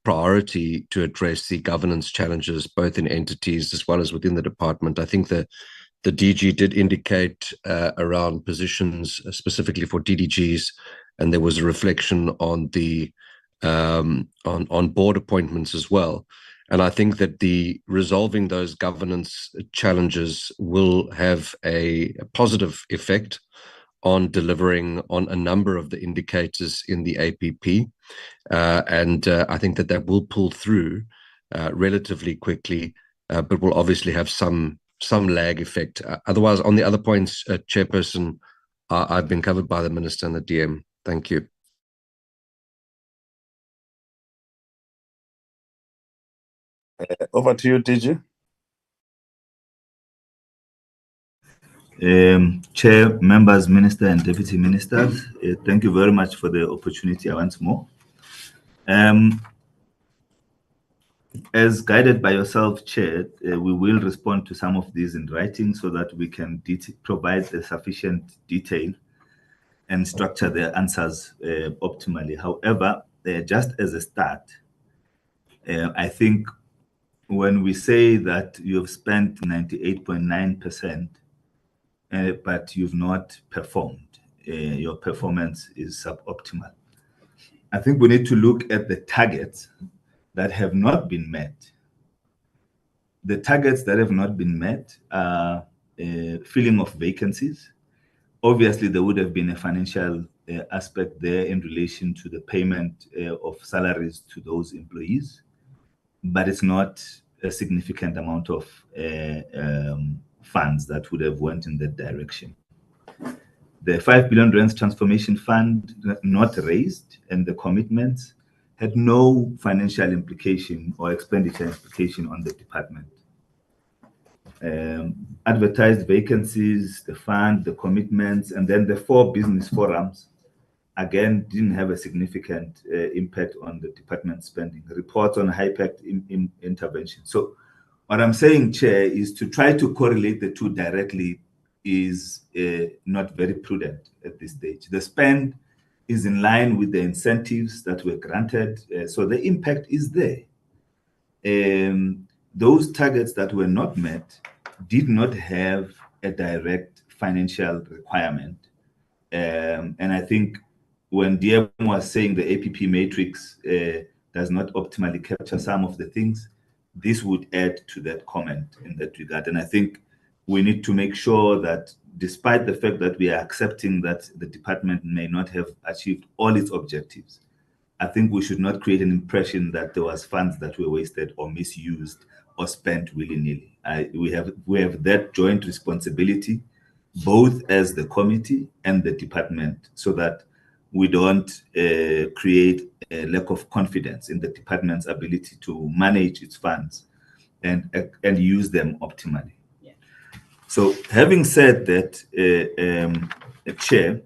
priority to address the governance challenges, both in entities as well as within the department. I think the DG did indicate around positions specifically for DDGs, and there was a reflection on the on board appointments as well. And I think that the resolving those governance challenges will have a positive effect on delivering on a number of the indicators in the APP. And I think that will pull through relatively quickly, but will obviously have some lag effect. Otherwise, on the other points, Chairperson, I've been covered by the Minister and the DM. Thank you. Over to you, DG. Chair, members, Minister and Deputy Ministers, thank you very much for the opportunity once more. As guided by yourself, Chair, we will respond to some of these in writing so that we can provide the sufficient detail and structure the answers optimally. However, just as a start, I think when we say that you've spent 98.9%, but you've not performed, your performance is suboptimal. I think we need to look at the targets that have not been met. The targets that have not been met are filling of vacancies. Obviously, there would have been a financial aspect there in relation to the payment of salaries to those employees, but it's not a significant amount of funds that would have went in that direction. The 5 billion rands transformation fund not raised, and the commitments had no financial implication or expenditure implication on the department. Advertised vacancies, the fund, the commitments, and then the 4 business forums, again, didn't have a significant impact on the department spending. Reports on high-impact intervention. So what I'm saying, Chair, is to try to correlate the two directly is not very prudent at this stage. The spend is in line with the incentives that were granted, so the impact is there. Those targets that were not met did not have a direct financial requirement. And I think when DM was saying the APP matrix does not optimally capture some of the things, this would add to that comment in that regard. And I think we need to make sure that despite the fact that we are accepting that the department may not have achieved all its objectives, I think we should not create an impression that there was funds that were wasted or misused or spent willy-nilly. We have that joint responsibility, both as the committee and the department, so that we don't create a lack of confidence in the department's ability to manage its funds and use them optimally. Yeah. So having said that, Chair,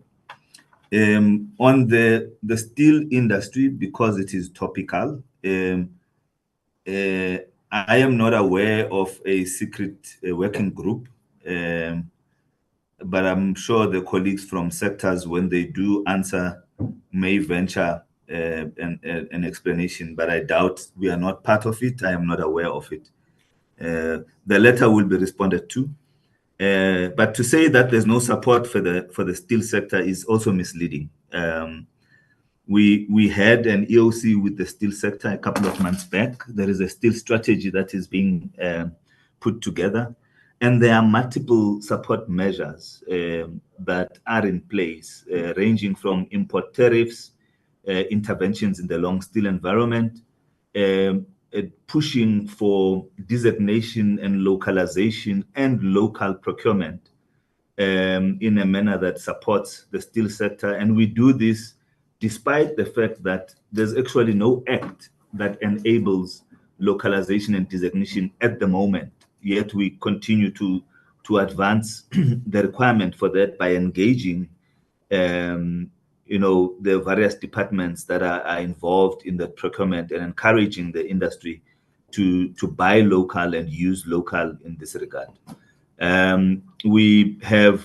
on the steel industry, because it is topical, I am not aware of a secret working group, but I'm sure the colleagues from sectors, when they do answer, may venture an explanation, but I doubt we are not part of it. I am not aware of it. The letter will be responded to. But to say that there's no support for the steel sector is also misleading. We had an EOC with the steel sector a couple of months back. There is a steel strategy that is being put together, and there are multiple support measures that are in place, ranging from import tariffs, interventions in the long steel environment, pushing for designation and localization and local procurement in a manner that supports the steel sector. And we do this despite the fact that there's actually no act that enables localization and designation at the moment. Yet we continue to advance the requirement for that by engaging the various departments that are involved in the procurement and encouraging the industry to buy local and use local in this regard. We have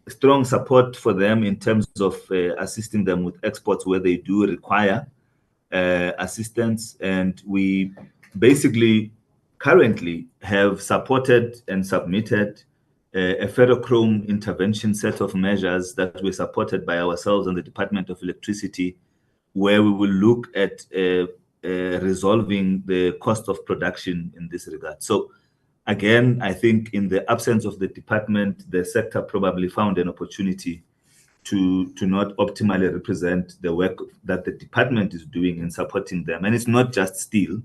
strong support for them in terms of assisting them with exports where they do require assistance. And we basically currently have supported and submitted a ferrochrome intervention set of measures that were supported by ourselves and the Department of Electricity, where we will look at resolving the cost of production in this regard. So again, I think in the absence of the department, the sector probably found an opportunity to not optimally represent the work that the department is doing in supporting them. And it's not just steel,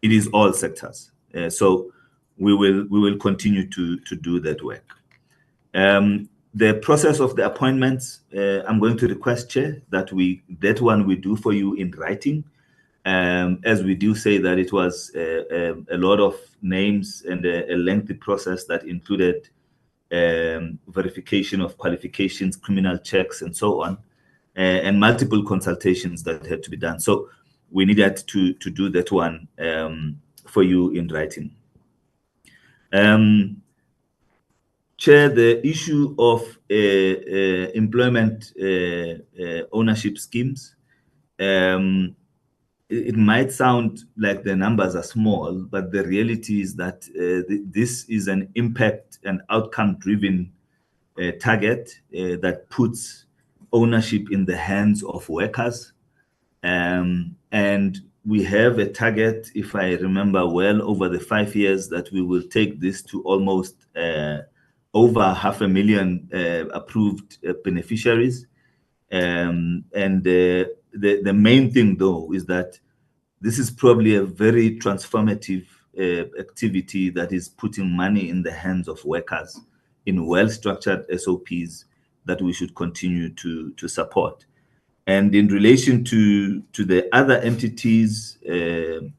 it is all sectors. So we will continue to do that work. The process of the appointments, I'm going to request, Chair, that one we do for you in writing. As we do say that it was a lot of names and a lengthy process that included verification of qualifications, criminal checks, and so on, and multiple consultations that had to be done. So we needed to do that one for you in writing. Chair, the issue of employment ownership schemes, it might sound like the numbers are small, but the reality is that this is an impact and outcome-driven target that puts ownership in the hands of workers. And we have a target, if I remember well, over the 5 years that we will take this to almost over 500,000 approved beneficiaries. And the main thing, though, is that this is probably a very transformative activity that is putting money in the hands of workers in well-structured SOPs that we should continue to support. And in relation to the other entities, the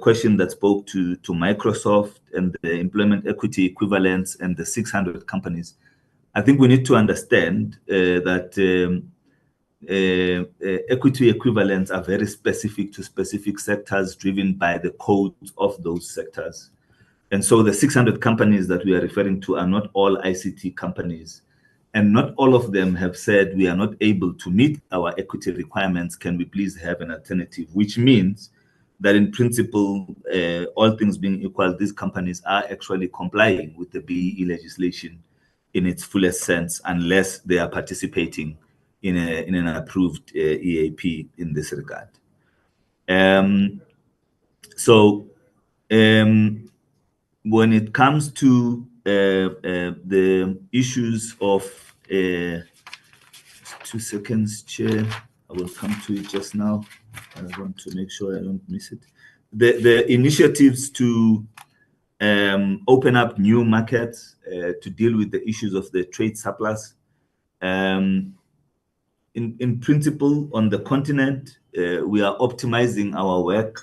question that spoke to Microsoft and the employment equity equivalents and the 600 companies, I think we need to understand that equity equivalents are very specific to specific sectors driven by the codes of those sectors. And so the 600 companies that we are referring to are not all ICT companies. And not all of them have said we are not able to meet our equity requirements. Can we please have an alternative? Which means that in principle, all things being equal, these companies are actually complying with the BEE legislation in its fullest sense, unless they are participating in an approved EAP in this regard. When it comes to the issues of 2 seconds, Chair, I will come to it just now. I want to make sure I don't miss it. The initiatives to open up new markets to deal with the issues of the trade surplus. In principle, on the continent, we are optimizing our work,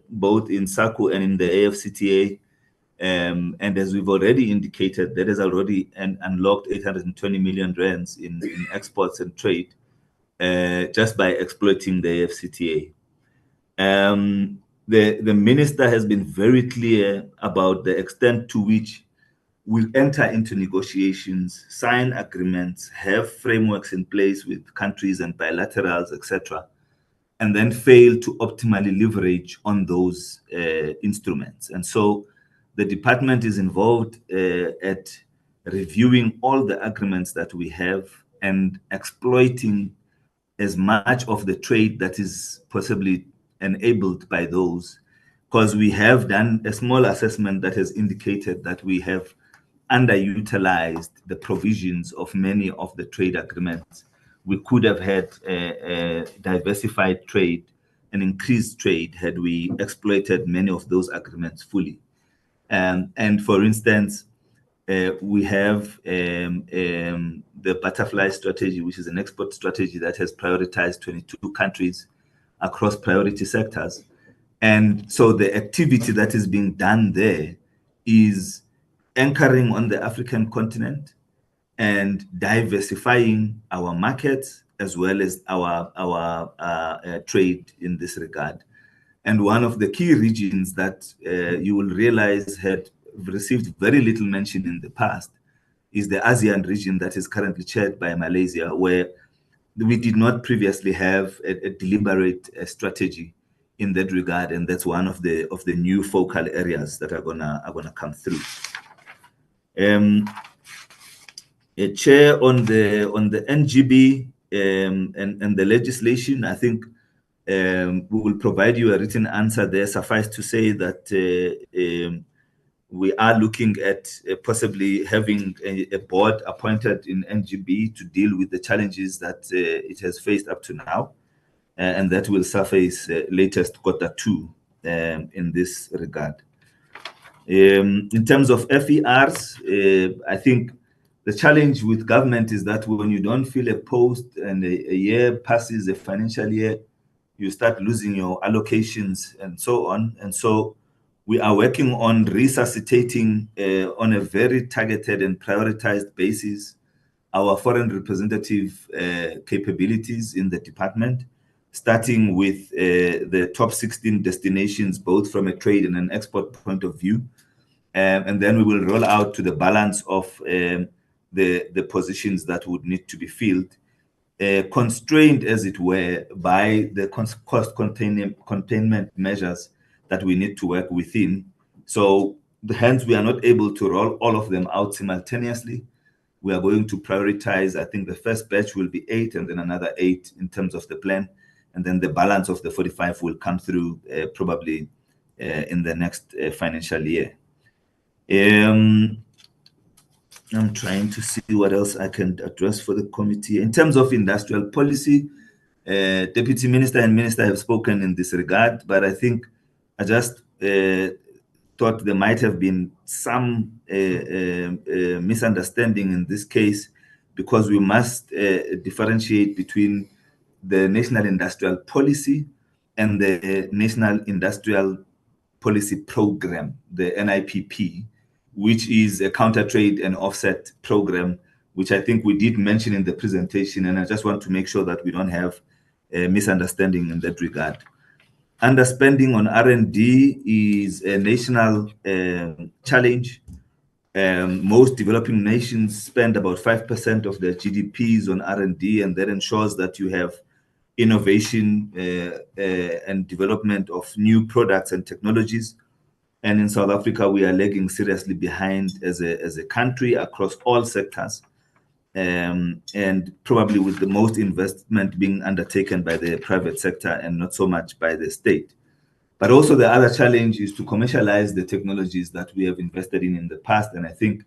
both in SACU and in the AFCTA. And as we've already indicated, that has already unlocked 820 million rands in exports and trade just by exploiting the AFCTA. The minister has been very clear about the extent to which will enter into negotiations, sign agreements, have frameworks in place with countries and bilaterals, etc., and then fail to optimally leverage on those instruments. And so the department is involved at reviewing all the agreements that we have and exploiting as much of the trade that is possibly enabled by those, because we have done a small assessment that has indicated that we have underutilized the provisions of many of the trade agreements. We could have had a diversified trade and increased trade had we exploited many of those agreements fully. And for instance, we have the butterfly strategy, which is an export strategy that has prioritized 22 countries across priority sectors. And so the activity that is being done there is anchoring on the African continent and diversifying our markets as well as our trade in this regard. And one of the key regions that you will realize had received very little mention in the past is the ASEAN region that is currently chaired by Malaysia, where we did not previously have a deliberate strategy in that regard, and that's one of the new focal areas that are gonna come through. A chair on the NGB and the legislation, I think we will provide you a written answer there. Suffice to say that we are looking at possibly having a board appointed in NGB to deal with the challenges that it has faced up to now, and that will surface latest Q2 in this regard. In terms of FERs, I think the challenge with government is that when you don't fill a post and a year passes, a financial year, you start losing your allocations and so on. And so we are working on resuscitating on a very targeted and prioritized basis our foreign representative capabilities in the department, starting with the top 16 destinations, both from a trade and an export point of view. And then we will roll out to the balance of the positions that would need to be filled, constrained, as it were, by the cost containment measures that we need to work within. So hence, we are not able to roll all of them out simultaneously. We are going to prioritize. I think the first batch will be 8 and then another 8 in terms of the plan. And then the balance of the 45 will come through probably in the next financial year. I'm trying to see what else I can address for the committee. In terms of industrial policy, Deputy Minister and Minister have spoken in this regard, but I think I just thought there might have been some misunderstanding in this case, because we must differentiate between the National Industrial Policy and the National Industrial Policy Program, the NIPP, which is a counter trade and offset program, which I think we did mention in the presentation. And I just want to make sure that we don't have a misunderstanding in that regard. Underspending on R&D is a national challenge. Most developing nations spend about 5% of their GDPs on R&D, and that ensures that you have innovation and development of new products and technologies. And in South Africa, we are lagging seriously behind as a country across all sectors, and probably with the most investment being undertaken by the private sector and not so much by the state. But also the other challenge is to commercialize the technologies that we have invested in the past. And I think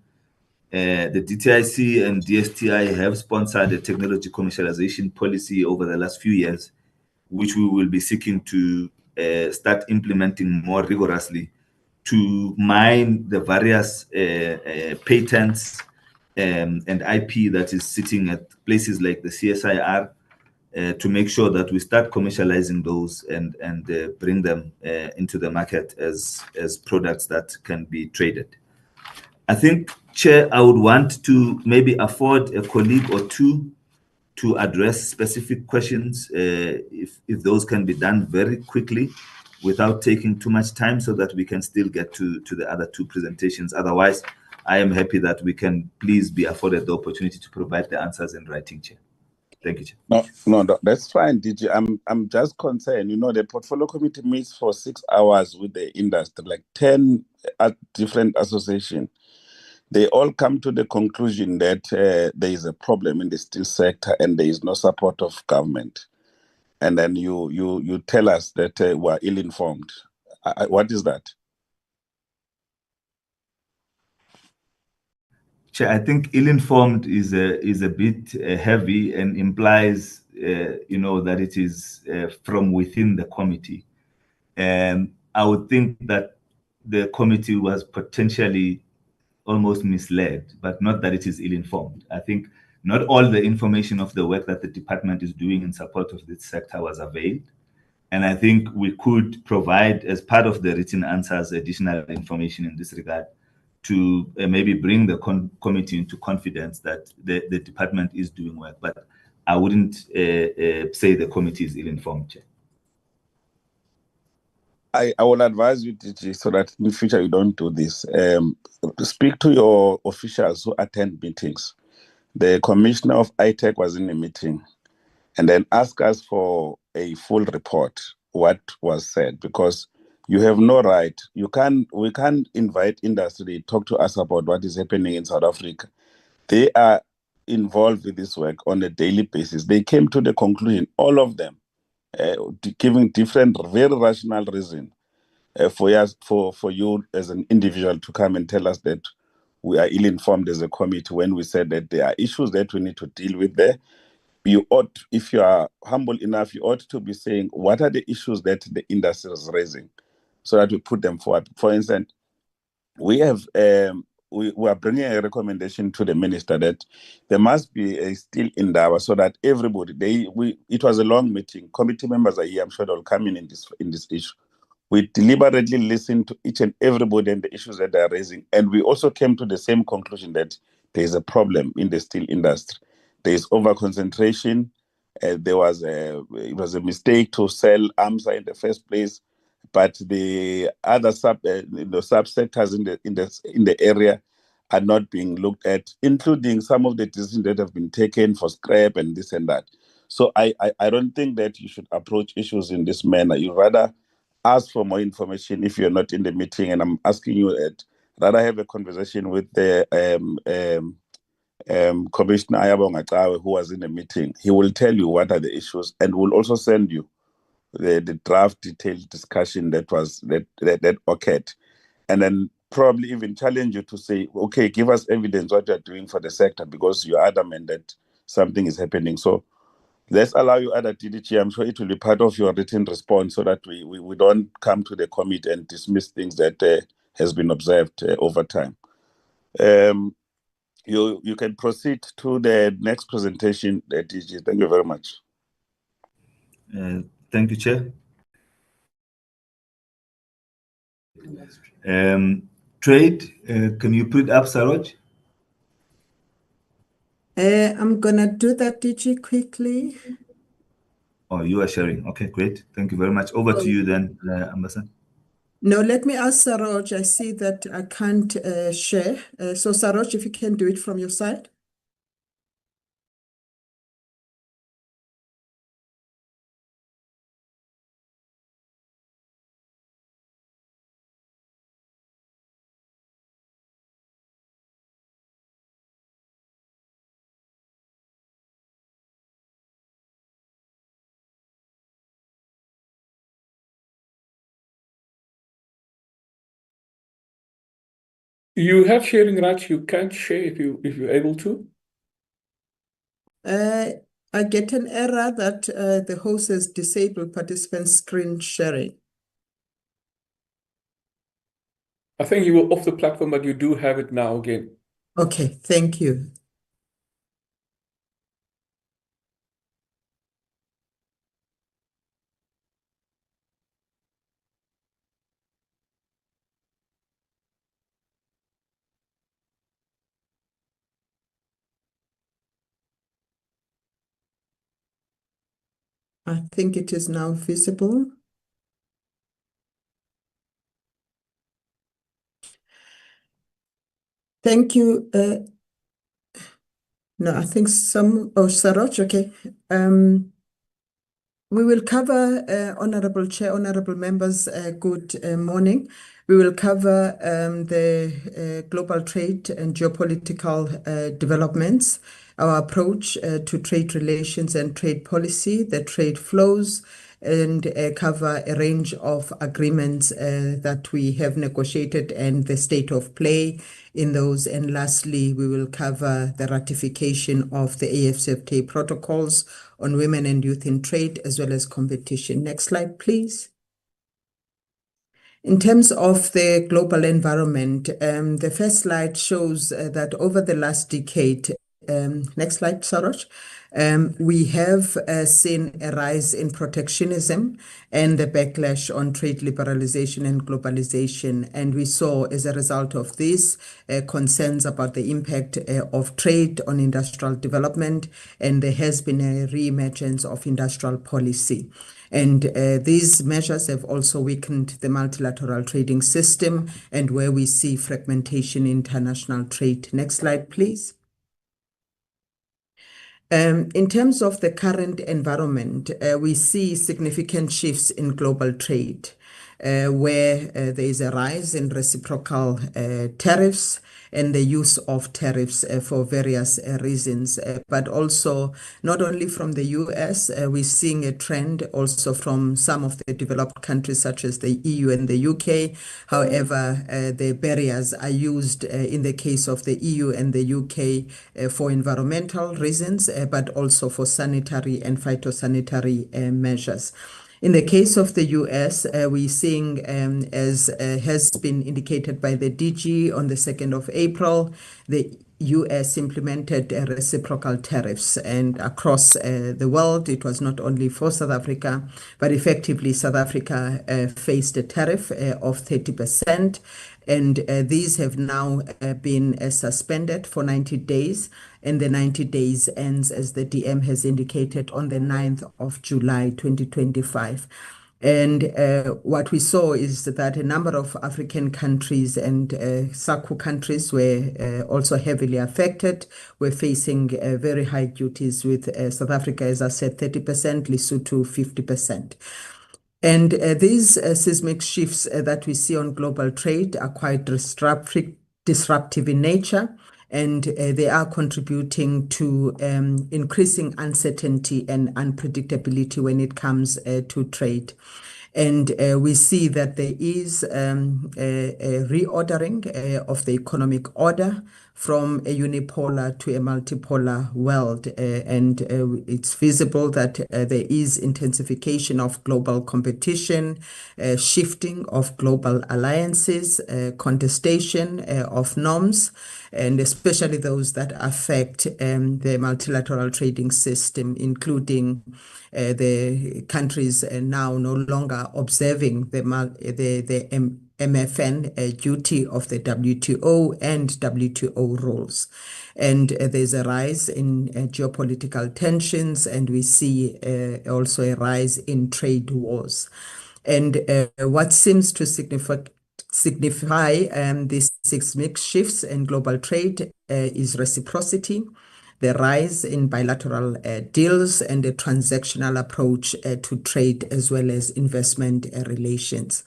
the DTIC and DSTI have sponsored a technology commercialization policy over the last few years, which we will be seeking to start implementing more rigorously to mine the various patents and IP that is sitting at places like the CSIR, to make sure that we start commercializing those and bring them into the market as products that can be traded. I think, Chair, I would want to maybe afford a colleague or two to address specific questions, if those can be done very quickly without taking too much time, so that we can still get to the other two presentations. Otherwise, I am happy that we can please be afforded the opportunity to provide the answers in writing, Chair. Thank you, Chair. No, that's fine, DG. I'm just concerned. The portfolio committee meets for 6 hours with the industry, like 10 different associations. They all come to the conclusion that there is a problem in the steel sector and there is no support of government. And then you tell us that we're ill-informed. What is that? Chair, I think ill-informed is a bit heavy and implies, that it is from within the committee. I would think that the committee was potentially almost misled, but not that it is ill-informed. I think not all the information of the work that the department is doing in support of this sector was availed. And I think we could provide, as part of the written answers, additional information in this regard to maybe bring the committee into confidence that the department is doing work. But I wouldn't say the committee is ill-informed, Chair. I will advise you, DG, so that in the future you don't do this. Speak to your officials who attend meetings. The commissioner of ITEC was in a meeting, and then ask us for a full report, what was said, because you have no right. We can't invite industry, talk to us about what is happening in South Africa. They are involved with this work on a daily basis. They came to the conclusion, all of them, giving different, very rational reason for you as an individual to come and tell us that we are ill-informed as a committee when we said that there are issues that we need to deal with there. You ought, if you are humble enough, you ought to be saying, what are the issues that the industry is raising so that we put them forward. For instance, we have we are bringing a recommendation to the minister that there must be a steel endeavor so that everybody, it was a long meeting, committee members are here, I'm sure they'll come in this issue. We deliberately listened to each and everybody and the issues that they are raising. And we also came to the same conclusion that there is a problem in the steel industry. There is over-concentration. It was a mistake to sell AMSA in the first place. But the other subsectors in the area are not being looked at, including some of the decisions that have been taken for scrap and this and that. So I don't think that you should approach issues in this manner. You rather ask for more information if you're not in the meeting, and I'm asking you that rather have a conversation with the Commissioner Ayabonga Cawe, who was in the meeting. He will tell you what are the issues and will also send you the draft detailed discussion that occurred, and then probably even challenge you to say, okay, give us evidence what you're doing for the sector, because you're adamant that something is happening. So let's allow you other DDG. I'm sure it will be part of your written response so that we don't come to the committee and dismiss things that has been observed over time. You can proceed to the next presentation, DG. Thank you very much. Thank you, Chair. Trade, can you put up, Saroj? I'm going to do that, DG, quickly. Oh, you are sharing. Okay, great. Thank you very much. Over to you then, Ambassador. No, let me ask Saroj. I see that I can't share. So, Saroj, if you can do it from your side. You have sharing rights. You can't share if you're able to. I get an error that the host has disabled participant screen sharing. I think you were off the platform, but you do have it now again. Okay, thank you. I think it is now visible. Thank you. No, I think Saroj, okay. We will cover, Honorable Chair, Honorable Members, good morning. We will cover the global trade and geopolitical developments, our approach to trade relations and trade policy, the trade flows, and cover a range of agreements that we have negotiated and the state of play in those. And lastly, we will cover the ratification of the AFCFTA protocols on women and youth in trade, as well as competition. Next slide, please. In terms of the global environment, the first slide shows that over the last decade, next slide, Saroj. We have seen a rise in protectionism and the backlash on trade liberalization and globalization. And we saw, as a result of this, concerns about the impact of trade on industrial development, and there has been a re-emergence of industrial policy. And these measures have also weakened the multilateral trading system, and where we see fragmentation in international trade. Next slide, please. In terms of the current environment, we see significant shifts in global trade, where there is a rise in reciprocal tariffs and the use of tariffs for various reasons, but also not only from the US, we're seeing a trend also from some of the developed countries such as the EU and the UK. However, the barriers are used in the case of the EU and the UK for environmental reasons, but also for sanitary and phytosanitary measures. In the case of the US, we're seeing, as has been indicated by the DG on the 2nd of April, the US implemented reciprocal tariffs, and across the world, it was not only for South Africa, but effectively South Africa faced a tariff of 30%. And these have now been suspended for 90 days, and the 90 days ends, as the DM has indicated, on the 9th of July 2025. And what we saw is that a number of African countries and SACU countries were also heavily affected. We're facing very high duties with South Africa, as I said, 30%, Lesotho 50%. And these seismic shifts that we see on global trade are quite disruptive in nature, and they are contributing to increasing uncertainty and unpredictability when it comes to trade. And we see that there is a reordering of the economic order from a unipolar to a multipolar world. And it's visible that there is intensification of global competition, shifting of global alliances, contestation of norms, and especially those that affect the multilateral trading system, including the countries now no longer observing the MFN duty of the WTO and WTO rules. And there's a rise in geopolitical tensions, and we see also a rise in trade wars. And what seems to signify these seismic shifts in global trade is reciprocity, the rise in bilateral deals, and a transactional approach to trade, as well as investment relations.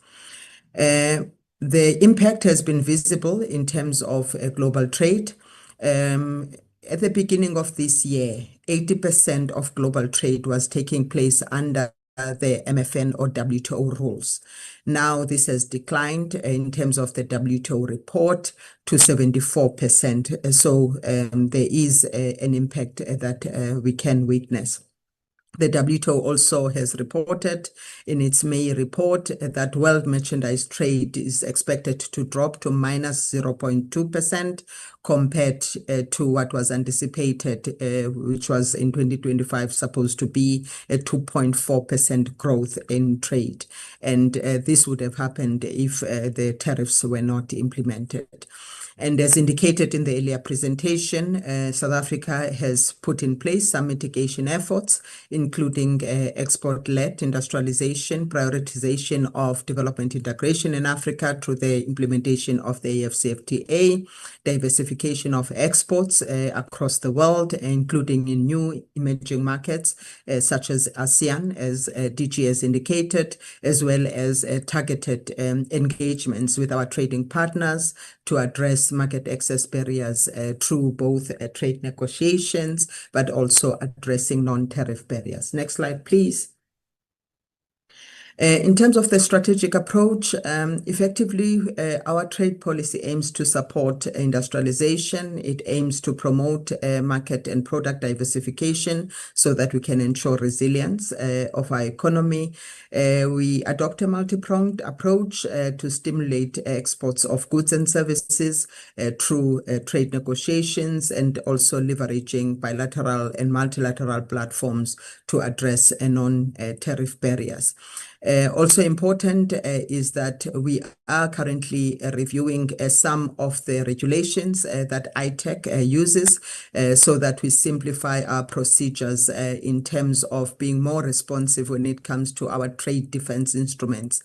The impact has been visible in terms of global trade. At the beginning of this year, 80% of global trade was taking place under the MFN or WTO rules. Now this has declined in terms of the WTO report to 74%. So there is an impact that we can witness. The WTO also has reported in its May report that world merchandise trade is expected to drop to minus 0.2% compared to what was anticipated, which was in 2025 supposed to be a 2.4% growth in trade. And this would have happened if the tariffs were not implemented. And as indicated in the earlier presentation, South Africa has put in place some mitigation efforts, including including export-led industrialization, prioritization of development integration in Africa through the implementation of the AfCFTA, diversification of exports across the world, including in new emerging markets such as ASEAN, as DG has indicated, as well as targeted engagements with our trading partners to address market access barriers through both trade negotiations, but also addressing non-tariff barriers. Next slide, please. In terms of the strategic approach, effectively, our trade policy aims to support industrialization. It aims to promote market and product diversification so that we can ensure resilience of our economy. We adopt a multi-pronged approach to stimulate exports of goods and services through trade negotiations and also leveraging bilateral and multilateral platforms to address non-tariff barriers. Also important is that we are currently reviewing some of the regulations that ITEC uses so that we simplify our procedures in terms of being more responsive when it comes to our trade defense instruments,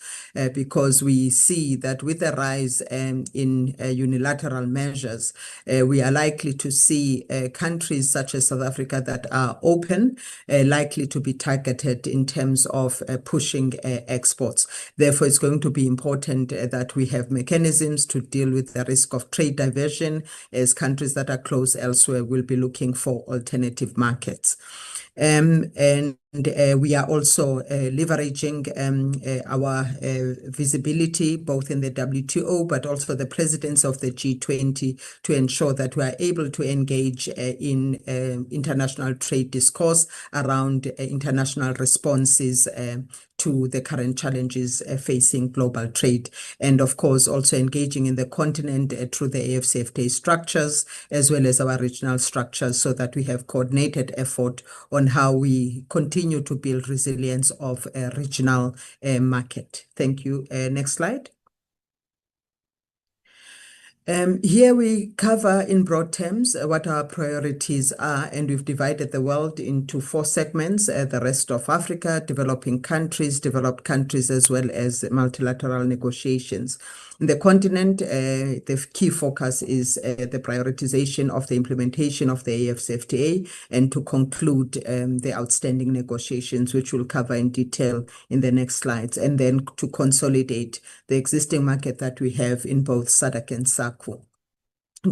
because we see that with the rise in unilateral measures, we are likely to see countries such as South Africa that are open, likely to be targeted in terms of pushing exports. Therefore, it's going to be important that we have mechanisms to deal with the risk of trade diversion, as countries that are close elsewhere will be looking for alternative markets. And we are also leveraging our visibility both in the WTO but also the presidents of the G20 to ensure that we are able to engage in international trade discourse around international responses to the current challenges facing global trade. And of course, also engaging in the continent through the AfCFTA structures, as well as our regional structures, so that we have coordinated effort on how we continue to build resilience of a regional market. Thank you. Next slide. Here we cover in broad terms what our priorities are, and we've divided the world into 4 segments: the rest of Africa, developing countries, developed countries, as well as multilateral negotiations. In the continent, the key focus is the prioritization of the implementation of the AfCFTA and to conclude the outstanding negotiations, which we'll cover in detail in the next slides, and then to consolidate the existing market that we have in both SADC and SACU.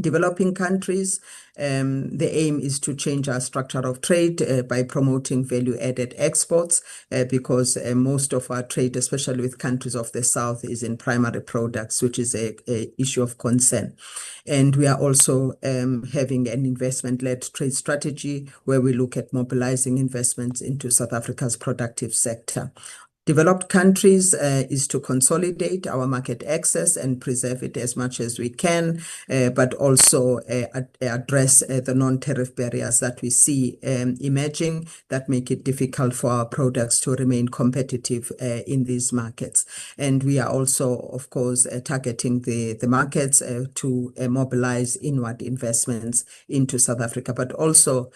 Developing countries, the aim is to change our structure of trade by promoting value-added exports because most of our trade, especially with countries of the South, is in primary products, which is an issue of concern. And we are also having an investment-led trade strategy where we look at mobilizing investments into South Africa's productive sector. Developed countries is to consolidate our market access and preserve it as much as we can, but also address the non-tariff barriers that we see emerging that make it difficult for our products to remain competitive in these markets. And we are also, of course, targeting the markets to mobilize inward investments into South Africa, but also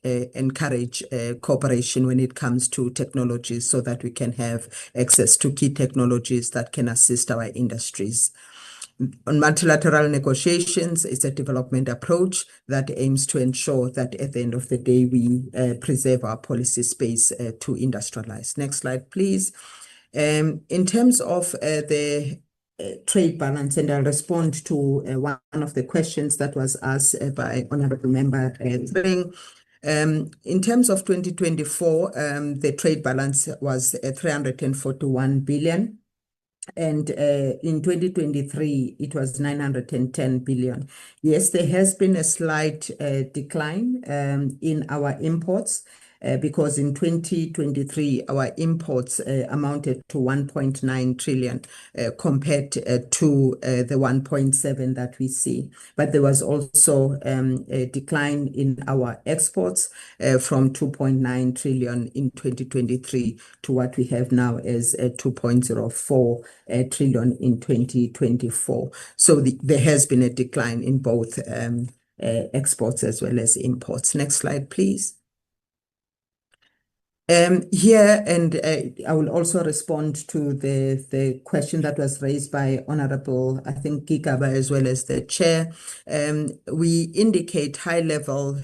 encourage cooperation when it comes to technologies so that we can have access to key technologies that can assist our industries. On multilateral negotiations, it's a development approach that aims to ensure that at the end of the day, we preserve our policy space to industrialize. Next slide, please. In terms of the trade balance, and I'll respond to one of the questions that was asked by Honorable Member Thring. In terms of 2024, the trade balance was 341 billion. And in 2023, it was 910 billion. Yes, there has been a slight decline in our imports because in 2023, our imports amounted to 1.9 trillion compared to the 1.7 that we see. But there was also a decline in our exports from 2.9 trillion in 2023 to what we have now as 2.04 trillion in 2024. So there has been a decline in both exports as well as imports. Next slide, please. Here, and I will also respond to the question that was raised by Honorable, I think, Gigaba, as well as the chair. We indicate high level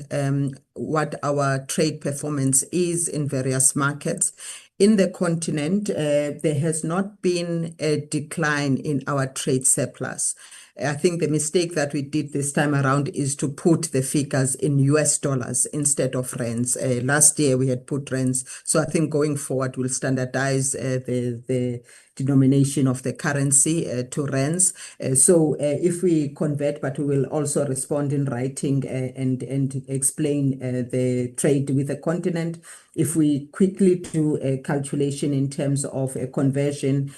what our trade performance is in various markets. In the continent, there has not been a decline in our trade surplus. I think the mistake that we did this time around is to put the figures in US dollars instead of rands. Last year we had put rands. So I think going forward we'll standardize the denomination of the currency to rands. So if we convert, but we will also respond in writing and explain the trade with the continent. If we quickly do a calculation in terms of a conversion,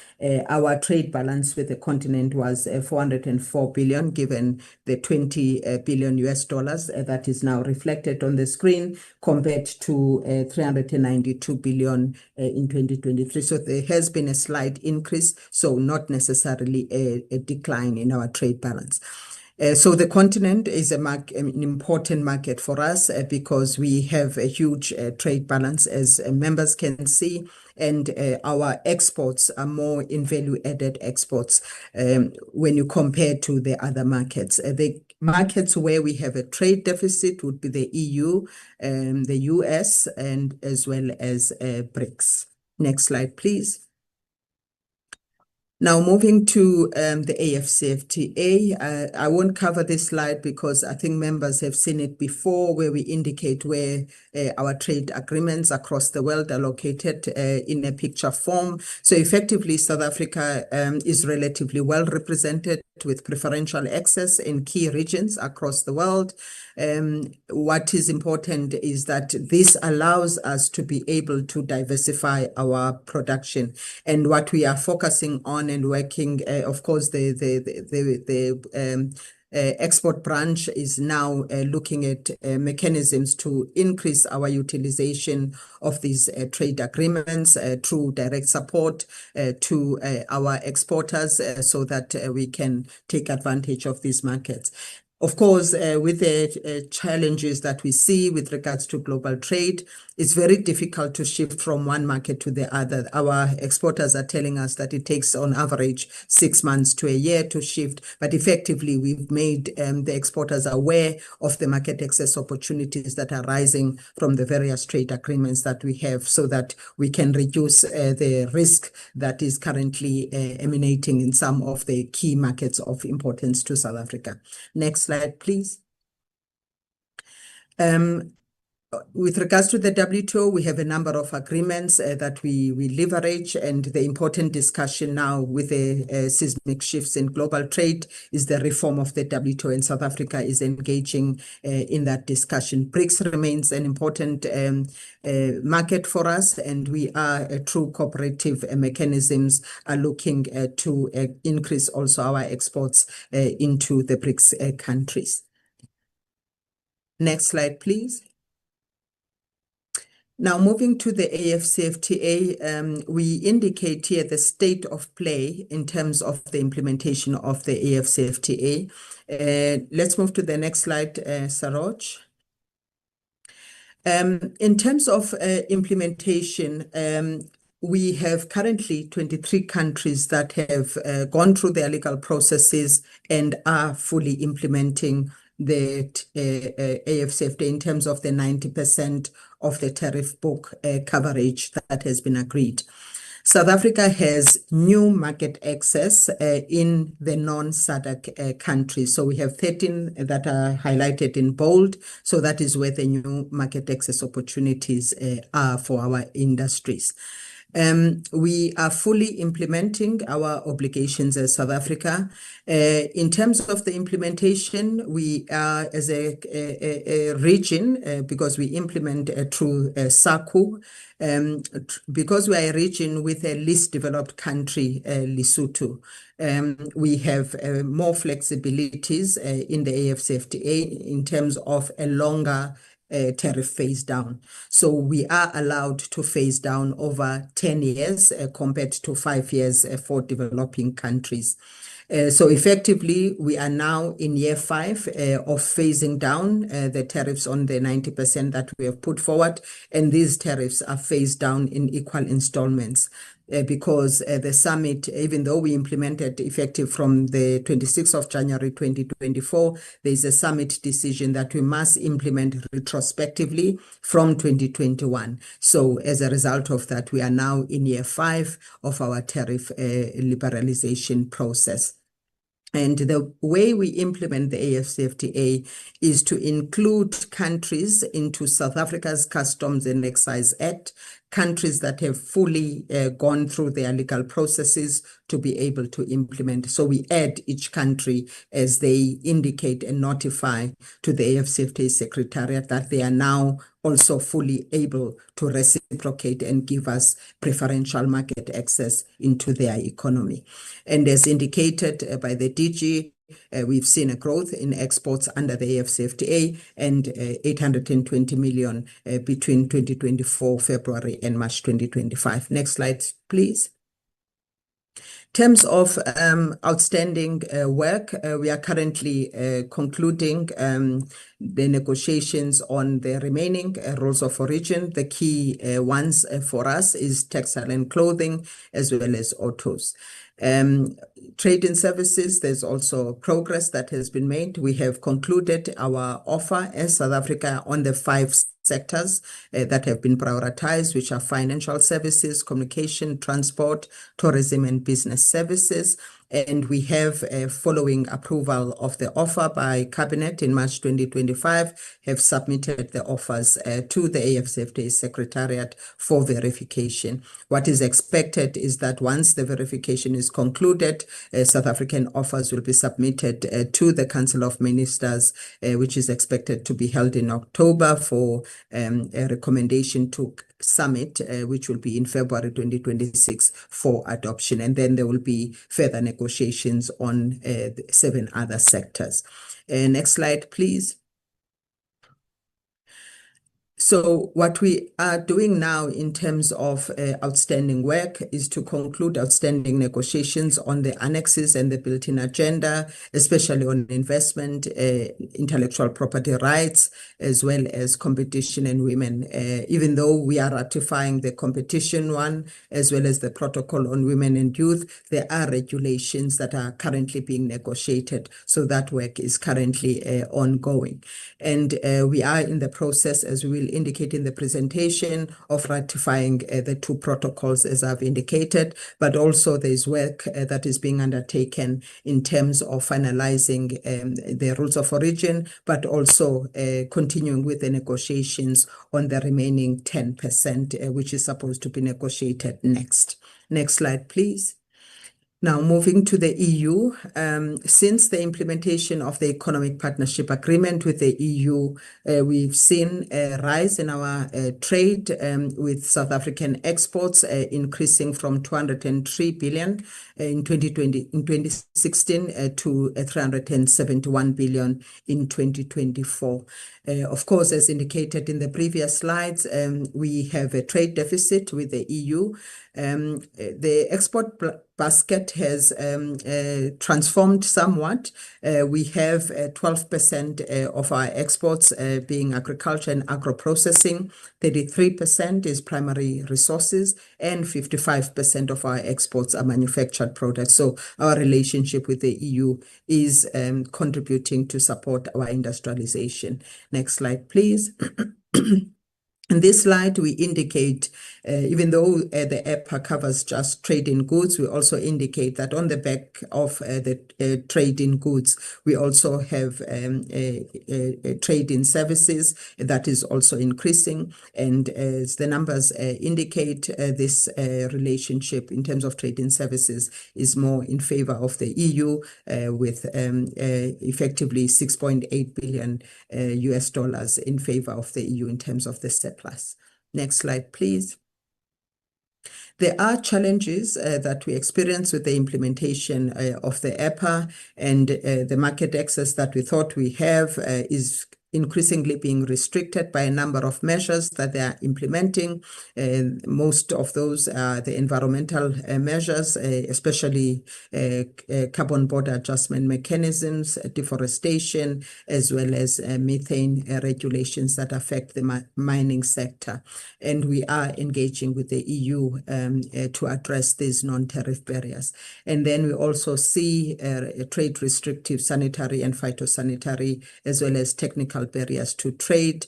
our trade balance with the continent was 404 billion, given the 20 billion US dollars that is now reflected on the screen, compared to 392 billion in 2023. So there has been a slight increase, so not necessarily a decline in our trade balance. So the continent is an important market for us because we have a huge trade balance, as members can see, and our exports are more in value-added exports when you compare to the other markets. The markets where we have a trade deficit would be the EU, the US, and as well as BRICS. Next slide, please. Now, moving to the AFCFTA, I won't cover this slide because I think members have seen it before, where we indicate where our trade agreements across the world are located in a picture form. So effectively, South Africa is relatively well represented with preferential access in key regions across the world. What is important is that this allows us to be able to diversify our production. And what we are focusing on and working, of course, the export branch is now looking at mechanisms to increase our utilization of these trade agreements through direct support to our exporters so that we can take advantage of these markets. Of course, with the challenges that we see with regards to global trade, it's very difficult to shift from one market to the other. Our exporters are telling us that it takes on average 6 months to a year to shift, but effectively we've made the exporters aware of the market access opportunities that are rising from the various trade agreements that we have, so that we can reduce the risk that is currently emanating in some of the key markets of importance to South Africa. Next slide, please. With regards to the WTO, we have a number of agreements that we leverage, and the important discussion now with the seismic shifts in global trade is the reform of the WTO, and South Africa is engaging in that discussion. BRICS remains an important market for us, and we are through cooperative mechanisms are looking to increase also our exports into the BRICS countries. Next slide, please. Now, moving to the AFCFTA, we indicate here the state of play in terms of the implementation of the AFCFTA. Let's move to the next slide, Saroj. In terms of implementation, we have currently 23 countries that have gone through their legal processes and are fully implementing the AFCFTA in terms of the 90% of the tariff book coverage that has been agreed. South Africa has new market access in the non-SADC countries. So we have 13 that are highlighted in bold. So that is where the new market access opportunities are for our industries. We are fully implementing our obligations as South Africa. In terms of the implementation, we are as a region, because we implement through SACU, because we are a region with a least developed country, Lesotho, we have more flexibilities in the AFCFTA in terms of a longer tariff phase down. So we are allowed to phase down over 10 years compared to 5 years for developing countries. So effectively, we are now in year 5 of phasing down the tariffs on the 90% that we have put forward, and these tariffs are phased down in equal installments. Because the summit, even though we implemented effective from the 26th of January 2024, there is a summit decision that we must implement retrospectively from 2021. So as a result of that, we are now in year 5 of our tariff liberalization process. And the way we implement the AFCFTA is to include countries into South Africa's Customs and Excise Act, countries that have fully gone through their legal processes to be able to implement. So we add each country as they indicate and notify to the AFCFTA Secretariat that they are now also fully able to reciprocate and give us preferential market access into their economy. And as indicated by the DG, we've seen a growth in exports under the AFCFTA and 820 million between 2024 February and March 2025. Next slide, please. In terms of outstanding work, we are currently concluding the negotiations on the remaining rules of origin. The key ones for us is textile and clothing, as well as autos. Trade and services, there's also progress that has been made. We have concluded our offer as South Africa on the 5 sectors that have been prioritized, which are financial services, communication, transport, tourism, and business services. And we have, following approval of the offer by Cabinet in March 2025, have submitted the offers to the AFCFTA Secretariat for verification. What is expected is that once the verification is concluded, South African offers will be submitted to the Council of Ministers, which is expected to be held in October for a recommendation to summit, which will be in February 2026 for adoption. And then there will be further negotiations on 7 other sectors. Next slide, please. So what we are doing now in terms of outstanding work is to conclude outstanding negotiations on the annexes and the built-in agenda, especially on investment, intellectual property rights, as well as competition and women. Even though we are ratifying the competition one, as well as the protocol on women and youth, there are regulations that are currently being negotiated. So that work is currently ongoing. And we are in the process, as we will indicate in the presentation, of ratifying the 2 protocols, as I've indicated, but also there's work that is being undertaken in terms of finalizing the rules of origin, but also continuing with the negotiations on the remaining 10%, which is supposed to be negotiated next. Next slide, please. Now, moving to the EU, since the implementation of the Economic Partnership Agreement with the EU, we've seen a rise in our trade with South African exports increasing from 203 billion in 2016 to 371 billion in 2024. Of course, as indicated in the previous slides, we have a trade deficit with the EU. The export basket has transformed somewhat. We have 12% of our exports being agriculture and agro-processing, 33% is primary resources, and 55% of our exports are manufactured products. So our relationship with the EU is contributing to support our industrialization. Next slide, please. In this slide, we indicate, even though the EPA covers just trade in goods, we also indicate that on the back of the trade in goods, we also have a trade in services that is also increasing. And as the numbers indicate, this relationship in terms of trade in services is more in favor of the EU, with effectively $6.8 billion US dollars in favor of the EU in terms of the surplus. Next slide, please. There are challenges that we experience with the implementation of the EPA, and the market access that we thought we have is increasingly being restricted by a number of measures that they are implementing. Most of those are the environmental measures, especially carbon border adjustment mechanisms, deforestation, as well as methane regulations that affect the mining sector. And we are engaging with the EU to address these non-tariff barriers. And then we also see trade restrictive sanitary and phytosanitary, as well as technical barriers to trade.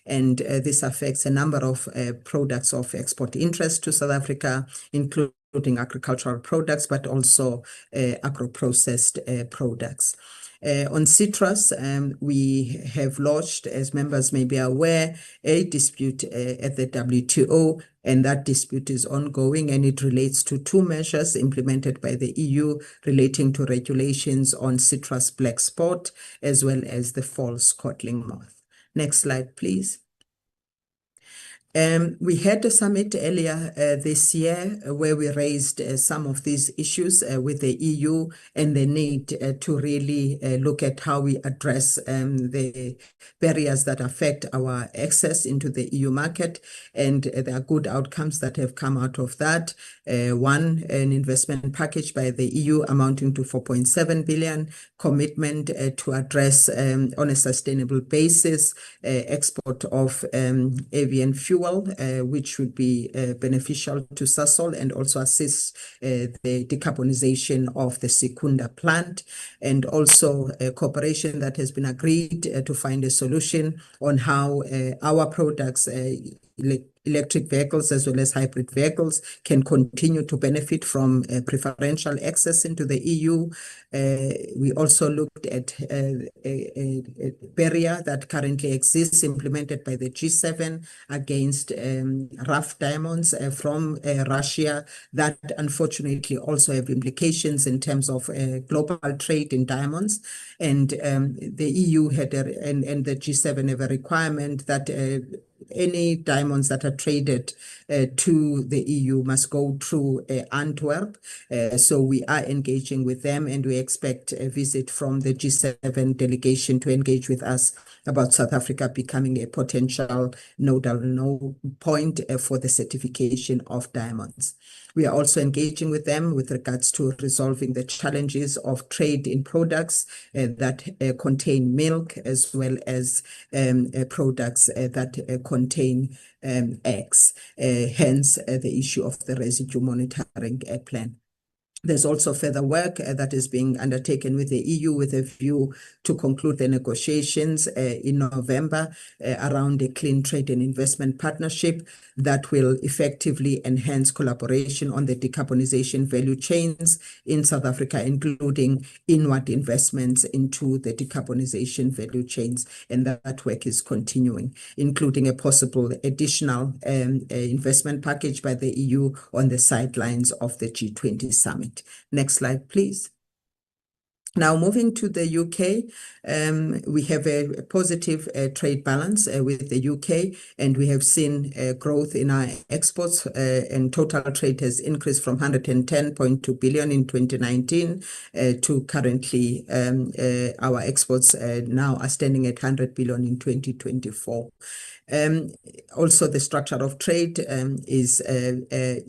And this affects a number of products of export interest to South Africa, including agricultural products, but also agro-processed products. On citrus, we have lodged, as members may be aware, a dispute at the WTO, and that dispute is ongoing, and it relates to two measures implemented by the EU relating to regulations on citrus black spot, as well as the false codling moth. Next slide, please. We had a summit earlier this year where we raised some of these issues with the EU and the need to really look at how we address the barriers that affect our access into the EU market. And there are good outcomes that have come out of that. One, an investment package by the EU amounting to 4.7 billion, commitment to address on a sustainable basis export of avian fuel, which would be beneficial to Sasol and also assist the decarbonization of the Secunda plant, and also a cooperation that has been agreed to find a solution on how our products, electric vehicles as well as hybrid vehicles, can continue to benefit from preferential access into the EU. We also looked at a barrier that currently exists implemented by the G7 against rough diamonds from Russia that unfortunately also have implications in terms of global trade in diamonds. And the EU had and the G7 have a requirement that any diamonds that are traded to the EU must go through Antwerp. So we are engaging with them, and we expect a visit from the G7 delegation to engage with us about South Africa becoming a potential nodal point for the certification of diamonds. We are also engaging with them with regards to resolving the challenges of trade in products that contain milk, as well as products that contain eggs, hence the issue of the residue monitoring plan. There's also further work that is being undertaken with the EU with a view to conclude the negotiations in November around a clean trade and investment partnership that will effectively enhance collaboration on the decarbonization value chains in South Africa, including inward investments into the decarbonization value chains. And that work is continuing, including a possible additional investment package by the EU on the sidelines of the G20 summit. Next slide, please. Now, moving to the UK, we have a positive trade balance with the UK, and we have seen growth in our exports, and total trade has increased from 110.2 billion in 2019 to currently our exports now are standing at 100 billion in 2024. Also, the structure of trade is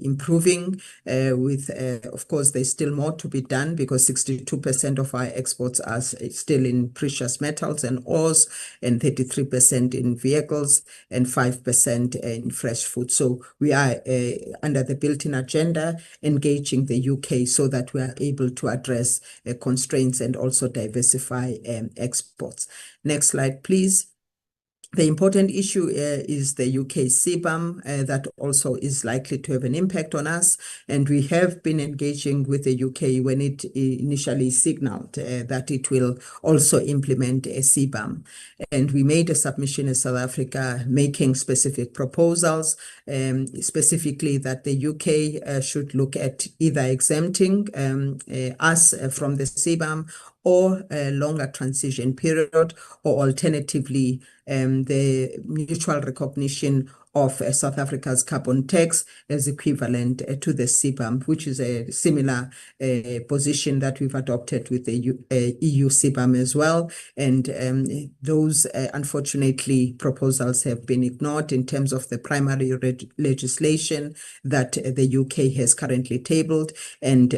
improving with, of course, there's still more to be done because 62% of our exports are still in precious metals and ores, and 33% in vehicles, and 5% in fresh food. So we are, under the built-in agenda, engaging the UK so that we are able to address constraints and also diversify exports. Next slide, please. The important issue is the UK CBAM that also is likely to have an impact on us. And we have been engaging with the UK when it initially signaled that it will also implement a CBAM. And we made a submission in South Africa making specific proposals, specifically that the UK should look at either exempting us from the CBAM or a longer transition period, or alternatively, the mutual recognition of South Africa's carbon tax as equivalent to the CBAM, which is a similar position that we've adopted with the EU CBAM as well. And those, unfortunately, proposals have been ignored in terms of the primary legislation that the UK has currently tabled. And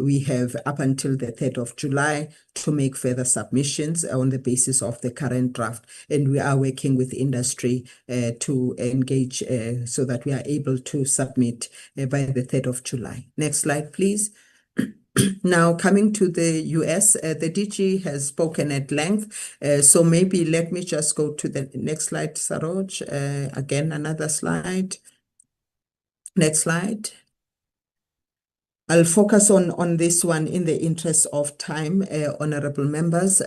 we have up until the 3rd of July to make further submissions on the basis of the current draft. And we are working with industry to engage so that we are able to submit by the 3rd of July. Next slide, please. Now, coming to the US, the DG has spoken at length. So maybe let me just go to the next slide, Saroj. Again, another slide. Next slide. I'll focus on this one in the interest of time, honorable members,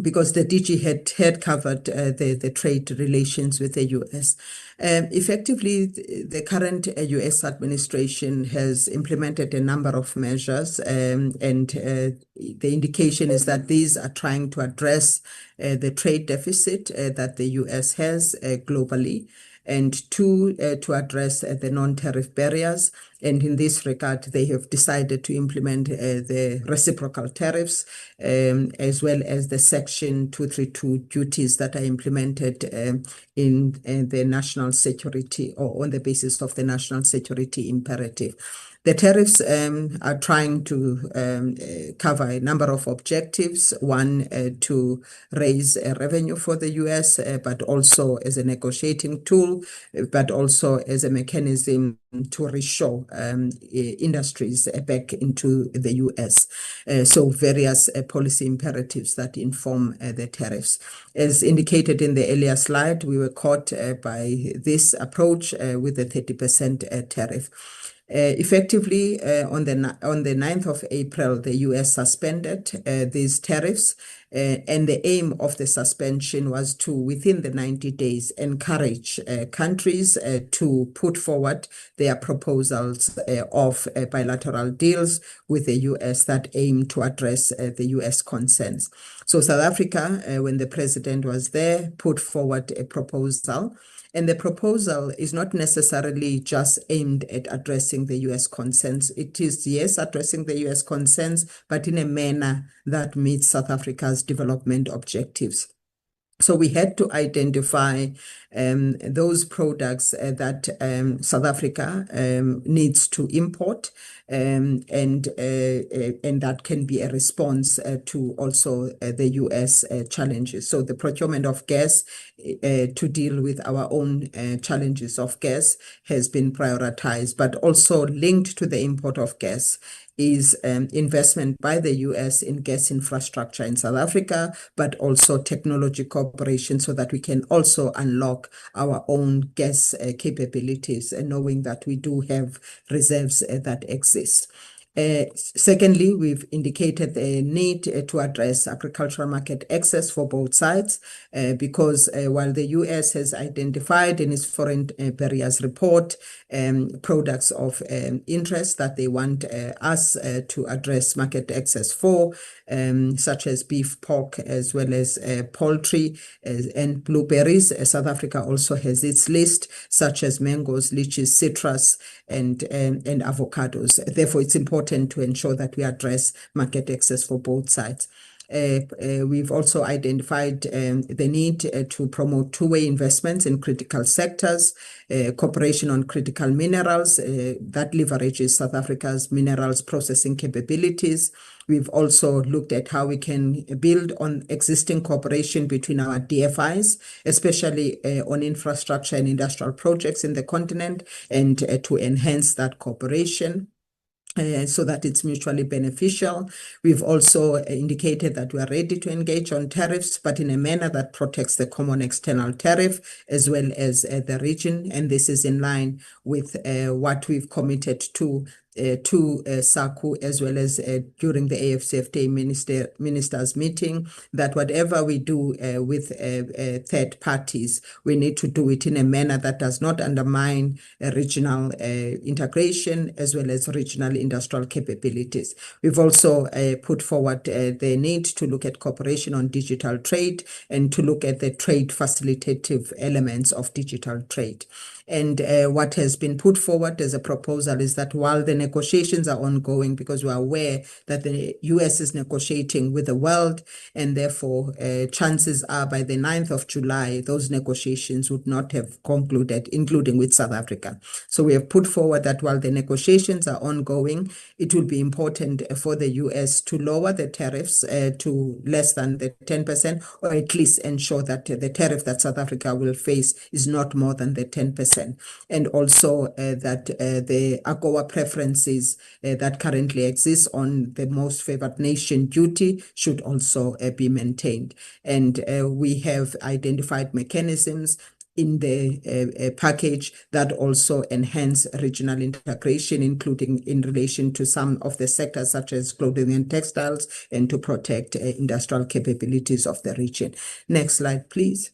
because the DG had covered the trade relations with the US. Effectively, the current US administration has implemented a number of measures, and the indication is that these are trying to address the trade deficit that the US has globally, and to address the non-tariff barriers. And in this regard, they have decided to implement the reciprocal tariffs, as well as the Section 232 duties that are implemented in the national security, or on the basis of the national security imperative. The tariffs are trying to cover a number of objectives. One, to raise revenue for the US, but also as a negotiating tool, but also as a mechanism to reshore industries back into the US. So various policy imperatives that inform the tariffs. As indicated in the earlier slide, we were caught by this approach with the 30% tariff. Effectively, on the 9th of April, the US suspended these tariffs, and the aim of the suspension was to, within the 90 days, encourage countries to put forward their proposals of bilateral deals with the US that aim to address the US concerns. So South Africa, when the president was there, put forward a proposal. And the proposal is not necessarily just aimed at addressing the US concerns. It is, yes, addressing the US concerns, but in a manner that meets South Africa's development objectives. So we had to identify those products that South Africa needs to import, and that can be a response to also the US challenges. So the procurement of gas to deal with our own challenges of gas has been prioritized, but also linked to the import of gas is investment by the US in gas infrastructure in South Africa, but also technology cooperation so that we can also unlock our own gas capabilities, and knowing that we do have reserves that exist. Secondly, we've indicated the need to address agricultural market access for both sides, because while the US has identified in its foreign barriers report products of interest that they want us to address market access for, such as beef, pork, as well as poultry and blueberries. South Africa also has its list, such as mangoes, lychees, citrus, and avocados. Therefore, it's important to ensure that we address market access for both sides. We've also identified the need to promote two-way investments in critical sectors, cooperation on critical minerals that leverages South Africa's minerals processing capabilities. We've also looked at how we can build on existing cooperation between our DFIs, especially on infrastructure and industrial projects in the continent, and to enhance that cooperation. So that it's mutually beneficial. We've also indicated that we are ready to engage on tariffs, but in a manner that protects the common external tariff as well as the region. And this is in line with what we've committed to to SACU, as well as during the AFCFTA ministers meeting, that whatever we do with third parties, we need to do it in a manner that does not undermine regional integration as well as regional industrial capabilities. We've also put forward the need to look at cooperation on digital trade and to look at the trade facilitative elements of digital trade. And what has been put forward as a proposal is that while the negotiations are ongoing, because we are aware that the US is negotiating with the world, and therefore chances are by the 9th of July, those negotiations would not have concluded, including with South Africa. So we have put forward that while the negotiations are ongoing, it will be important for the US to lower the tariffs to less than the 10%, or at least ensure that the tariff that South Africa will face is not more than the 10%. And also that the AGOA preferences that currently exist on the most favored nation duty should also be maintained. And we have identified mechanisms in the package that also enhance regional integration, including in relation to some of the sectors such as clothing and textiles, and to protect industrial capabilities of the region. Next slide, please.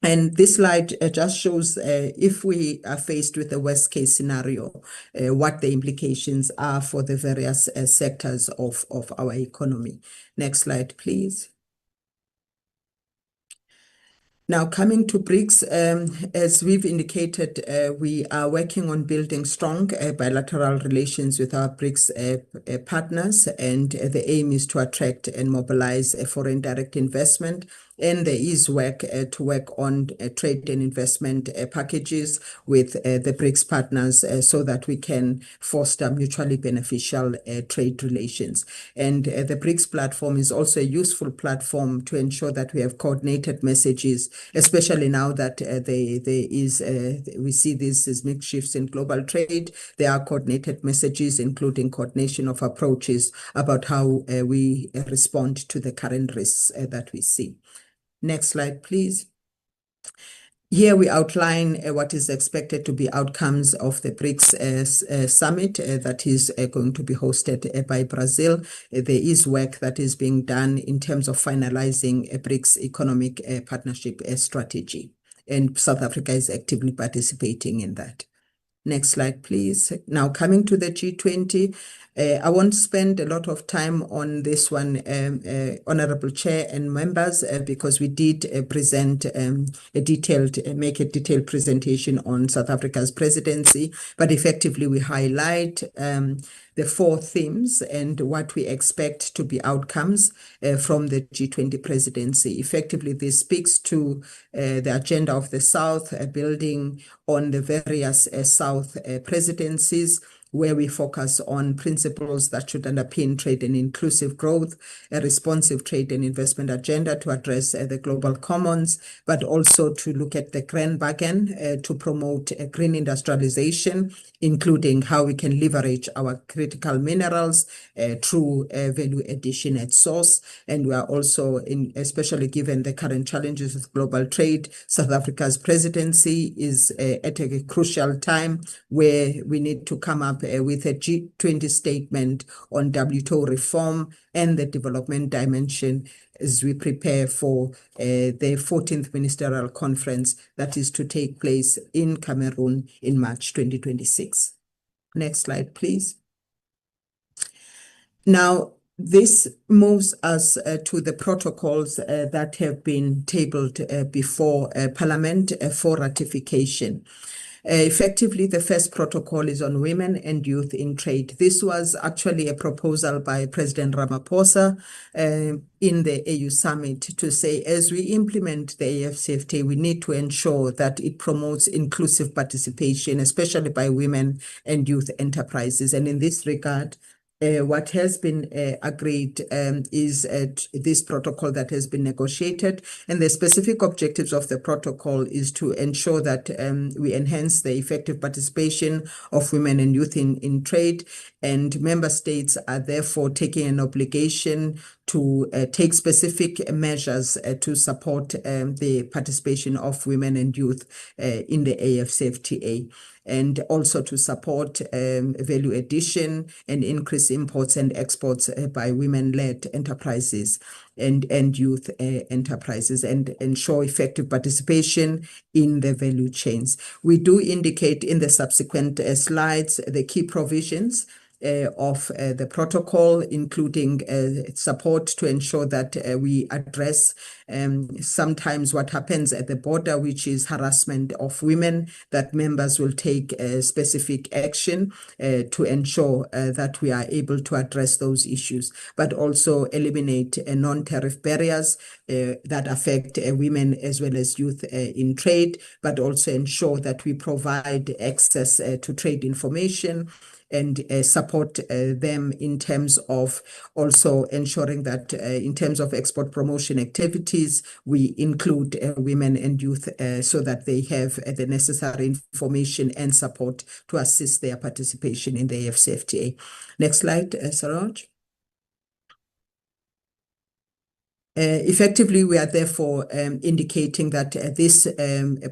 And this slide just shows if we are faced with a worst case scenario, what the implications are for the various sectors of our economy. Next slide, please. Now, coming to BRICS, as we've indicated, we are working on building strong bilateral relations with our BRICS partners, and the aim is to attract and mobilize foreign direct investment. And there is work to work on trade and investment packages with the BRICS partners so that we can foster mutually beneficial trade relations. And the BRICS platform is also a useful platform to ensure that we have coordinated messages, especially now that we see these seismic shifts in global trade. There are coordinated messages, including coordination of approaches about how we respond to the current risks that we see. Next slide, please. Here we outline what is expected to be outcomes of the BRICS summit that is going to be hosted by Brazil. There is work that is being done in terms of finalizing a BRICS economic partnership strategy, and South Africa is actively participating in that. Next slide, please. Now, coming to the G20, I won't spend a lot of time on this one, Honorable Chair and members, because we did make a detailed presentation on South Africa's presidency, but effectively we highlight the 4 themes and what we expect to be outcomes from the G20 presidency. Effectively, this speaks to the agenda of the South, building on the various South presidencies, where we focus on principles that should underpin trade and inclusive growth, a responsive trade and investment agenda to address the global commons, but also to look at the grand bargain to promote green industrialization, including how we can leverage our critical minerals through value addition at source. And we are also, especially given the current challenges with global trade, South Africa's presidency is at a crucial time where we need to come up with a G20 statement on WTO reform and the development dimension as we prepare for the 14th Ministerial Conference that is to take place in Cameroon in March 2026. Next slide, please. Now, this moves us to the protocols that have been tabled before Parliament for ratification. Effectively, the first protocol is on women and youth in trade. This was actually a proposal by President Ramaphosa in the AU summit to say, as we implement the AFCFTA, we need to ensure that it promotes inclusive participation, especially by women and youth enterprises. And in this regard, what has been agreed is this protocol that has been negotiated, and the specific objectives of the protocol is to ensure that we enhance the effective participation of women and youth in trade, and member states are therefore taking an obligation to take specific measures to support the participation of women and youth in the AFCFTA, and also to support value addition and increase imports and exports by women-led enterprises and youth enterprises, and ensure effective participation in the value chains. We do indicate in the subsequent slides the key provisions of the protocol, including support to ensure that we address sometimes what happens at the border, which is harassment of women, that members will take specific action to ensure that we are able to address those issues, but also eliminate non-tariff barriers that affect women as well as youth in trade, but also ensure that we provide access to trade information and support them in terms of also ensuring that in terms of export promotion activities, we include women and youth so that they have the necessary information and support to assist their participation in the AFCFTA. Next slide, Saroj. Effectively, we are therefore indicating that this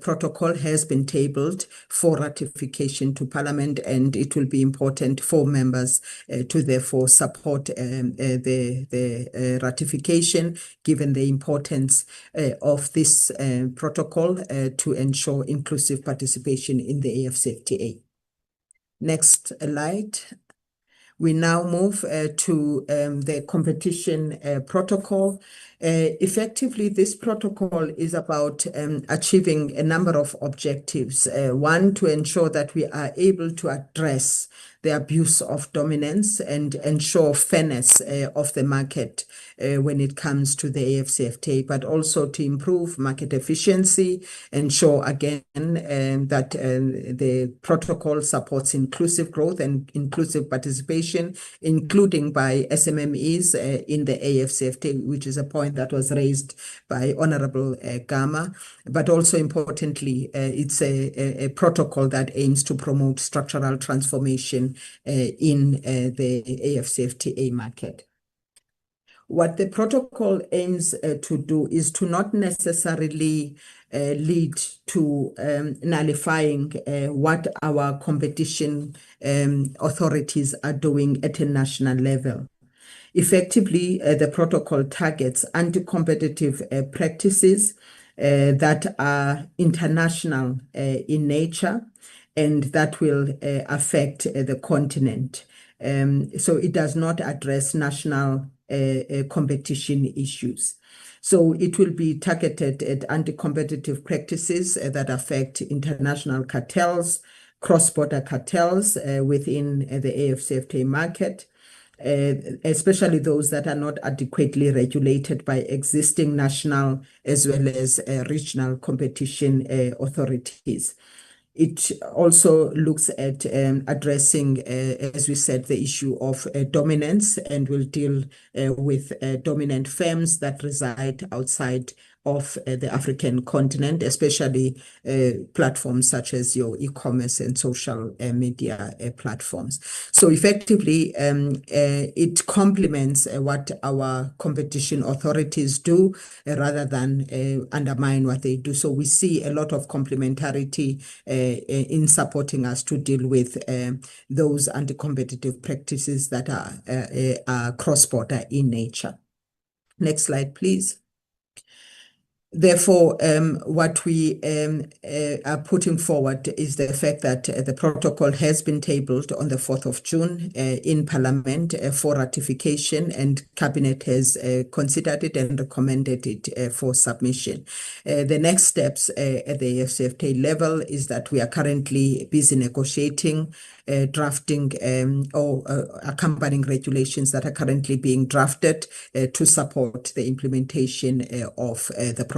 protocol has been tabled for ratification to Parliament, and it will be important for members to therefore support the ratification, given the importance of this protocol to ensure inclusive participation in the AFCFTA. Next slide. We now move to the competition protocol. Effectively, this protocol is about achieving a number of objectives. One, to ensure that we are able to address the abuse of dominance and ensure fairness of the market when it comes to the AFCFTA, but also to improve market efficiency, ensure again that the protocol supports inclusive growth and inclusive participation, including by SMMEs in the AFCFTA, which is a point that was raised by Honorable Gama, but also importantly, it's a protocol that aims to promote structural transformation in the AFCFTA market. What the protocol aims to do is to not necessarily lead to nullifying what our competition authorities are doing at a national level. Effectively, the protocol targets anti-competitive practices that are international in nature and that will affect the continent. So it does not address national competition issues. So it will be targeted at anti-competitive practices that affect international cartels, cross-border cartels within the AFCFTA market, especially those that are not adequately regulated by existing national as well as regional competition authorities. It also looks at addressing, as we said, the issue of dominance, and will deal with dominant firms that reside outside of the African continent, especially platforms such as your e-commerce and social media platforms. So effectively, it complements what our competition authorities do rather than undermine what they do. So we see a lot of complementarity in supporting us to deal with those anti-competitive practices that are cross-border in nature. Next slide, please. Therefore, what we are putting forward is the fact that the protocol has been tabled on the 4th of June in Parliament for ratification, and Cabinet has considered it and recommended it for submission. The next steps at the AFCFTA level is that we are currently busy negotiating, drafting or accompanying regulations that are currently being drafted to support the implementation of the protocol.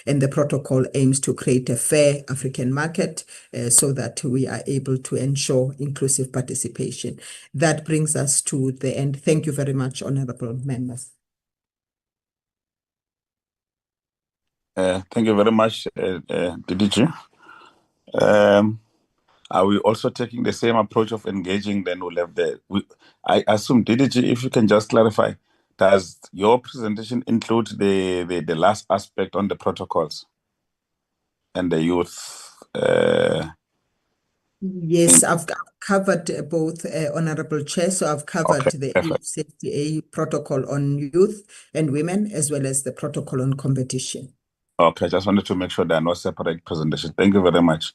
And the protocol aims to create a fair African market so that we are able to ensure inclusive participation. That brings us to the end. Thank you very much, honorable members. Thank you very much, DDG. Are we also taking the same approach of engaging? Then we'll have I assume, DDG, if you can just clarify, Does your presentation include the last aspect on the protocols and the youth? Yes, I've covered both, Honorable Chair. So I've covered Okay, the perfect. AFCFTA protocol on youth and women, as well as the protocol on competition. Okay, I just wanted to make sure there are no separate presentations. Thank you very much.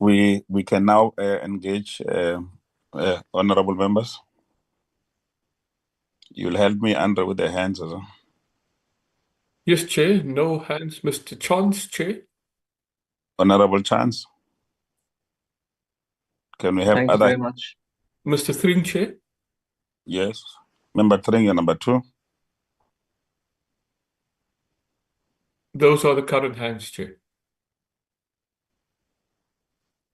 We can now engage honorable members. You'll help me, Andrew, with the hands as well. Yes, Chair. No hands. Mr. Chance, Chair. Honorable Chance. Can we have Thanks other? very much. Mr. Thring, Chair. Yes. Member 3 and number 2. Those are the current hands, Chair.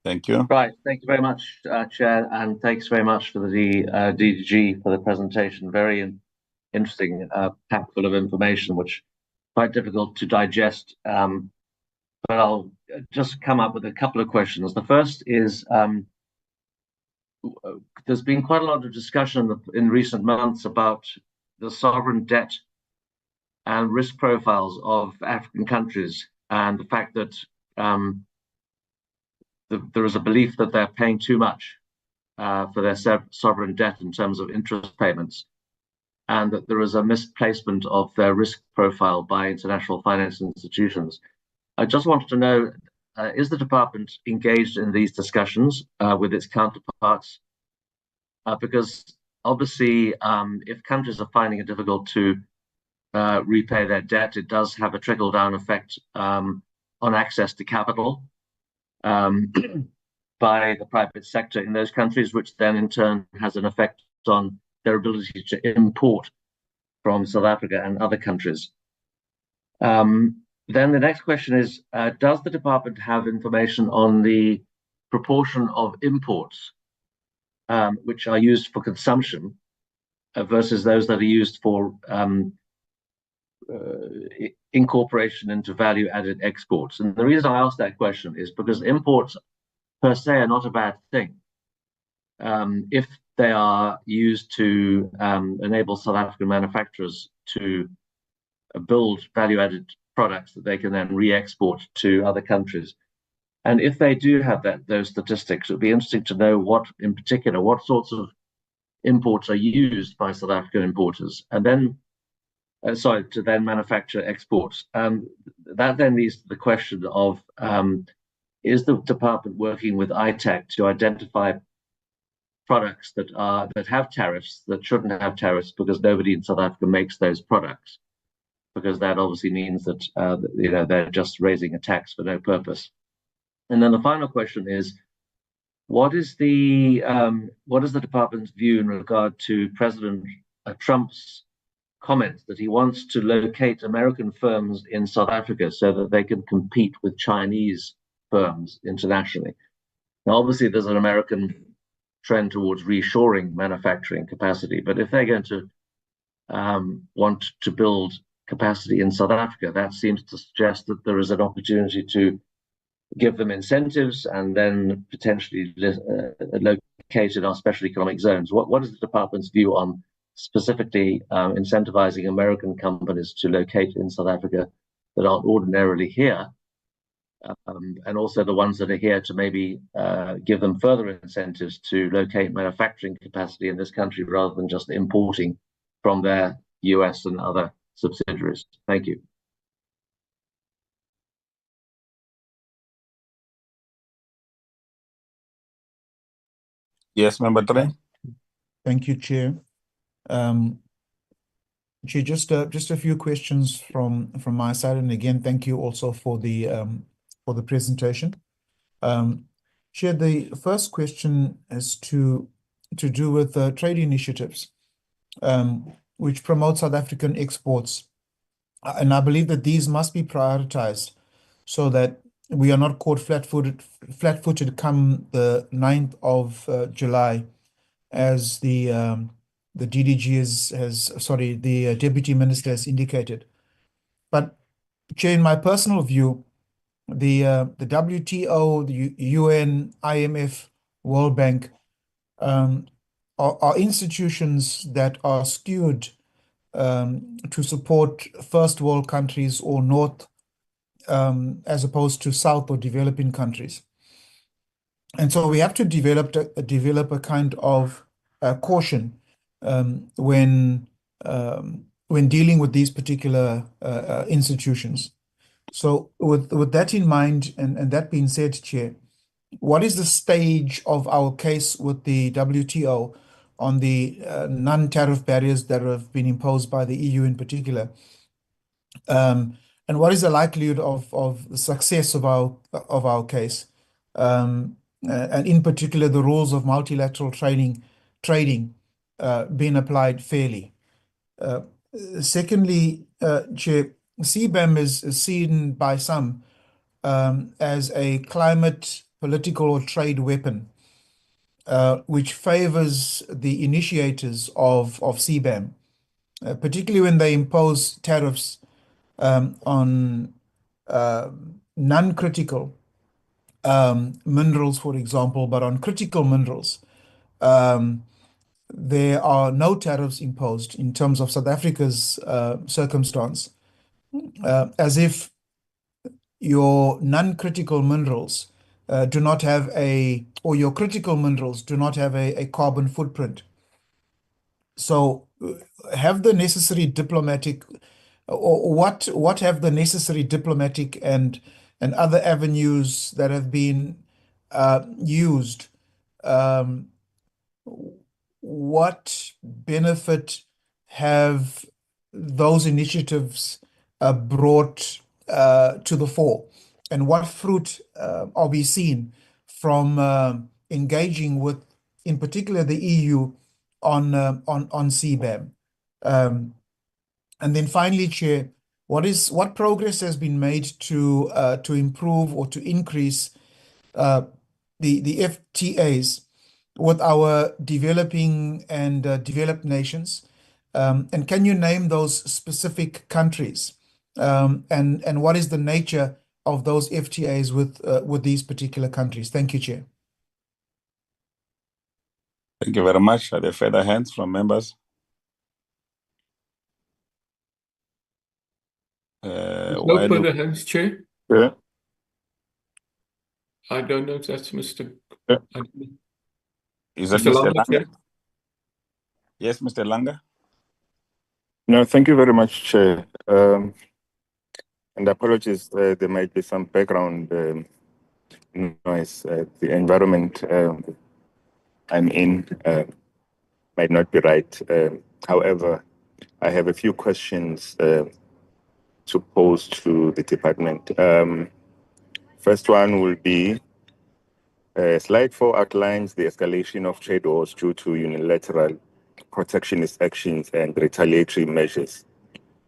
Thank you. Right. Thank you very much, Chair, and thanks very much for the DDG for the presentation. Very interesting, packed full of information, which quite difficult to digest. But I'll just come up with a couple of questions. The first is, there's been quite a lot of discussion in recent months about the sovereign debt and risk profiles of African countries, and the fact that there is a belief that they're paying too much for their sovereign debt in terms of interest payments, and that there is a misplacement of their risk profile by international finance institutions. I just wanted to know, is the department engaged in these discussions with its counterparts? Because obviously, if countries are finding it difficult to repay their debt, it does have a trickle-down effect on access to capital by the private sector in those countries, which then in turn has an effect on their ability to import from South Africa and other countries. Then the next question is, does the department have information on the proportion of imports which are used for consumption versus those that are used for incorporation into value-added exports? And the reason I ask that question is because imports per se are not a bad thing if they are used to enable South African manufacturers to build value-added products that they can then re-export to other countries. And if they do have those statistics, it would be interesting to know what sorts of imports are used by South African importers, and then to then manufacture exports. That then leads to the question of, is the department working with ITAC to identify products that have tariffs that shouldn't have tariffs because nobody in South Africa makes those products? Because that obviously means that they're just raising a tax for no purpose. And then the final question is, what is the department's view in regard to President Trump's comments that he wants to locate American firms in South Africa so that they can compete with Chinese firms internationally? Now, obviously, there's an American trend towards reshoring manufacturing capacity, but if they're going to want to build capacity in South Africa, that seems to suggest that there is an opportunity to give them incentives and then potentially locate in our special economic zones. What is the department's view on specifically incentivizing American companies to locate in South Africa that aren't ordinarily here, and also the ones that are here to maybe give them further incentives to locate manufacturing capacity in this country rather than just importing from their US and other subsidiaries? Thank you. Yes, Member 3. Thank you, Chair. Chair, just a few questions from my side, and again, thank you also for the presentation. Chair, the first question is to do with trade initiatives, which promote South African exports, and I believe that these must be prioritized so that we are not caught flat-footed come the 9th of July, as the DDG the Deputy Minister has indicated. But Chair, in my personal view, the WTO, the UN, IMF, World Bank are institutions that are skewed to support first world countries or North as opposed to South or developing countries. And so we have to develop a kind of caution when dealing with these particular institutions. So with that in mind, and that being said, Chair, what is the stage of our case with the WTO on the non-tariff barriers that have been imposed by the EU in particular? And what is the likelihood of the success of our case? And in particular, the rules of multilateral trading being applied fairly. Secondly, Chair, CBAM is seen by some as a climate, political, or trade weapon, which favors the initiators of CBAM, particularly when they impose tariffs on non-critical minerals, for example, but on critical minerals, there are no tariffs imposed in terms of South Africa's circumstance, as if your non-critical minerals do not have or your critical minerals do not have a carbon footprint. So have the necessary diplomatic, or what have the necessary diplomatic and other avenues that have been used, what benefit have those initiatives brought to the fore, and what fruit are we seeing from engaging with, in particular, the EU on CBAM? And then finally, Chair, what progress has been made to improve or to increase the FTAs with our developing and developed nations? And can you name those specific countries? And what is the nature of those FTAs with these particular countries? Thank you, Chair. Thank you very much. Are there further hands from members? No further hands, Chair. Yeah. I don't know if that's Mr. Yeah. Is that Mr. Mr. Langa, Langa? Chair? Yes, Mr. Langa. No, thank you very much, Chair. And apologies, there might be some background noise. The environment I'm in might not be right. However, I have a few questions to pose to the department. First one will be, slide 4 outlines the escalation of trade wars due to unilateral protectionist actions and retaliatory measures.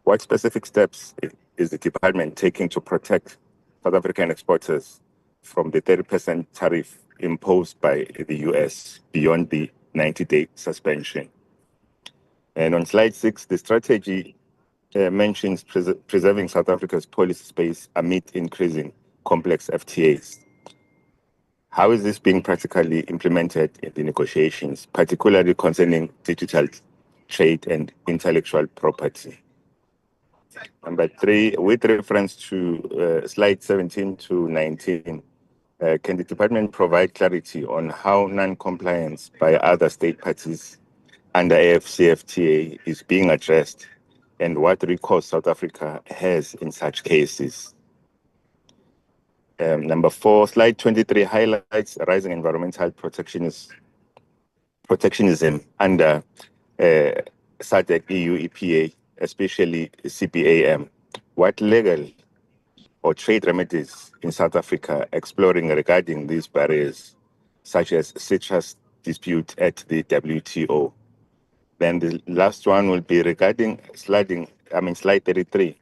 What specific steps is the department taking to protect South African exporters from the 30% tariff imposed by the US beyond the 90-day suspension? And on slide 6, the strategy mentions preserving South Africa's policy space amid increasing complex FTAs. How is this being practically implemented in the negotiations, particularly concerning digital trade and intellectual property? Number 3, with reference to slide 17 to 19, can the department provide clarity on how non-compliance by other state parties under AfCFTA is being addressed and what recourse South Africa has in such cases? Number 4, slide 23 highlights rising environmental protectionism under SADC EU EPA, especially CBAM. What legal or trade remedies in South Africa exploring regarding these barriers, such as citrus dispute at the WTO? Then the last one will be regarding slide 33.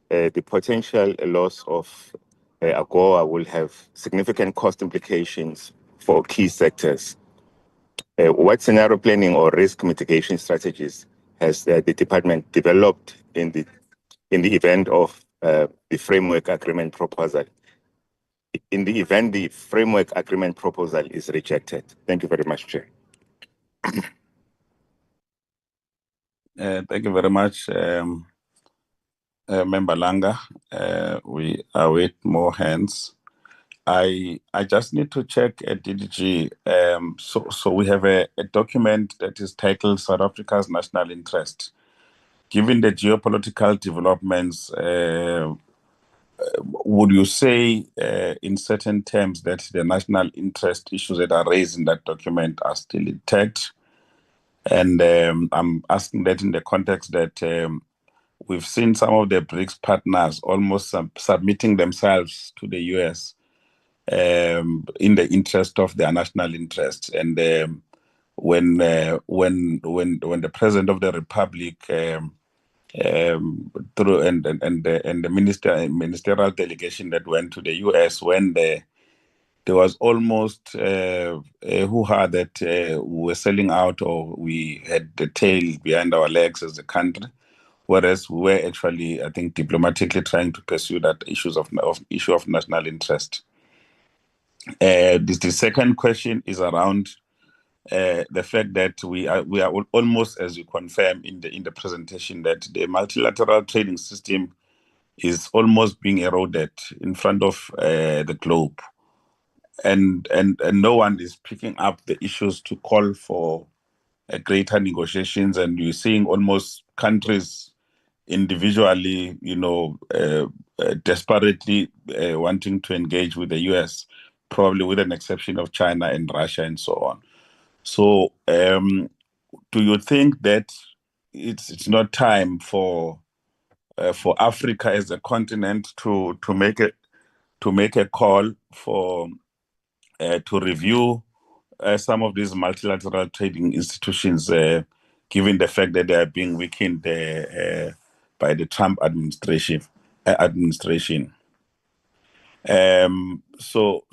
The potential loss of AGOA will have significant cost implications for key sectors. What scenario planning or risk mitigation strategies has the department developed in the event of the framework agreement proposal? In the event the framework agreement proposal is rejected. Thank you very much, Chair. Thank you very much, Member Langa. We await more hands. I just need to check at DDG. So we have a document that is titled South Africa's National Interest. Given the geopolitical developments, would you say in certain terms that the national interest issues that are raised in that document are still intact? And I'm asking that in the context that we've seen some of the BRICS partners almost submitting themselves to the US in the interest of their national interests. And when the President of the Republic through and the ministerial delegation that went to the US, when there was almost hoo-ha that we were selling out, or we had the tail behind our legs as a country, whereas we were actually, I think, diplomatically trying to pursue that issue of national interest. The second question is around the fact that we are almost, as you confirm in the presentation, that the multilateral trading system is almost being eroded in front of the globe, and no one is picking up the issues to call for greater negotiations, and you're seeing almost countries individually, desperately wanting to engage with the US, probably with an exception of China and Russia and so on. So, do you think that it's not time for Africa as a continent to make a call for to review some of these multilateral trading institutions, given the fact that they are being weakened by the Trump administration? So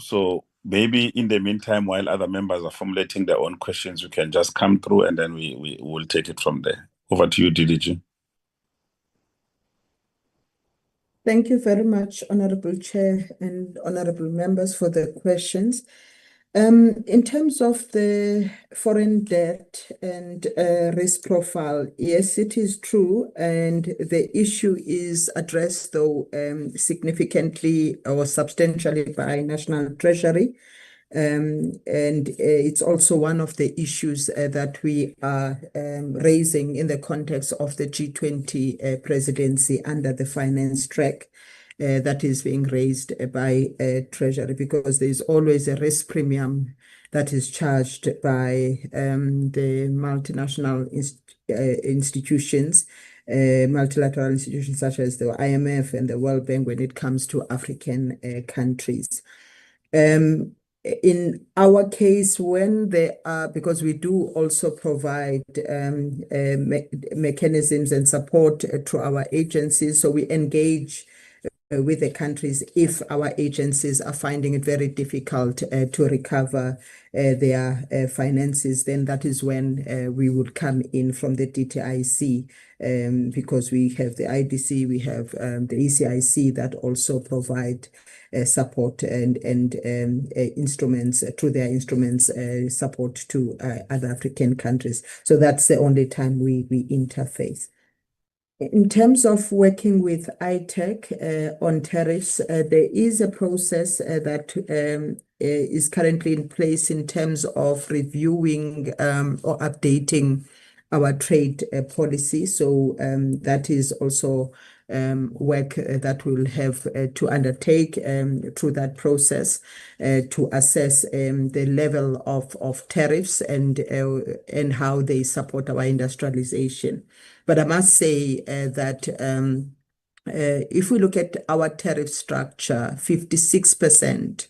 maybe in the meantime, while other members are formulating their own questions, you can just come through and then we will take it from there. Over to you, DDG. Thank you very much, Honorable Chair and honorable members, for the questions. In terms of the foreign debt and risk profile, yes, it is true, and the issue is addressed, though, significantly or substantially by National Treasury. And it's also one of the issues that we are raising in the context of the G20 presidency under the finance track. That is being raised by Treasury, because there's always a risk premium that is charged by the multinational institutions, multilateral institutions such as the IMF and the World Bank when it comes to African countries. In our case, when there are, because we do also provide mechanisms and support to our agencies, so we engage with the countries if our agencies are finding it very difficult to recover their finances, then that is when we would come in from the DTIC, because we have the IDC, we have the ECIC that also provide support and instruments, through their instruments, support to other African countries. So that's the only time we interface. In terms of working with ITEC on tariffs, there is a process that is currently in place in terms of reviewing or updating our trade policy. So that is also work that we'll have to undertake through that process to assess the level of tariffs and how they support our industrialization. But I must say that if we look at our tariff structure, 56%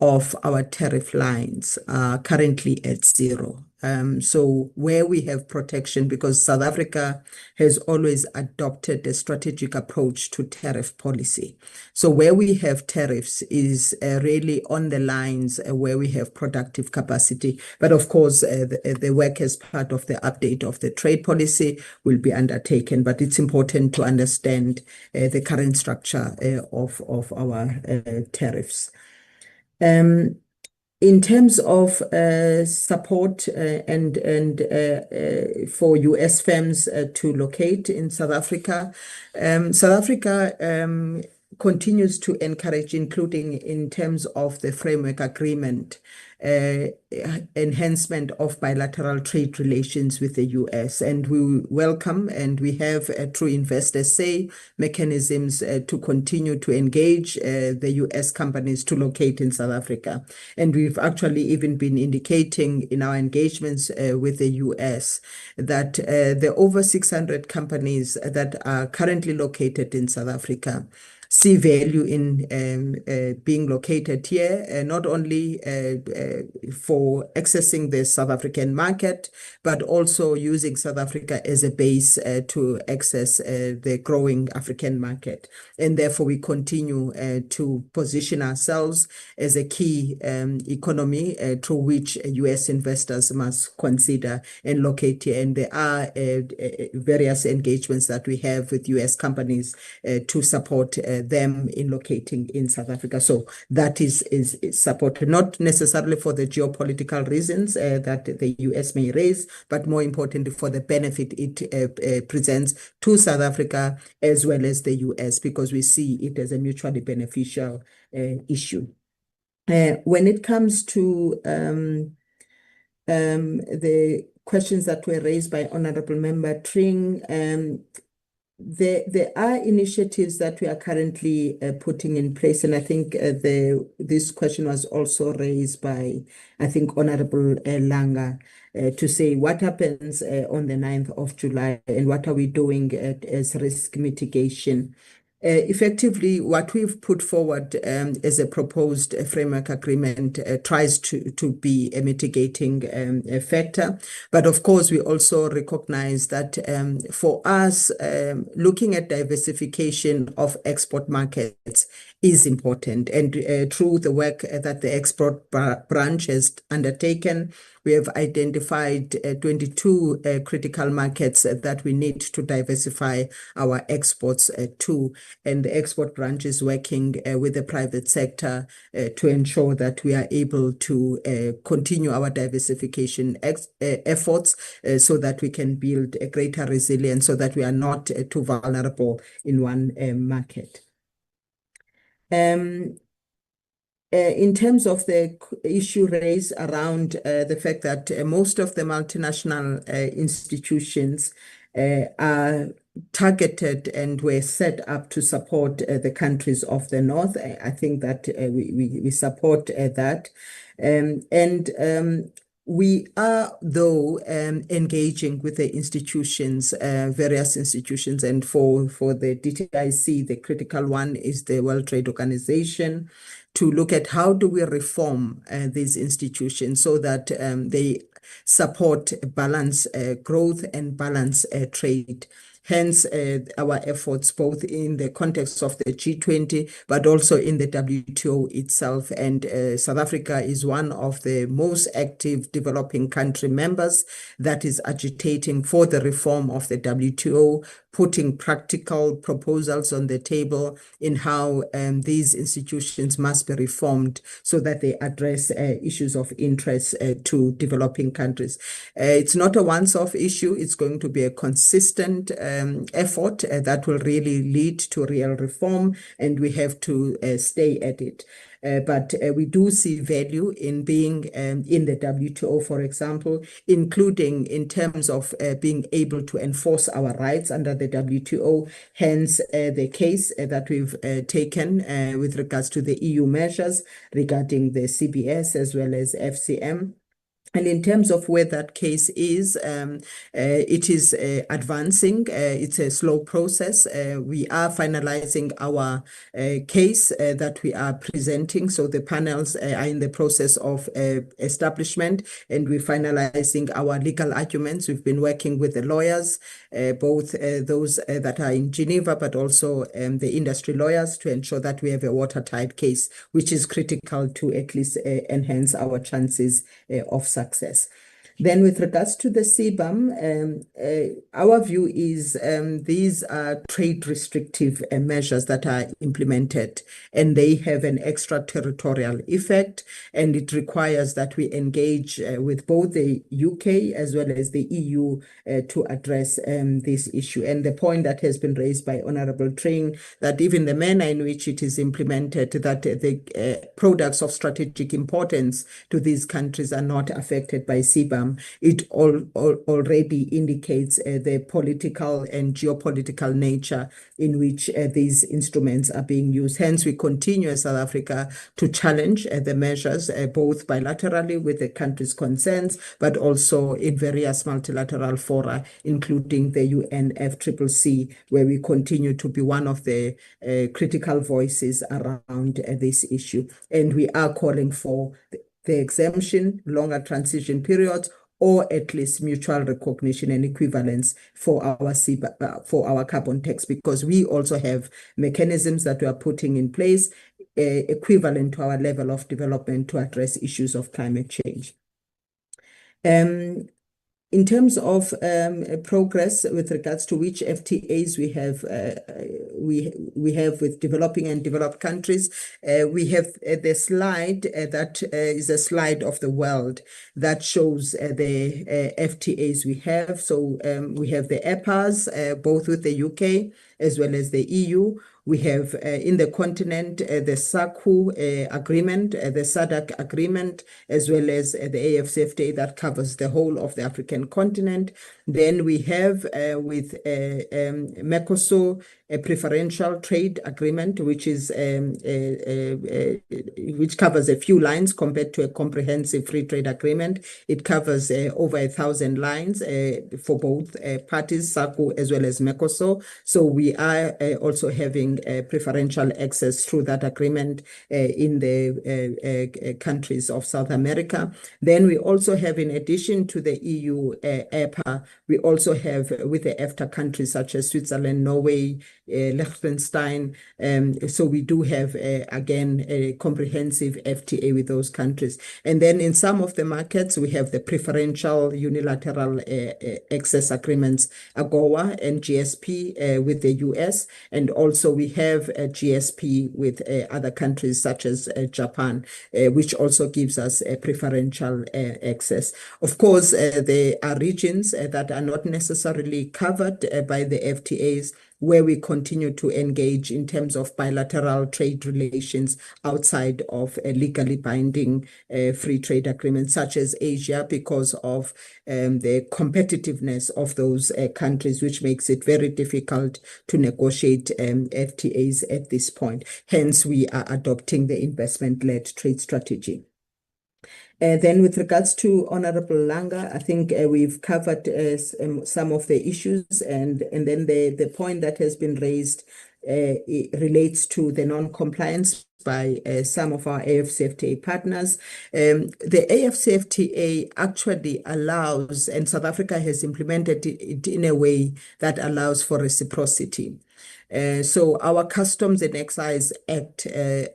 of our tariff lines are currently at zero. So where we have protection, because South Africa has always adopted a strategic approach to tariff policy. So where we have tariffs is really on the lines where we have productive capacity. But of course, the work as part of the update of the trade policy will be undertaken. But it's important to understand the current structure of our tariffs. In terms of support and for US firms to locate in South Africa, South Africa continues to encourage, including in terms of the framework agreement, enhancement of bilateral trade relations with the US. And we welcome and we have through investors say mechanisms to continue to engage the US companies to locate in South Africa. And we've actually even been indicating in our engagements with the US that the over 600 companies that are currently located in South Africa see value in being located here, not only for accessing the South African market, but also using South Africa as a base to access the growing African market. And therefore, we continue to position ourselves as a key economy through which US investors must consider and locate here. And there are various engagements that we have with US companies to support them in locating in South Africa. So that is supported, not necessarily for the geopolitical reasons that the US may raise, but more importantly for the benefit it presents to South Africa as well as the US, because we see it as a mutually beneficial issue. When it comes to the questions that were raised by Honorable Member Tring, there are initiatives that we are currently putting in place, and I think this question was also raised by, I think, Honorable Langa, to say what happens on the 9th of July and what are we doing as risk mitigation. Effectively, what we've put forward as a proposed framework agreement tries to be a mitigating factor. But of course, we also recognize that for us, looking at diversification of export markets is important. And through the work that the export branch has undertaken, we have identified 22 critical markets that we need to diversify our exports to. And the export branch is working with the private sector to ensure that we are able to continue our diversification efforts so that we can build a greater resilience, so that we are not too vulnerable in one market. In terms of the issue raised around the fact that most of the multinational institutions are targeted and were set up to support the countries of the North, I think that we support that. We are, though, engaging with the institutions, various institutions, and for the DTIC, the critical one is the World Trade Organization, to look at how do we reform these institutions so that they support balance growth and balance trade. Hence, our efforts both in the context of the G20, but also in the WTO itself. And South Africa is one of the most active developing country members that is agitating for the reform of the WTO, putting practical proposals on the table in how these institutions must be reformed so that they address issues of interest to developing countries. It's not a once-off issue. It's going to be a consistent effort that will really lead to real reform, and we have to stay at it. But we do see value in being in the WTO, for example, including in terms of being able to enforce our rights under the WTO. Hence, the case that we've taken with regards to the EU measures regarding the CBS as well as FCM. And in terms of where that case is, it is advancing. It's a slow process. We are finalizing our case that we are presenting. So the panels are in the process of establishment, and we're finalizing our legal arguments. We've been working with the lawyers, both those that are in Geneva, but also the industry lawyers, to ensure that we have a watertight case, which is critical to at least enhance our chances of success. Then with regards to the CBAM, our view is these are trade restrictive measures that are implemented, and they have an extraterritorial effect, and it requires that we engage with both the UK as well as the EU to address this issue. And the point that has been raised by Honorable Train, that even the manner in which it is implemented, that the products of strategic importance to these countries are not affected by CBAM, it already indicates the political and geopolitical nature in which these instruments are being used. Hence, we continue as South Africa to challenge the measures, both bilaterally with the countries' concerns, but also in various multilateral fora, including the UNFCCC, where we continue to be one of the critical voices around this issue. And we are calling for the exemption, longer transition periods, or at least mutual recognition and equivalence for our carbon tax, because we also have mechanisms that we are putting in place equivalent to our level of development to address issues of climate change. In terms of progress with regards to which FTAs we have with developing and developed countries, we have the slide that is a slide of the world that shows the FTAs we have. So we have the EPAs, both with the UK as well as the EU. We have in the continent the SACU agreement, the SADC agreement, as well as the AFCFTA that covers the whole of the African continent. Then we have with Mercosur a preferential trade agreement, which is which covers a few lines compared to a comprehensive free trade agreement. It covers over 1,000 lines for both parties, SACU as well as Mercosur. So we are also having preferential access through that agreement in the countries of South America. Then we also have, in addition to the EU EPA, we also have with the EFTA countries such as Switzerland, Norway, Liechtenstein. So we do have, again, a comprehensive FTA with those countries. And then in some of the markets, we have the preferential unilateral access agreements, AGOA and GSP with the US. And also we have a GSP with other countries such as Japan, which also gives us a preferential access. Of course, there are regions that are not necessarily covered by the FTAs, where we continue to engage in terms of bilateral trade relations outside of a legally binding free trade agreements, such as Asia, because of the competitiveness of those countries, which makes it very difficult to negotiate FTAs at this point. Hence, we are adopting the investment-led trade strategy. Then with regards to Honorable Langa, I think we've covered some of the issues, and then the point that has been raised it relates to the non-compliance by some of our AFCFTA partners. The AFCFTA actually allows, and South Africa has implemented it in a way that allows for reciprocity. So our Customs and Excise Act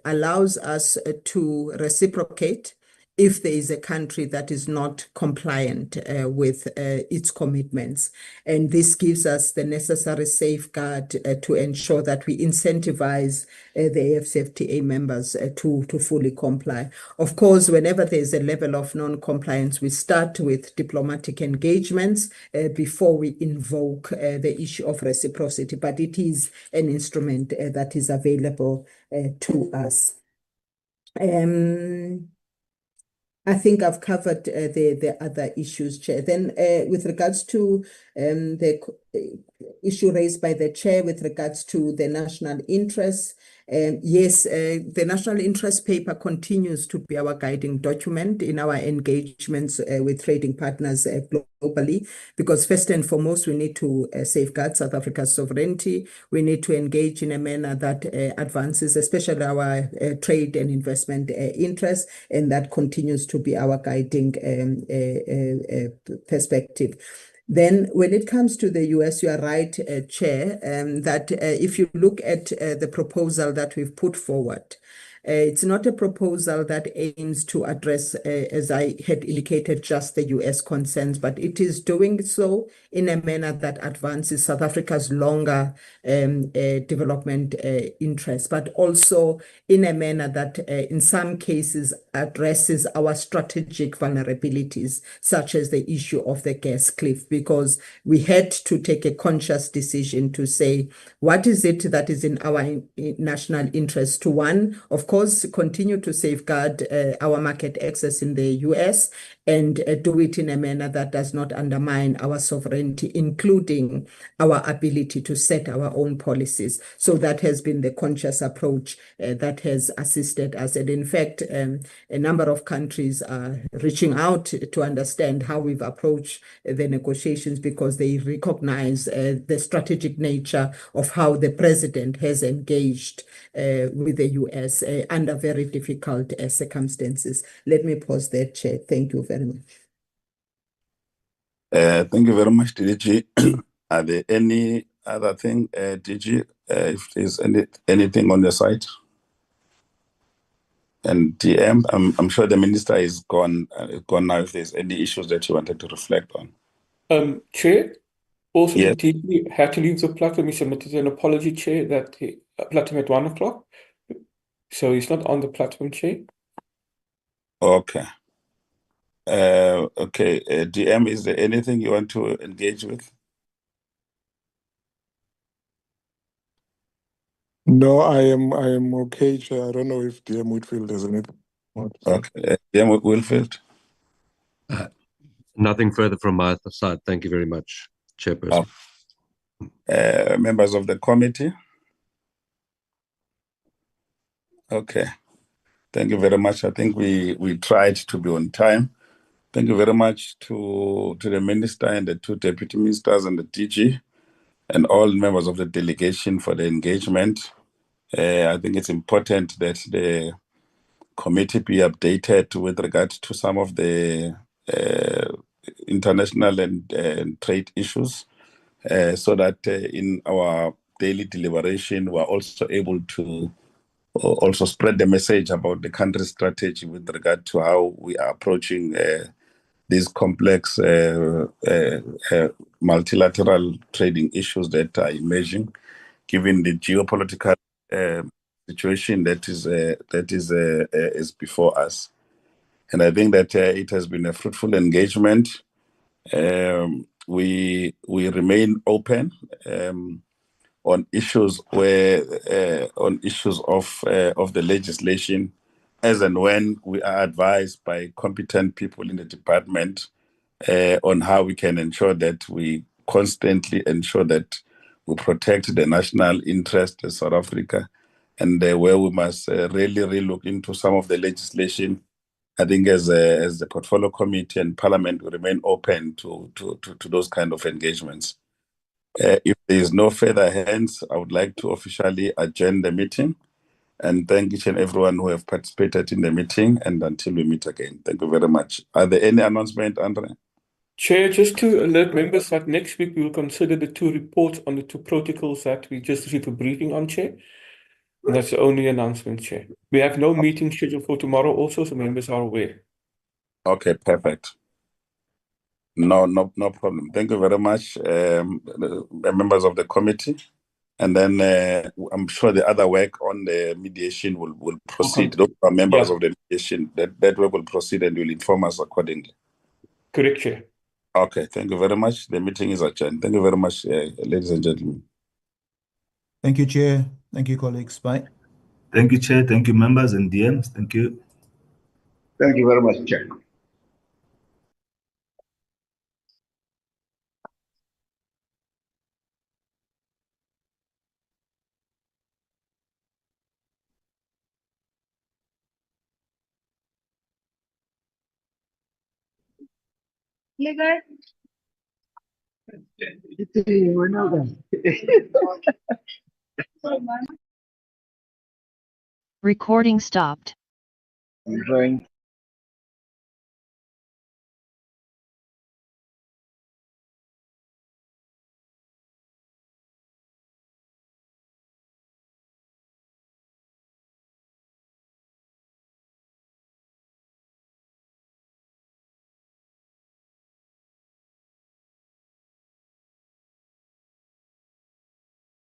allows us to reciprocate if there is a country that is not compliant with its commitments. And this gives us the necessary safeguard to ensure that we incentivize the AFCFTA members to fully comply. Of course, whenever there's a level of non-compliance, we start with diplomatic engagements before we invoke the issue of reciprocity, but it is an instrument that is available to us. I think I've covered the other issues, Chair. Then with regards to the issue raised by the Chair with regards to the national interest, yes, the national interest paper continues to be our guiding document in our engagements with trading partners globally, because first and foremost, we need to safeguard South Africa's sovereignty. We need to engage in a manner that advances, especially our trade and investment interests, and that continues to be our guiding perspective. Then when it comes to the US, you are right, Chair, that if you look at the proposal that we've put forward, It's not a proposal that aims to address, as I had indicated, just the US concerns, but it is doing so in a manner that advances South Africa's longer development interests, but also in a manner that in some cases addresses our strategic vulnerabilities, such as the issue of the gas cliff, because we had to take a conscious decision to say, what is it that is in our national interest to, one, of course, continue to safeguard our market access in the US and do it in a manner that does not undermine our sovereignty, including our ability to set our own policies. So that has been the conscious approach that has assisted us. And in fact, a number of countries are reaching out to understand how we've approached the negotiations, because they recognize the strategic nature of how the president has engaged with the US under very difficult circumstances. Let me pause there, Chair. Thank you very much. Thank you very much, DG. Are there any other thing, DG, if there's anything on your side? And DM, I'm sure the minister is gone now, if there's any issues that you wanted to reflect on. Chair, also Yes. the DG had to leave the platform. He submitted an apology, Chair, that the platform at 1 o'clock. So he's not on the platform, Chair. Okay. Okay, DM, is there anything you want to engage with? No, I am okay, Chair. I don't know if DM Whitfield has anything more to say. Okay, DM Whitfield. Nothing further from my side. Thank you very much, Chairperson. Members of the committee. Okay. Thank you very much. I think we tried to be on time. Thank you very much to the minister and the two deputy ministers and the DG and all members of the delegation for the engagement. I think it's important that the committee be updated with regard to some of the international and trade issues, so that in our daily deliberation, we're also able to also spread the message about the country's strategy with regard to how we are approaching these complex multilateral trading issues that are emerging, given the geopolitical situation that is before us. And I think that it has been a fruitful engagement. We remain open on issues of the legislation, as and when we are advised by competent people in the department on how we can ensure that we constantly ensure that we protect the national interest of South Africa, and where we must really look into some of the legislation. I think as the portfolio committee and parliament, we remain open to those kind of engagements. If there is no further hands, I would like to officially adjourn the meeting and thank each and everyone who have participated in the meeting, and until we meet again. Thank you very much. Are there any announcements, Andre? Chair, just to alert members that next week we will consider the two reports on the two protocols that we just received a briefing on, Chair. And that's the only announcement, Chair. We have no meeting scheduled for tomorrow also, so members are aware. Okay, perfect. No problem. Thank you very much, members of the committee. And then I'm sure the other work on the mediation will proceed. Those are members of the mediation. That work will proceed and will inform us accordingly. Correct, Chair. Okay, thank you very much. The meeting is adjourned. Thank you very much, ladies and gentlemen. Thank you, Chair. Thank you, colleagues. Bye. Thank you, Chair. Thank you, members and DMs. Thank you. Thank you very much, Chair. Recording stopped. Enjoying